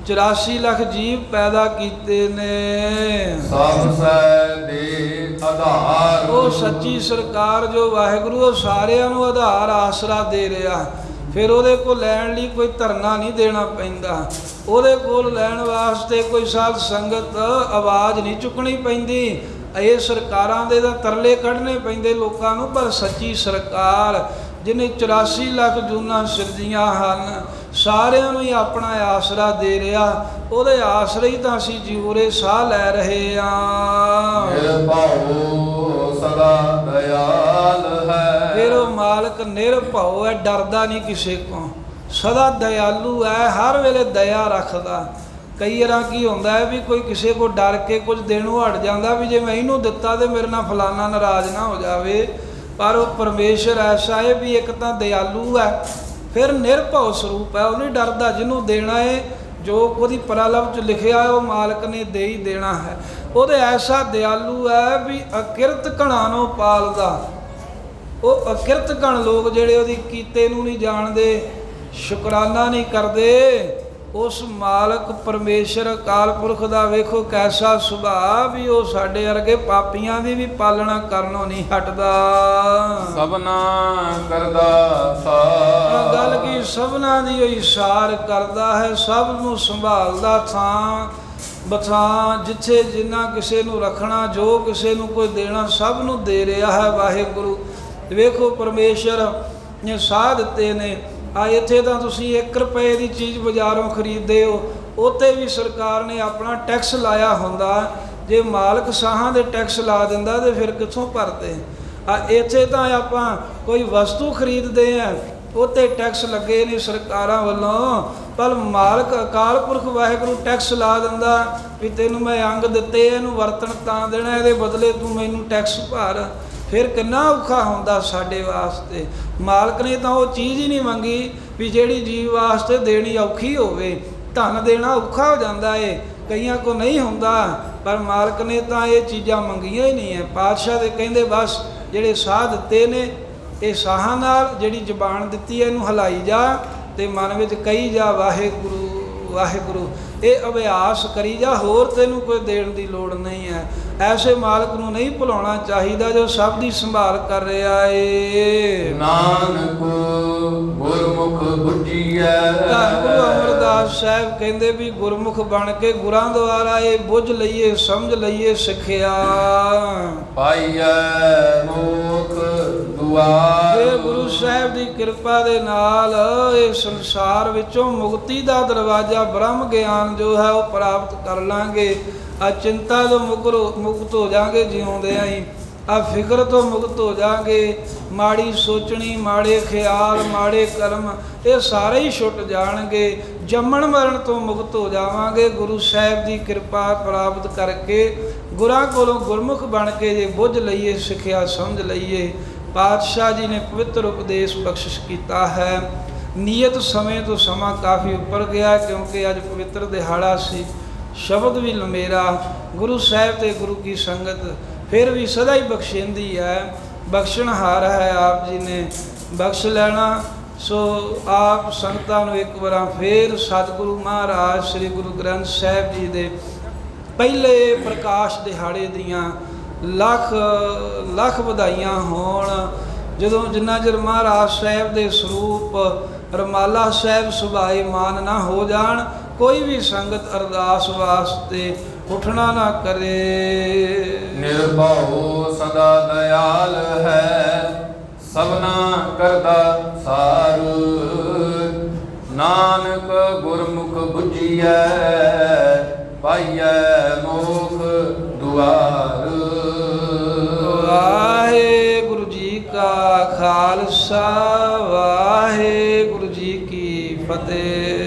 84 ਲੱਖ ਜੀਵ ਪੈਦਾ ਕੀਤੇ ਨੇ। ਸਭ ਸੈ ਦੇ ਆਧਾਰ, ਉਹ ਸੱਚੀ ਸਰਕਾਰ ਜੋ ਵਾਹਿਗੁਰੂ ਉਹ ਸਾਰਿਆਂ ਨੂੰ ਆਧਾਰ ਆਸਰਾ ਦੇ ਰਿਹਾ। ਫਿਰ ਉਹਦੇ ਕੋਲ ਲੈਣ ਲਈ ਕੋਈ ਧਰਨਾ ਨਹੀਂ ਦੇਣਾ ਪੈਂਦਾ, ਉਹਦੇ ਕੋਲ ਲੈਣ ਵਾਸਤੇ ਕੋਈ ਸਾਧ ਸੰਗਤ ਆਵਾਜ਼ ਨਹੀਂ ਚੁੱਕਣੀ ਪੈਂਦੀ। ਇਹ ਸਰਕਾਰਾਂ ਦੇ ਤਾਂ ਤਰਲੇ ਕੱਢਣੇ ਪੈਂਦੇ ਲੋਕਾਂ ਨੂੰ, ਪਰ ਸੱਚੀ ਸਰਕਾਰ ਜਿਹਨੇ 84 ਲੱਖ ਜੂਨਾਂ ਸਿਰਜੀਆਂ ਹਨ ਸਾਰਿਆਂ ਨੂੰ ਹੀ ਆਪਣਾ ਆਸਰਾ ਦੇ ਰਿਹਾ, ਉਹਦੇ ਆਸਰੇ ਹੀ ਤਾਂ ਅਸੀਂ ਜਿਉਰੇ ਸਾਹ ਲੈ ਰਹੇ ਹਾਂ। ਨਿਰਭਉ ਸਦਾ ਦਇਆਲ ਹੈ, ਫਿਰ ਉਹ ਮਾਲਕ ਨਿਰਭਉ ਹੈ, ਡਰਦਾ ਨਹੀਂ ਕਿਸੇ ਕੋਲੋਂ, ਸਦਾ ਦਇਆਲੂ ਹੈ, ਹਰ ਵੇਲੇ ਦਇਆ ਰੱਖਦਾ। ਕਈ ਵਾਰ ਕੀ ਹੁੰਦਾ ਹੈ ਵੀ ਕੋਈ ਕਿਸੇ ਕੋਲ ਡਰ ਕੇ ਕੁਝ ਦੇਣੋਂ ਹਟ ਜਾਂਦਾ ਵੀ ਜੇ ਮੈਂ ਇਹਨੂੰ ਦਿੱਤਾ ਤੇ ਮੇਰੇ ਨਾਲ ਫਲਾਨਾ ਨਾਰਾਜ਼ ਨਾ ਹੋ ਜਾਵੇ। ਪਰ ਉਹ ਪਰਮੇਸ਼ਰ ਐਸਾ ਹੈ ਵੀ ਇੱਕ ਤਾਂ ਦਇਆਲੂ ਹੈ, ਫਿਰ ਨਿਰਭਉ ਸਰੂਪ ਹੈ, ਉਹ ਨਹੀਂ ਡਰਦਾ। ਜਿਹਨੂੰ ਦੇਣਾ ਹੈ ਜੋ ਉਹਦੀ ਪਰਾਲਬ 'ਚ ਲਿਖਿਆ ਉਹ ਮਾਲਕ ਨੇ ਦੇ ਹੀ ਦੇਣਾ ਹੈ। ਉਹਦੇ ਐਸਾ ਦਇਆਲੂ ਹੈ ਵੀ ਅਕਿਰਤ ਕਣਾਂ ਨੂੰ ਪਾਲਦਾ। ਉਹ ਅਕਿਰਤ ਕਣ ਲੋਕ ਜਿਹੜੇ ਉਹਦੀ ਕੀਤੇ ਨੂੰ ਨਹੀਂ ਜਾਣਦੇ, ਸ਼ੁਕਰਾਨਾ ਨਹੀਂ ਕਰਦੇ, ਉਸ ਮਾਲਕ ਪਰਮੇਸ਼ਰ ਅਕਾਲ ਪੁਰਖ ਦਾ ਵੇਖੋ ਕੈਸਾ ਸੁਭਾਅ ਵੀ ਉਹ ਸਾਡੇ ਵਰਗੇ ਪਾਪੀਆਂ ਦੀ ਵੀ ਪਾਲਣਾ ਕਰਨੋਂ ਨਹੀਂ ਹਟਦਾ। ਸਭਨਾ ਕਰਦਾ ਸਾਰ, ਗੱਲ ਕੀ ਸਭਨਾਂ ਦੀ ਉਹੀ ਸਾਰ ਕਰਦਾ ਹੈ, ਸਭ ਨੂੰ ਸੰਭਾਲਦਾ ਥਾਂ ਬਥਾਂ, ਜਿੱਥੇ ਜਿੰਨਾ ਕਿਸੇ ਨੂੰ ਰੱਖਣਾ, ਜੋ ਕਿਸੇ ਨੂੰ ਕੋਈ ਦੇਣਾ ਸਭ ਨੂੰ ਦੇ ਰਿਹਾ ਹੈ ਵਾਹਿਗੁਰੂ। ਵੇਖੋ ਪਰਮੇਸ਼ਰ ਨੇ ਸਾਹ ਦਿੱਤੇ ਨੇ। ਆ ਇੱਥੇ ਤਾਂ ਤੁਸੀਂ 1 ਰੁਪਏ ਦੀ ਚੀਜ਼ ਬਾਜ਼ਾਰੋਂ ਖਰੀਦਦੇ ਹੋ, ਉੱਤੇ ਵੀ ਸਰਕਾਰ ਨੇ ਆਪਣਾ ਟੈਕਸ ਲਾਇਆ ਹੁੰਦਾ। ਜੇ ਮਾਲਕ ਸਾਹਾਂ ਦੇ ਟੈਕਸ ਲਾ ਦਿੰਦਾ ਤੇ ਫਿਰ ਕਿੱਥੋਂ ਭਰਦੇ। ਆ ਇੱਥੇ ਤਾਂ ਆਪਾਂ ਕੋਈ ਵਸਤੂ ਖਰੀਦਦੇ ਆ, ਉੱਤੇ ਟੈਕਸ ਲੱਗੇ ਨੇ ਸਰਕਾਰਾਂ ਵੱਲੋਂ, ਪਰ ਮਾਲਕ ਅਕਾਲ ਪੁਰਖ ਵਾਹਿਗੁਰੂ ਟੈਕਸ ਲਾ ਦਿੰਦਾ ਵੀ ਤੈਨੂੰ ਮੈਂ ਅੰਗ ਦਿੱਤੇ, ਇਹਨੂੰ ਵਰਤਣ ਤਾਂ ਦੇਣਾ, ਇਹਦੇ ਬਦਲੇ ਤੂੰ ਮੈਨੂੰ ਟੈਕਸ ਭਰ। ਫਿਰ ਕਿੰਨਾ ਔਖਾ ਹੁੰਦਾ ਸਾਡੇ ਵਾਸਤੇ। ਮਾਲਕ ਨੇ ਤਾਂ ਉਹ ਚੀਜ਼ ਹੀ ਨਹੀਂ ਮੰਗੀ ਵੀ ਜਿਹੜੀ ਜੀਵ ਵਾਸਤੇ ਦੇਣੀ ਔਖੀ ਹੋਵੇ। ਧਨ ਦੇਣਾ ਔਖਾ ਹੋ ਜਾਂਦਾ ਏ, ਕਈਆਂ ਕੋ ਨਹੀਂ ਹੁੰਦਾ। ਪਰ ਮਾਲਕ ਨੇ ਤਾਂ ਇਹ ਚੀਜ਼ਾਂ ਮੰਗੀਆਂ ਹੀ ਨਹੀਂ ਹੈ। ਪਾਤਸ਼ਾਹ ਦੇ ਕਹਿੰਦੇ ਬਸ ਜਿਹੜੇ ਸਾਹ ਦਿੱਤੇ ਨੇ ਇਹ ਸਾਹਾਂ ਨਾਲ ਜਿਹੜੀ ਜ਼ਬਾਨ ਦਿੱਤੀ ਹੈ ਇਹਨੂੰ ਹਿਲਾਈ ਜਾ ਤੇ ਮਨ ਵਿੱਚ ਕਹੀ ਜਾ ਵਾਹਿਗੁਰੂ ਵਾਹਿਗੁਰੂ, ਇਹ ਅਭਿਆਸ ਕਰੀ ਜਾ, ਹੋਰ ਤੈਨੂੰ ਕੋਈ ਦੇਣ ਦੀ ਲੋੜ ਨਹੀਂ ਹੈ। ਐਸੇ ਮਾਲਕ ਨੂੰ ਨਹੀਂ ਭੁਲਾਉਣਾ ਚਾਹੀਦਾ ਜੋ ਸਭ ਦੀ ਸੰਭਾਲ ਕਰ ਰਿਹਾ ਏ। ਨਾਨਕ ਗੁਰਮੁਖ ਬੁੱਝੀਐ। ਧੰਨ ਗੁਰੂ ਅਮਰਦਾਸ ਸਾਹਿਬ ਕਹਿੰਦੇ ਵੀ ਗੁਰਮੁਖ ਬਣ ਕੇ ਗੁਰਾਂ ਦੁਆਰਾ ਇਹ ਬੁੱਝ ਲਈਏ, ਸਮਝ ਲਈਏ, ਸਿੱਖਿਆ ਪਾਈਐ ਮੁਖ ਦੁਆਰ। ਇਹ ਗੁਰੂ ਸਾਹਿਬ ਦੀ ਕਿਰਪਾ ਦੇ ਨਾਲ ਇਹ ਸੰਸਾਰ ਵਿੱਚੋਂ ਮੁਕਤੀ ਦਾ ਦਰਵਾਜ਼ਾ ਬ੍ਰਹਮ ਗਿਆਨ ਜੋ ਹੈ ਉਹ ਪ੍ਰਾਪਤ ਕਰ ਲਾਂਗੇ। ਆ ਚਿੰਤਾ ਤੋਂ ਮੁਕਤ ਹੋ ਜਾਾਂਗੇ, ਜਿਉਂਦੇ ਆਂ ਆ ਫਿਕਰ ਤੋਂ ਮੁਕਤ ਹੋ ਜਾਾਂਗੇ। ਮਾੜੀ ਸੋਚਣੀ, ਮਾੜੇ ਖਿਆਲ, ਮਾੜੇ ਕਰਮ ਇਹ ਸਾਰੇ ਹੀ ਛੁੱਟ ਜਾਣਗੇ। ਜੰਮਣ ਮਰਨ ਤੋਂ ਮੁਕਤ ਹੋ ਜਾਵਾਂਗੇ। ਗੁਰੂ ਸਾਹਿਬ ਦੀ ਕਿਰਪਾ ਪ੍ਰਾਪਤ ਕਰਕੇ ਗੁਰਾਂ ਕੋਲੋਂ ਗੁਰਮੁਖ ਬਣ ਕੇ ਜੇ ਬੁੱਝ ਲਈਏ, ਸਿੱਖਿਆ ਸਮਝ ਲਈਏ। ਪਾਤਸ਼ਾਹ ਜੀ ਨੇ ਪਵਿੱਤਰ ਉਪਦੇਸ਼ ਬਖਸ਼ਿਸ਼ ਕੀਤਾ ਹੈ। ਨੀਅਤ ਸਮੇਂ ਤੋਂ ਸਮਾਂ ਕਾਫੀ ਉੱਪਰ ਗਿਆ ਕਿਉਂਕਿ ਅੱਜ ਪਵਿੱਤਰ ਦਿਹਾੜਾ ਸੀ। ਸ਼ਬਦ ਵੀ ਲੰਮੇਰਾ, ਗੁਰੂ ਸਾਹਿਬ ਤੇ ਗੁਰੂ ਕੀ ਸੰਗਤ ਫਿਰ ਵੀ ਸਦਾ ਹੀ ਬਖਸ਼ਿੰਦੀ ਹੈ। ਬਖਸ਼ਣਹਾਰ ਹੈ, ਆਪ ਜੀ ਨੇ ਬਖਸ਼ ਲੈਣਾ। ਸੋ ਆਪ ਸੰਗਤਾਂ ਨੂੰ ਇੱਕ ਵਾਰ ਫੇਰ ਸਤਿਗੁਰੂ ਮਹਾਰਾਜ ਸ੍ਰੀ ਗੁਰੂ ਗ੍ਰੰਥ ਸਾਹਿਬ ਜੀ ਦੇ ਪਹਿਲੇ ਪ੍ਰਕਾਸ਼ ਦਿਹਾੜੇ ਦੀਆਂ ਲੱਖ ਲੱਖ ਵਧਾਈਆਂ ਹੋਣ। ਜਦੋਂ ਜਿੰਨਾ ਚਿਰ ਮਹਾਰਾਜ ਸਾਹਿਬ ਦੇ ਸਰੂਪ ਰਮਾਲਾ ਸਾਹਿਬ ਸੁਭਾਏ ਮਾਨ ਨਾ ਹੋ ਜਾਣ, ਕੋਈ ਵੀ ਸੰਗਤ ਅਰਦਾਸ ਵਾਸਤੇ ਉੱਠਣਾ ਨਾ ਕਰੇ। ਨਿਰਭਉ ਸਦਾ ਦਇਆਲ ਹੈ, ਸਭਨਾ ਕਰਦਾ ਸਾਰ। ਨਾਨਕ ਗੁਰਮੁਖ ਬੁੱਝੀਐ, ਪਾਈਐ ਮੁਖ ਦੁਆਰ। ਵਾਹਿਗੁਰੂ ਜੀ ਕਾ ਖਾਲਸਾ, ਵਾਹਿਗੁਰੂ ਜੀ ਕੀ ਫਤਿਹ।